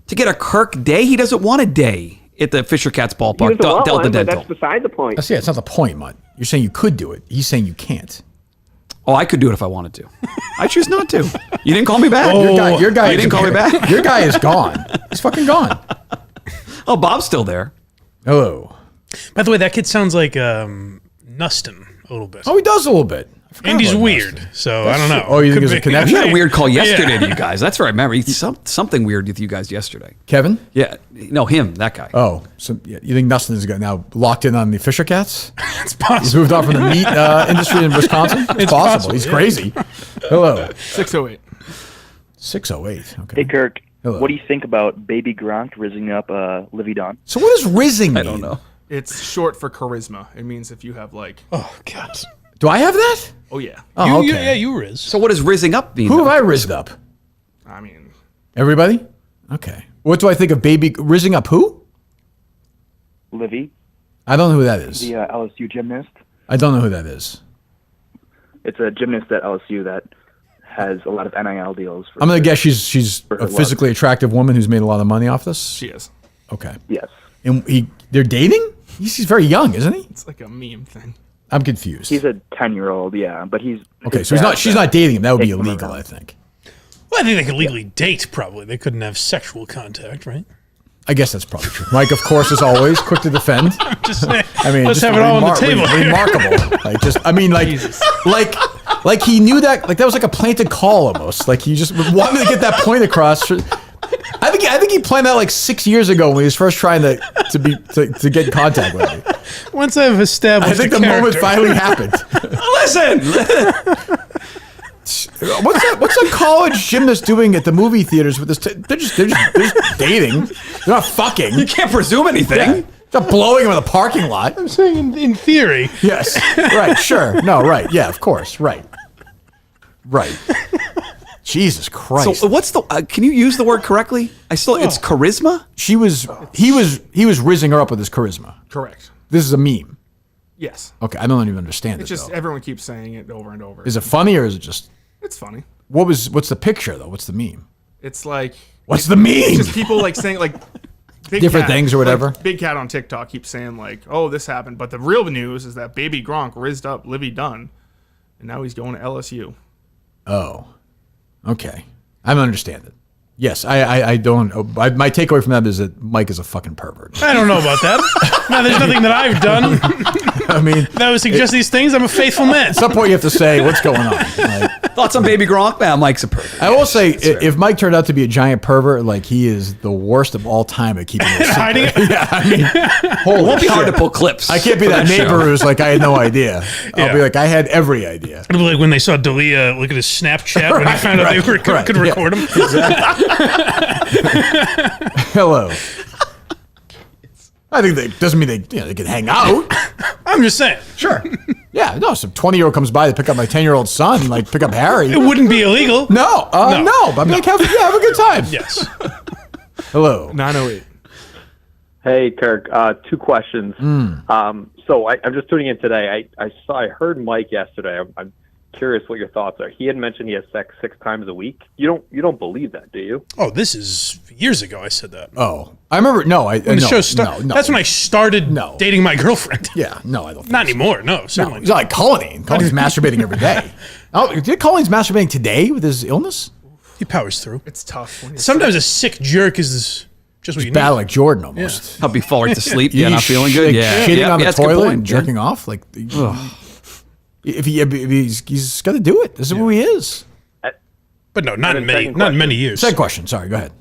To get a Kirk day? He doesn't want a day at the Fisher Cats ballpark. He doesn't want Delta one, but Dental. that's beside the point. That's it's not the point, Mutt. You're saying you could do it. He's saying you can't. Oh, I could do it if I wanted to. I choose not to. You didn't call me back. Your guy. You didn't call me back. Your guy is gone. He's fucking gone. Oh, Bob's still there. Hello. By the way, that kid sounds like Nustin a little bit. Oh, he does a little bit. And he's weird, so I don't know. Oh, you think there's a connection? We had a weird call yesterday to you guys. That's where I remember. Something weird with you guys yesterday. Kevin? Yeah. No, him, that guy. Oh, so you think Nustin is now locked in on the Fisher Cats? It's possible. He's moved on from the meat industry in Wisconsin? It's possible. He's crazy. Hello. 608. 608. Okay. Hey, Kirk. Hello. What do you think about Baby Gronk rizzing up Livy Don? So what does rizzing mean? I don't know. It's short for charisma. It means if you have like... Oh, God. Do I have that? Oh, yeah. Oh, okay. You riz. So what does rizzing up mean? Who have I rizzed up? I mean... Everybody? Okay. What do I think of baby... Rizzing up who? Livy. I don't know who that is. The LSU gymnast. I don't know who that is. It's a gymnast at LSU that has a lot of NIL deals. I'm going to guess she's a physically attractive woman who's made a lot of money off this? She is. Okay. Yes. And they're dating? He's very young, isn't he? It's like a meme thing. I'm confused. He's a 10-year-old, yeah, but he's... Okay, so she's not dating him. That would be illegal, I think. Well, I think they could legally date, probably. They couldn't have sexual contact, right? I guess that's probably true. Mike, of course, as always, quick to defend. Just saying. I mean, Let's just have it all on the table. Remarkable. Like he knew that. Like that was like a planted call almost. Like he just wanted to get that point across. I think he planned that like 6 years ago when he was first trying to get in contact with me. Once I've established, I think the moment finally happened. Listen. What's a college gymnast doing at the movie theaters with this? They're just dating. They're not fucking. You can't presume anything. Yeah. They're not blowing him in the parking lot. I'm saying in theory. Yes. Right. Sure. No. Right. Yeah. Of course. Right. Right. Jesus Christ. So what's the? Can you use the word correctly? It's charisma. He was rizzing her up with his charisma. Correct. This is a meme. Yes. Okay. I don't even understand It's it. just though. everyone keeps saying it over and over. Is it funny or is it just? It's funny. What's the picture though? What's the meme? It's like... What's the meme? It's just people like saying like... Big Different Cat, things or whatever? Like, Big Cat on TikTok keeps saying like, oh, this happened. But the real news is that Baby Gronk rizzed up Livy Dunn. And now he's going to LSU. Oh. Okay. I don't understand it. Yes, I don't. My takeaway from that is that Mike is a fucking pervert. I don't know about that. No, there's nothing that I've done. I mean, that would suggest these things. I'm a faithful man. At some point, you have to say what's going on. Like, thoughts on Baby Gronk? Man, Mike's a pervert. I will say, if Mike turned out to be a giant pervert, like he is the worst of all time at keeping it hiding it. Yeah, I mean, it won't be hard to pull clips. I can't be that neighbor who's like, I had no idea. I'll be like, I had every idea. It'll be like when they saw Dalia look at his Snapchat when he found out they could record him. Exactly. Hello. I think that doesn't mean they can hang out. I'm just saying. Sure. Yeah, no, some 20-year-old comes by to pick up my 10-year-old son, like pick up Harry. It wouldn't be illegal. No, but I'm like, have a good time. Yes. Hello. 908. Hey, Kirk. 2 questions. So I'm just tuning in today. I heard Mike yesterday. I'm curious what your thoughts are. He had mentioned he has sex 6 times a week. You don't believe that, do you? Oh, this is years ago. I said that. Oh, I remember. No, when the show started. That's when I started dating my girlfriend. Yeah, no, I don't. Not anymore. No, certainly. He's like Colleen. Colleen's masturbating every day. Oh, did Colleen's masturbating today with his illness? He powers through. It's tough. When Sometimes a sick jerk is just what you need. Bad like Jordan almost. Help you fall right to sleep. Yeah, not feeling good. Yeah, shitting on the that's a good toilet point. and jerking off. Like, if he's got to do it. This is who he is. But no, not in many years. Second question. Sorry, go ahead.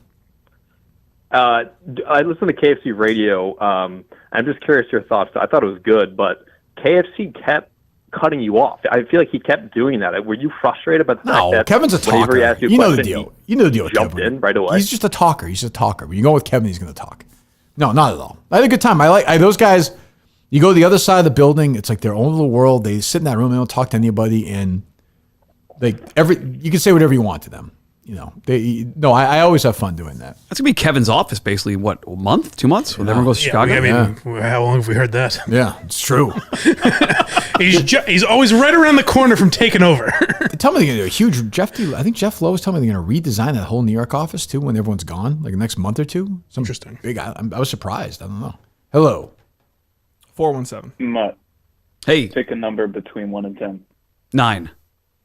I listened to KFC radio. I'm just curious your thoughts. I thought it was good, but KFC kept cutting you off. I feel like he kept doing that. Were you frustrated about the fact that Kevin's a whenever talker. he asked you a You know the question, deal. he You know the deal with jumped Kevin. in right away? He's just a talker. He's a talker. When you go with Kevin, he's going to talk. No, not at all. I had a good time. Those guys. You go to the other side of the building. It's like their own little world. They sit in that room. They don't talk to anybody, and you can say whatever you want to them. I always have fun doing that. That's gonna be Kevin's office, basically. What, a month, 2 months? When everyone goes to Chicago. I mean, how long have we heard that? Yeah, it's true. He's always right around the corner from taking over. They tell me they're going to do a huge I think Jeff Lowe was telling me they're going to redesign that whole New York office too when everyone's gone, like the next month or two. Interesting. Big. I was surprised. I don't know. Hello. 417. Mutt. Hey. Pick a number between 1 and 10. 9.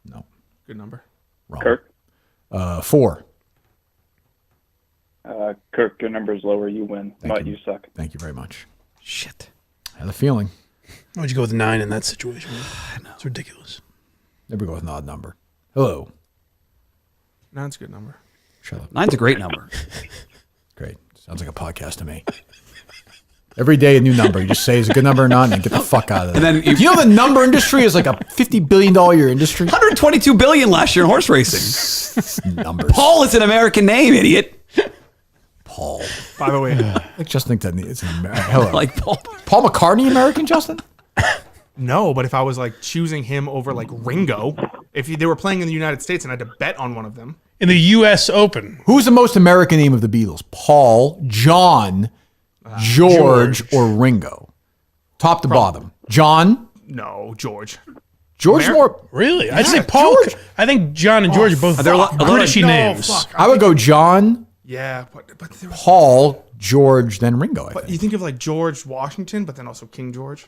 No. Good number. Wrong. Kirk. 4. Kirk, your number's lower. You win. Mutt, you suck. Thank you very much. Shit. I had a feeling. Why'd you go with 9 in that situation? It's ridiculous. Never go with an odd number. Hello. 9's a good number. Shut up. 9's a great number. Great. Sounds like a podcast to me. Every day a new number. You just say is a good number or not, and get the fuck out of there. And then you know the number industry is like a $50 billion a year industry. $122 billion last year in horse racing. Numbers. Paul is an American name, idiot. Paul. By the way, I just think that it's an American. Hello. Like Paul McCartney American, Justin? no, but if I was like choosing him over like Ringo, if they were playing in the United States and I had to bet on one of them. In the U.S. Open. Who's the most American name of the Beatles? Paul, John, George, or Ringo? Top to bottom. John? No, George. George more. Really? I'd say Paul. George. I think John and George are both Britishy names. I would go John, Yeah, but there was, Paul, George, then Ringo. I but think. you think of like George Washington, but then also King George.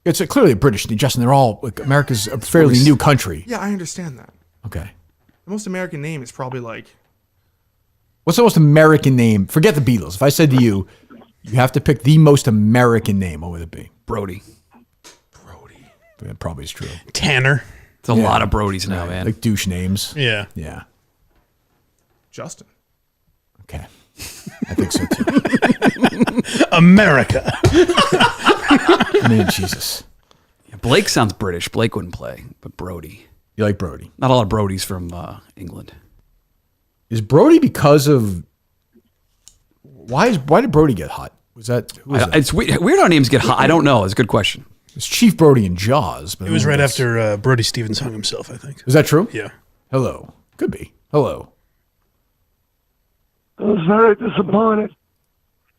It's clearly a British name. Justin, they're all, like, America's a fairly new country. Yeah, I understand that. Okay. The most American name is probably like What's the most American name? Forget the Beatles. If I said to you, you have to pick the most American name, what would it be? Brody. That probably is true. Tanner. It's a lot of Brodies now, man. Like douche names. Yeah. Yeah. Justin. Okay. I think so too. America. I mean, Jesus. Yeah, Blake sounds British. Blake wouldn't play, but Brody. You like Brody? Not a lot of Brodies from England. Is Brody because of why did Brody get hot? Was that, who was that? It's weird how names get hot. I don't know. It's a good question. It's Chief Brody in Jaws. But It was right after Brody Stevens hung himself, I think. Is that true? Yeah. Hello. Could be. Hello. I was very disappointed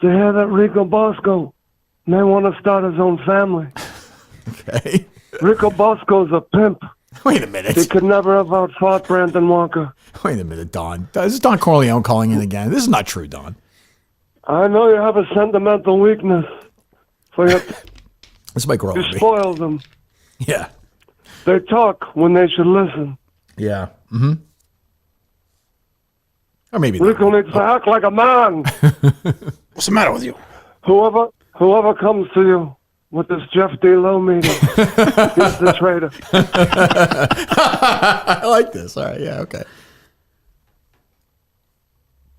to hear that Rico Bosco may want to start his own family. Okay. Rico Bosco's a pimp. Wait a minute. He could never have outfought Brandon Walker. Wait a minute, Don. This is Don Corleone calling in again. This is not true, Don. I know you have a sentimental weakness for your. This might grow You on me. spoil them. Yeah. They talk when they should listen. Yeah. Mm-hmm. Or maybe Rico needs to act like a man. What's the matter with you? Whoever comes to you with this Jeff D. Lowe meeting, he's the traitor. I like this. All right. Yeah. Okay.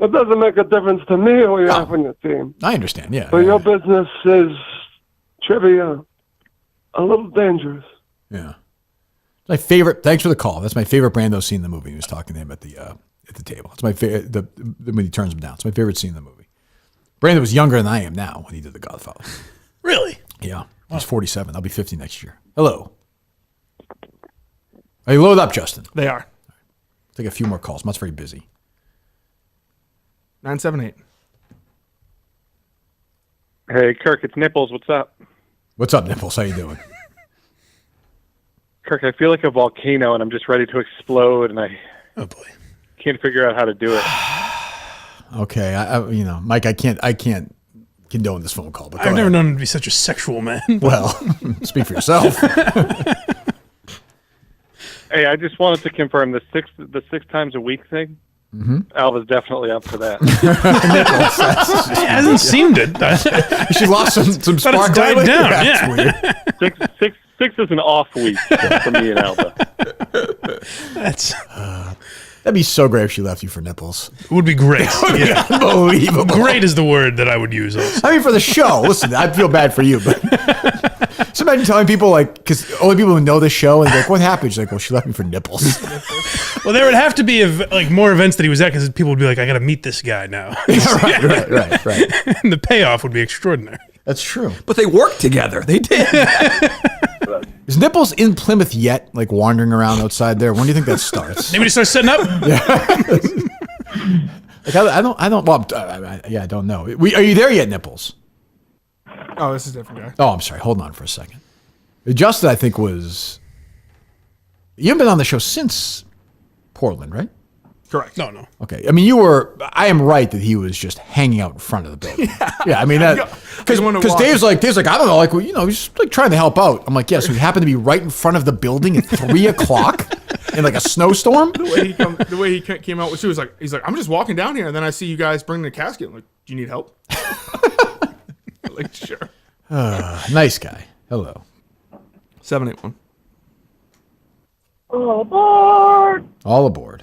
It doesn't make a difference to me who you have on your team. I understand. Yeah. But your business is trivia, a little dangerous. Yeah. My favorite. Thanks for the call. That's my favorite Brando scene in the movie. He was talking to him at the table. It's my favorite. When he turns him down. It's my favorite scene in the movie. Brando was younger than I am now when he did The Godfather. Really? Yeah. He's 47. I'll be 50 next year. Hello. Are you loaded up, Justin? They are. Take a few more calls. Mutt's very busy. 978. Hey, Kirk, it's Nipples. What's up? What's up, Nipples? How you doing? Kirk, I feel like a volcano, and I'm just ready to explode, and I can't figure out how to do it. Okay, Mike, I can't condone this phone call. But I've never known him to be such a sexual man. Well, speak for yourself. Hey, I just wanted to confirm the six times a week thing. Alva's definitely up for that. It hasn't seemed it. She lost some But spark it's died lately? down. Yeah, it's Yeah. weird. Six is an off week for me and Alva. That's That'd be so great if she left you for nipples. it would be great. Yeah. Unbelievable. Great is the word that I would use. Also. I mean, for the show. Listen, I feel bad for you, but just imagine telling people, like, because only people who know the show, and they're like, what happened? She's like, well, she left me for nipples. Well, there would have to be like more events that he was at because people would be like, I got to meet this guy now. Right. And the payoff would be extraordinary. That's true. But they worked together. They did. Is Nipples in Plymouth yet, like wandering around outside there? When do you think that starts? Maybe to start setting up. Like, I don't. Well, I don't know. Are you there yet, Nipples? Oh, this is a different guy. Oh, I'm sorry. Hold on for a second. Justin, I think, was. You haven't been on the show since Portland, right? Correct. No. Okay. I mean, you were. I am right that he was just hanging out in front of the building. Yeah. I mean that because Dave's like I don't know, like, well, he's just like trying to help out. I'm like, yeah. So he happened to be right in front of the building at 3:00 in like a snowstorm. The way he came out, he's like, I'm just walking down here, and then I see you guys bringing the casket. I'm like, do you need help? Like, sure. Nice guy. Hello. 781. All aboard! All aboard.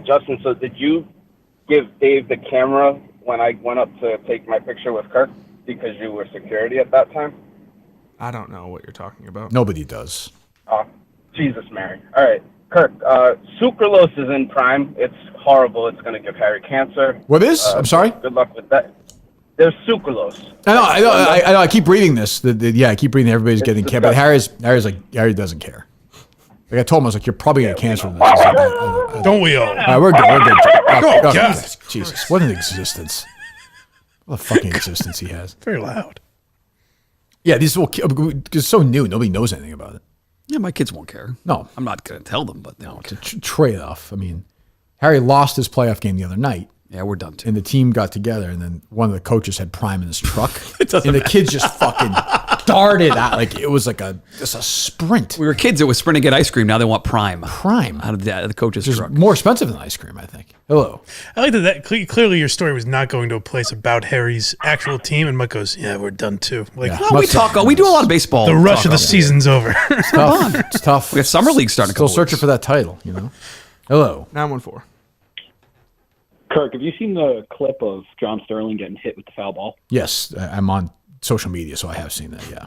Justin, so did you give Dave the camera when I went up to take my picture with Kirk because you were security at that time? I don't know what you're talking about. Nobody does. Oh, Jesus, Mary. All right, Kirk, sucralose is in prime. It's horrible. It's going to give Harry cancer. What is? I'm sorry? Good luck with that. There's sucralose. I know. I keep reading this. I keep reading everybody's getting cancer. But Harry doesn't care. Like I told him, I was like, you're probably going to get cancer. Don't we all? All right, we're good. Oh, God. Jesus, what an existence. What a fucking existence he has. Very loud. Yeah, these will. It's so new. Nobody knows anything about it. Yeah, my kids won't care. No. I'm not going to tell them, but they won't care. It's a trade-off. I mean, Harry lost his playoff game the other night. Yeah, we're done too. And the team got together, and then one of the coaches had Prime in his truck. And the kids just fucking darted out. Like, it was like a sprint. We were kids that was sprinting to get ice cream. Now they want Prime. Prime. Out of the coach's Which is truck. more expensive than ice cream, I think. Hello. I like that clearly your story was not going to a place about Harry's actual team, and Mike goes, yeah, we're done too. Like, Yeah. No, we do a lot of baseball. the rush of the talk. season's over. It's tough. It's tough. We have summer league starting. Still searching for that title, Hello. 914. Kirk, have you seen the clip of John Sterling getting hit with the foul ball? Yes, I'm on social media, so I have seen that, yeah.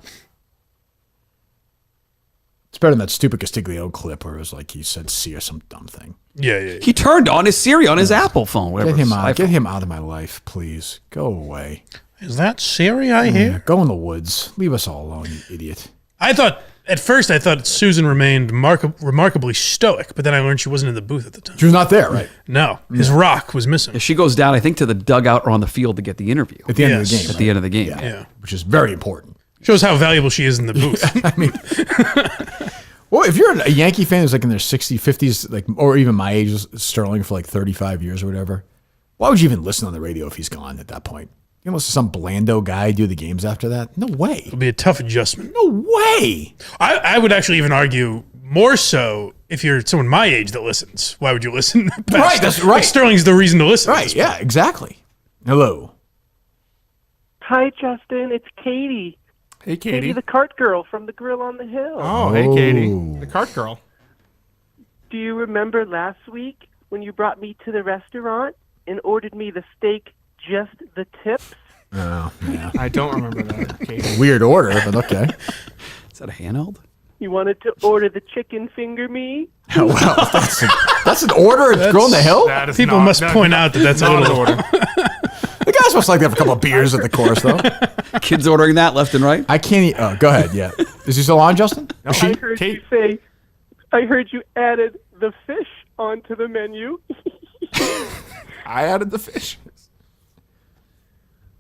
It's better than that stupid Castiglione clip where it was like he said "see" or some dumb thing. Yeah. He turned on his Siri on his Apple phone. Get him out. Get him out of my life, please. Go away. Is that Siri I hear? Go in the woods. Leave us all alone, you idiot. At first I thought Susan remained remarkably stoic, but then I learned she wasn't in the booth at the time. She was not there, right? No. His rock was missing. She goes down, I think, to the dugout or on the field to get the interview. At the end of the game. At the end of the game. Yeah. Which is very important. Shows how valuable she is in the booth. I mean, well, if you're a Yankee fan who's like in their 60s, 50s, like, or even my age, Sterling for like 35 years or whatever, why would you even listen on the radio if he's gone at that point? You listen to some blando guy do the games after that? No way. It'll be a tough adjustment. No way. I would actually even argue more so if you're someone my age that listens. Why would you listen? Right, that's right. Like Sterling's the reason to listen. Right, yeah, exactly. Hello. Hi, Justin. It's Katie. Hey, Katie. The cart girl from the Grill on the Hill. Oh, hey, Katie. The cart girl. Do you remember last week when you brought me to the restaurant and ordered me the steak, just the tips? Oh, yeah. I don't remember that, Katie. Weird order, but okay. Is that a handheld? You wanted to order the chicken finger me? Oh, well, that's an order at Grill on the Hill? People must point out that that's a little order. The guy's supposed to like to have a couple of beers at the course, though. Kids ordering that left and right? I can't eat. Oh, go ahead, yeah. Is he still on, Justin? I heard you say, I heard you added the fish onto the menu. I added the fish.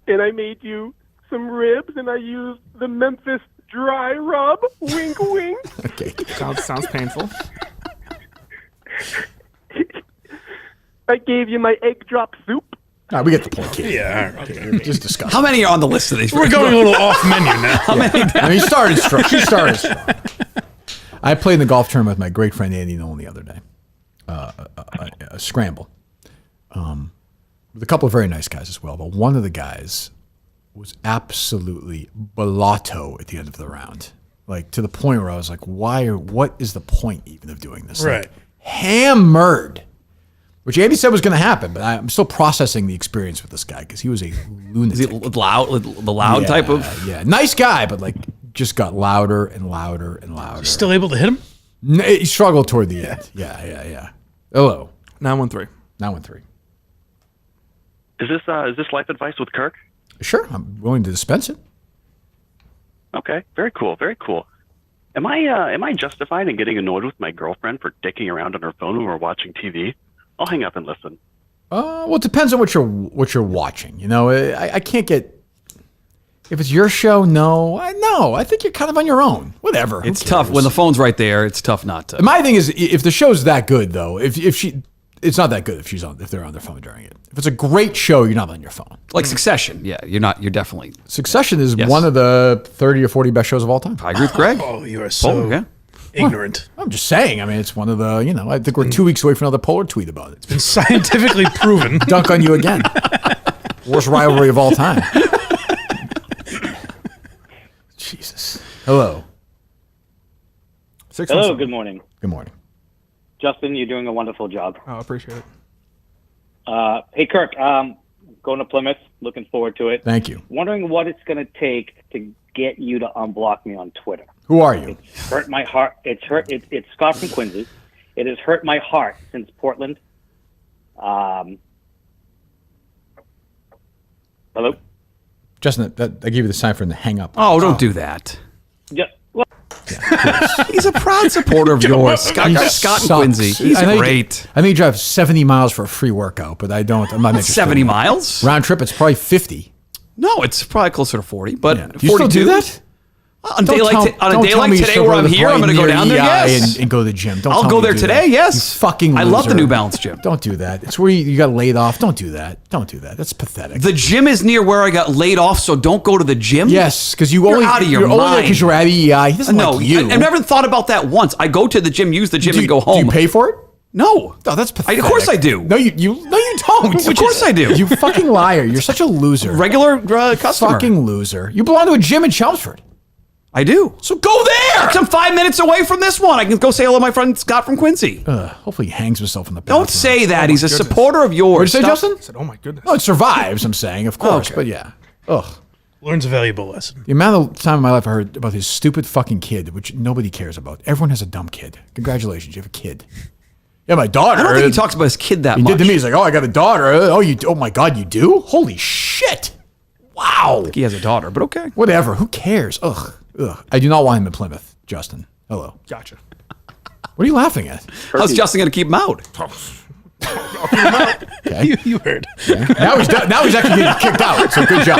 And I made you some ribs, and I used the Memphis dry rub. Wink, wink. Okay. Sounds painful. I gave you my egg drop soup. No, we get the point, Katie. Yeah, okay. Just disgusting. How many are on the list of these? We're going a little off menu now. How many? I mean, he started strong. She started strong. I played in the golf tournament with my great friend Andy Nolan the other day. a scramble with a couple of very nice guys as well. But one of the guys was absolutely balotto at the end of the round, like to the point where I was like, what is the point even of doing this? Right. Like, hammered, which Andy said was going to happen, but I'm still processing the experience with this guy because he was a lunatic. Is he loud, the loud type of? Yeah, nice guy, but like just got louder and louder and louder. Still able to hit him? No, he struggled toward the end. Yeah. Hello. 913. Is this life advice with Kirk? Sure, I'm willing to dispense it. Okay, very cool, very cool. Am I justified in getting annoyed with my girlfriend for dicking around on her phone when we're watching TV? I'll hang up and listen. Well, it depends on what you're watching. You know, I can't get. If it's your show, no. I think you're kind of on your own. Whatever. It's tough when the phone's right there. It's tough not to. My thing is, if the show's that good, though, it's not that good if they're on their phone during it. If it's a great show, you're not on your phone. Like Succession, yeah, you're definitely. Succession is one of the 30 or 40 best shows of all time. I agree with Greg. Oh, you are so ignorant. Well, I'm just saying. I mean, it's one of the. I think we're 2 weeks away from another Polar tweet about it. It's been scientifically proven. Dunk on you again. Worst rivalry of all time. Jesus. Hello. Hello, good morning. Good morning. Justin, you're doing a wonderful job. I appreciate it. Hey, Kirk, going to Plymouth. Looking forward to it. Thank you. Wondering what it's going to take to get you to unblock me on Twitter. Who are you? It's hurt my heart. It's Scott from Quincy. It has hurt my heart since Portland. Hello? Justin, I gave you the sign for him to hang up. Oh, don't do that. Yeah. Well, He's a proud supporter of yours. Scott and Quincy. He's great. I may drive 70 miles for a free workout, but I'm not interested. 70 miles? Round trip, it's probably 50. No, it's probably closer to 40, but Do you 42? still do that? On a day like today where I'm here, I'm going to go down there, yes. And go to the gym. I'll go there today, yes. You fucking loser. I love the New Balance gym. Don't do that. It's where you got laid off. Don't do that. Don't do that. That's pathetic. The gym is near where I got laid off, so don't go to the gym? Yes, because you're out of your mind. only because you're at EI. He doesn't like you. I've never thought about that once. I go to the gym, use the gym, and go home. Do you pay for it? No. Oh, that's pathetic. Of course I do. No, you don't. Of course I do. You fucking liar. You're such a loser. Regular customer. Fucking loser. You belong to a gym in Chelmsford. I do. So go there. I'm 5 minutes away from this one. I can go say hello to my friend Scott from Quincy. Hopefully he hangs himself in the bathroom. Don't say that. He's a supporter of yours. What did you say, Justin? I said, oh my goodness. Oh, it survives, I'm saying, of course. Okay. But yeah. Ugh. Learns a valuable lesson. The amount of time in my life I heard about his stupid fucking kid, which nobody cares about. Everyone has a dumb kid. Congratulations, you have a kid. Yeah, my daughter. I don't think he talks about his kid that much. He did to me. He's like, oh, I got a daughter. Oh my God, you do? Holy shit. Wow. I think he has a daughter, but okay. Whatever. Who cares? Ugh. I do not want him in Plymouth, Justin. Hello. Gotcha. What are you laughing at? How's Justin going to keep him out? Okay. You heard. Okay. Now he's actually getting kicked out. So good job.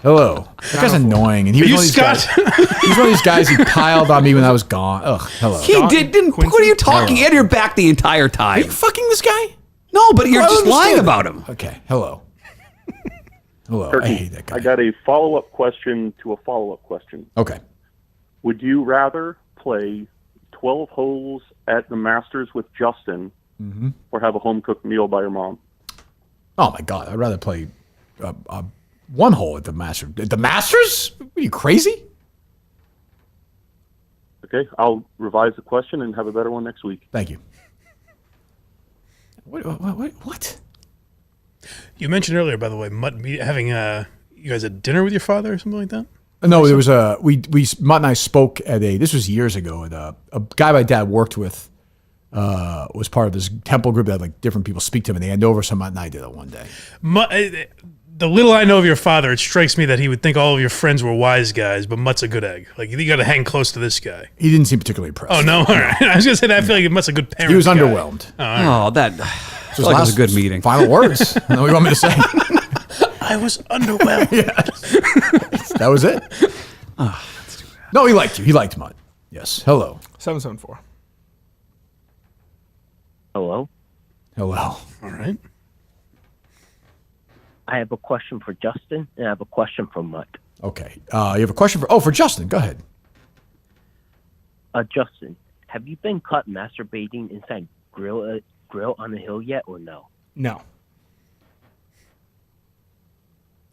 Hello. That guy's annoying. And he was one of these guys. He's one of these guys who piled on me when I was gone. Ugh. Hello. He didn't. What are you talking? He had your back the entire time. Are you fucking this guy? No, but you're just lying about him. Okay. Hello. Hello. Turkey, I hate that guy. I got a follow-up question to a follow-up question. Okay. Would you rather play 12 holes at the Masters with Justin or have a home-cooked meal by your mom? Oh, my God. I'd rather play one hole at the Masters. At the Masters? Are you crazy? Okay, I'll revise the question and have a better one next week. Thank you. What? You mentioned earlier, by the way, having you guys had dinner with your father or something like that? No, there was Mutt and I spoke at this was years ago, at a guy my dad worked with was part of this temple group that had like different people speak to him, and they hand over, so Mutt and I did it one day. The little I know of your father, it strikes me that he would think all of your friends were wise guys, but Mutt's a good egg. Like, you got to hang close to this guy. He didn't seem particularly impressed. Oh, no? All right. I was going to say that I feel like Mutt's a good parent. He was guy. underwhelmed. Oh, all right. That was like it was a good meeting. Final words. I know what you want me to say. I was underwhelmed. That was it. That's too bad. No, he liked you. He liked Mutt. Yes. Hello. 774. Hello. Hello. All right. I have a question for Justin, and I have a question for Mutt. Okay. You have a question for Justin. Go ahead. Justin, Have you been caught masturbating inside grill on the hill yet, or no? No.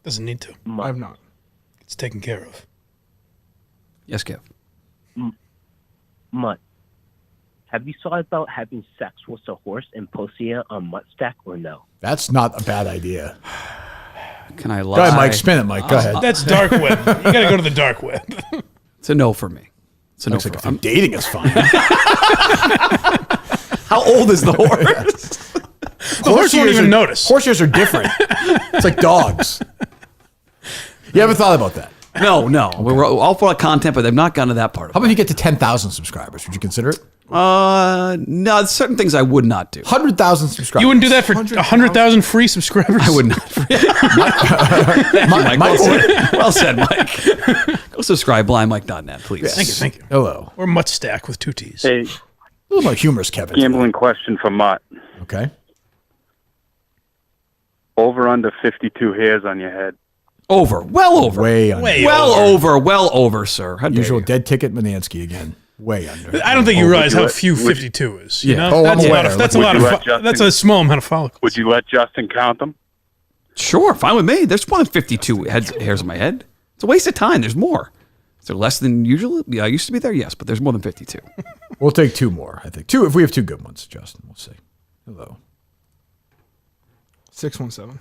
Doesn't need to. I've not. It's taken care of. Yes, Kev. Mutt, have you thought about having sex with a horse and posting it on Muttstack, or no? That's not a bad idea. Can I lie? Go ahead, Mike. Spin it, Mike. Go ahead. That's dark web. You got to go to the dark web. It's a no for me. It's a no Looks for like me. if you're dating is fine. How old is the horse? The horse won't even notice. Horse ears are different. It's like dogs. You haven't thought about that? No. We're all for content, but they've not gotten to that part. How about you get to 10,000 subscribers? Would you consider it? No, certain things I would not do. 100,000 subscribers. You wouldn't do that for 100,000 free subscribers? I would not. Mike. Well said, Mike. Go subscribe, blindmike.net, please. Yes. Thank you. Hello. Or Muttstack with 2 T's. Hey, A little more humorous, Kevin. gambling question for Mutt. Okay. Over under 52 hairs on your head. Over. Well over. Way under. Well over, sir. How dare Usual you? dead ticket Mutnansky again. Way under. I don't think you realize how few 52 is. You know? Oh, That's I'm a lot aware. of, that's a lot of, that's a small amount of follicles. Would you let Justin count them? Sure, fine with me. There's more than 52 hairs on my head. It's a waste of time. There's more. Is there less than usual? Yeah, I used to be there, yes, but there's more than 52. We'll take 2 more, I think. 2, if we have 2 good ones, Justin. We'll see. Hello. 617.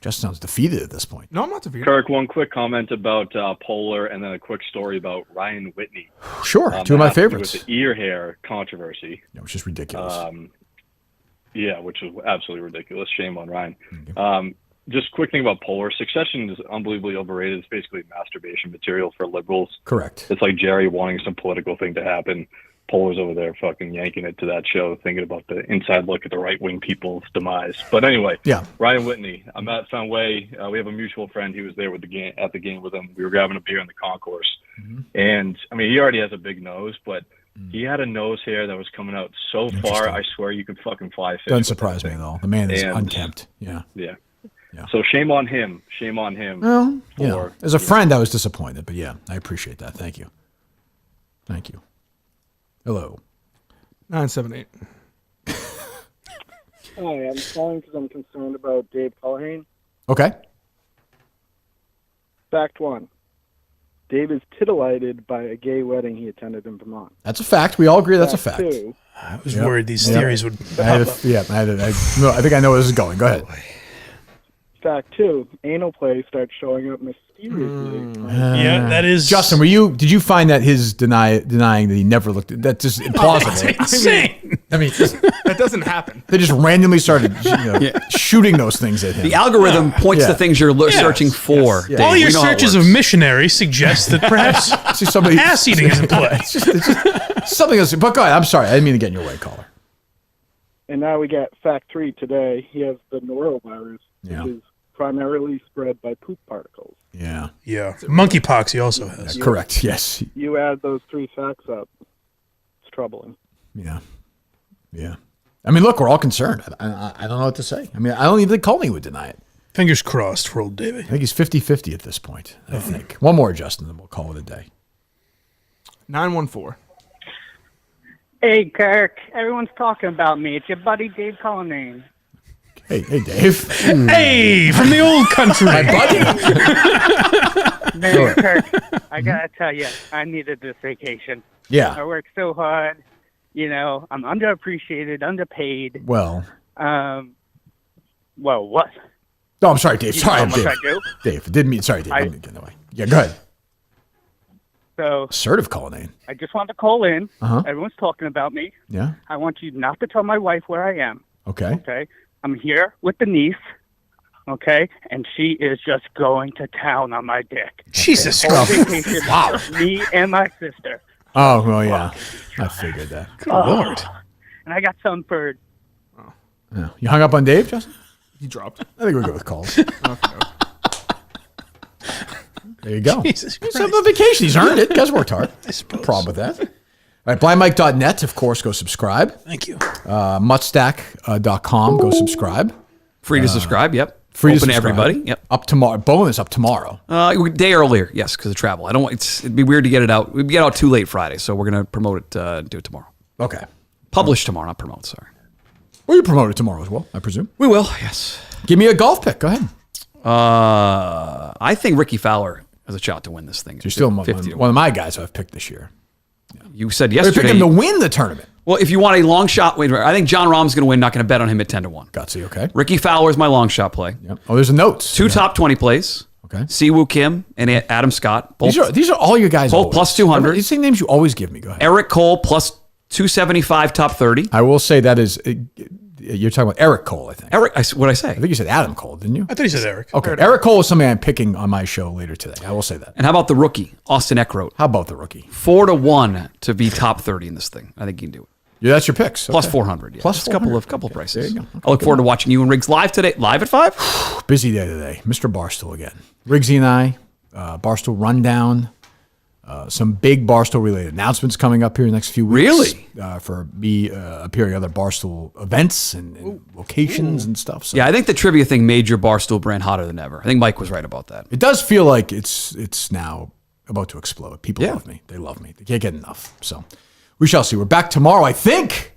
Justin sounds defeated at this point. No, I'm not defeated. Kirk, one quick comment about Polar, and then a quick story about Ryan Whitney. Sure, 2 of my that has to do favorites. with the ear hair controversy. Yeah, which is ridiculous. Yeah, which is absolutely ridiculous. Shame on Ryan. Just quick thing about Polar. Succession is unbelievably overrated. It's basically masturbation material for liberals. Correct. It's like Jerry wanting some political thing to happen. Polar's over there fucking yanking it to that show, thinking about the inside look at the right-wing people's demise. But anyway, yeah. Ryan Whitney. I'm at Fenway. We have a mutual friend. He was there with the game at the game with him. We were grabbing a beer in the concourse. And, I mean, he already has a big nose, but he had a nose hair that was coming out so far, I swear you could fucking fly fish. Doesn't surprise me at all. The man is And- unkempt. Yeah. Yeah. So shame on him. Shame on him. Well, you know, as a friend, I was disappointed, but yeah, I appreciate that. Thank you. Thank you. Hello. 978. Hi, I'm calling because I'm concerned about Dave Cullinane. Okay. Fact 1. Dave is titillated by a gay wedding he attended in Vermont. That's a fact. We all agree that's a fact. 2. I was worried these theories would. I think I know where this is going. Go ahead. Fact 2. Anal play starts showing up mysteriously. Yeah, that is. Justin, did you find that his denying that he never looked at that's just implausible? Insane. I mean, that doesn't happen. They just randomly started shooting those things at him. The algorithm points to things you're searching for. Yes. Dave. All your We know how it searches works. of missionary suggest that perhaps ass eating is in play. It's just something else. But go ahead. I'm sorry. I didn't mean to get in your way, caller. And now we get fact 3 today. He has the norovirus, Yeah. which is primarily spread by poop particles. Yeah. Yeah. Monkeypox he also has. Correct. Yes. You add those 3 facts up, it's troubling. Yeah. Yeah. I mean, look, we're all concerned. I don't know what to say. I mean, I don't even think Colleen would deny it. Fingers crossed for old Davey. I think he's 50-50 at this point, I think. One more, Justin, then we'll call it a day. 914. Hey, Kirk. Everyone's talking about me. It's your buddy Dave Cullinane. Hey, Dave. Hey, from the old country. My buddy. Man, Kirk, I gotta tell you, I needed this vacation. Yeah. I worked so hard. You know, I'm underappreciated, underpaid. Well. Well, what? No, I'm sorry, Dave. You Sorry, know how much Dave. I do? Dave, didn't mean. Sorry, Dave. I didn't get in the way. Yeah, go ahead. So Assertive Cullinane. I just wanted to call in. Uh-huh. Everyone's talking about me. Yeah. I want you not to tell my wife where I am. Okay. Okay. I'm here with the niece. Okay, and she is just going to town on my dick. Jesus Whole Christ. vacation, Wow. Me and my sister. Oh, well, yeah. I figured that. Good Lord. And I got some for. Yeah. You hung up on Dave, Justin? He dropped. I think we'll go with calls. There you go. Jesus He's on vacation. He's earned it. Guys worked hard. I suppose. No problem with that. All right, blindmike.net, of course, go subscribe. Thank you. Mutstack.com, go subscribe. Free to subscribe, yep. Free to Open to subscribe. everybody. Yep. Up tomorrow. Bonus up tomorrow. Day earlier, yes, because of travel. It'd be weird to get it out. We'd get out too late Friday, so we're gonna promote it. Do it tomorrow. Okay. Publish tomorrow, not promote. Sorry. Well, you promote it tomorrow as well, I presume. We will. Yes. Give me a golf pick. Go ahead. I think Ricky Fowler has a shot to win this thing. You're still 50 one of my guys I've picked this year. You said You're yesterday. picking him to win the tournament. Well, if you want a long shot, I think John Rahm's going to win. Not going to bet on him at 10-1. Gotcha. Okay. Ricky Fowler is my long shot play. Yep. Oh, there's a note. Two top 20 plays. Okay. Siwoo Kim and Adam Scott. Both, these are all your guys. Both always. plus 200. These same names you always give me. Go ahead. Eric Cole plus 275 top 30. I will say that is. You're talking about Eric Cole, I think. What'd I say? I think you said Adam Cole, didn't you? I thought you said Eric. Okay. Eric Cole is somebody I'm picking on my show later today. I will say that. And how about the rookie, Austin Eckroat? How about the rookie? 4-1 to be top 30 in this thing. I think you can do it. Yeah, that's your picks. Plus Okay. 400. Yeah. Plus Just a couple of prices. There you go. Okay, I look forward to watching you and Riggs live today. Live at 5? Busy day today. Mr. Barstool again. Riggsy and I, Barstool Rundown. Some big Barstool-related announcements coming up here in the next few weeks. Really? For me appearing at other Barstool events and locations and stuff. So Yeah, I think the trivia thing made your Barstool brand hotter than ever. I think Mike was right about that. it does feel like it's now about to explode. People love me. They love me. They can't get enough. So we shall see. We're back tomorrow, I think,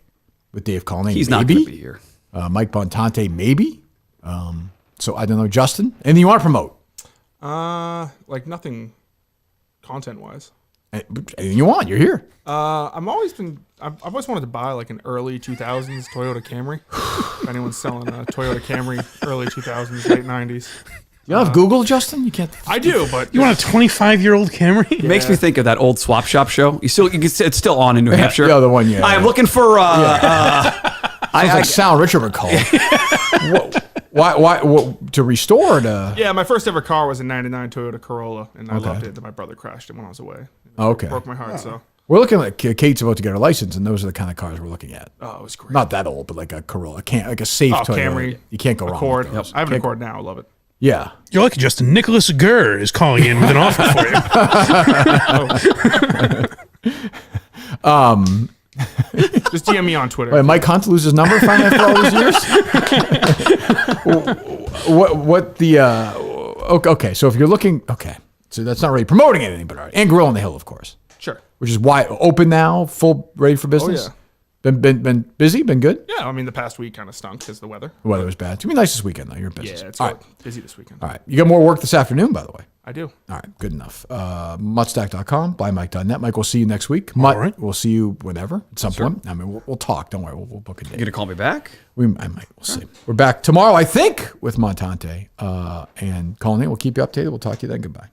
with Dave Cullinane. He's not going to be here. Mike Bontante, maybe. So I don't know. Justin, anything you want to promote? Like nothing content-wise. Anything you want? You're here. I've always wanted to buy like an early 2000s Toyota Camry. If anyone's selling a Toyota Camry early 2000s, late 90s. You don't have Google, Justin? You can't. I do, but You want a 25-year-old Camry? It makes me think of that old swap shop show. It's still on in New Hampshire. Yeah, the one. Yeah. I'm looking for. Sounds like sound Richard would call. Why? To restore? Or to... Yeah, my first ever car was a '99 Toyota Corolla, and I loved it. Then my brother crashed it when I was away. Okay. Broke my heart. So We're looking at Kate's about to get her license, and those are the kind of cars we're looking at. Oh, it was great. Not that old, but like a Corolla, like a safe Toyota. Camry. You can't go wrong. Accord. With those. I have an Accord now. I love it. Yeah. You're lucky, Justin. Nicholas Gurr is calling in with an offer for you. Just DM me on Twitter. Wait, Mike Hunt lose his number finally after all these years? Okay, so if you're looking, so that's not really promoting anything, but all right. And Grill on the Hill, of course. Sure. Which is why open now, full, ready for business. Oh, yeah. Been busy, been good. Yeah, I mean the past week kind of stunk because the weather. The weather was bad. It's gonna be nice this weekend though. You're in business. Yeah, it's all right. busy this weekend. All right, you got more work this afternoon, by the way. I do. All right, good enough. Mutstack.com, buymike.net. Mike, we'll see you next week. Mutt, we'll see you whenever, at some point. I mean, we'll talk. Don't worry, we'll book a date. You gonna call me back? I might. We'll see. We're back tomorrow, I think, with Montante and Colleen. We'll keep you updated. We'll talk to you then. Goodbye.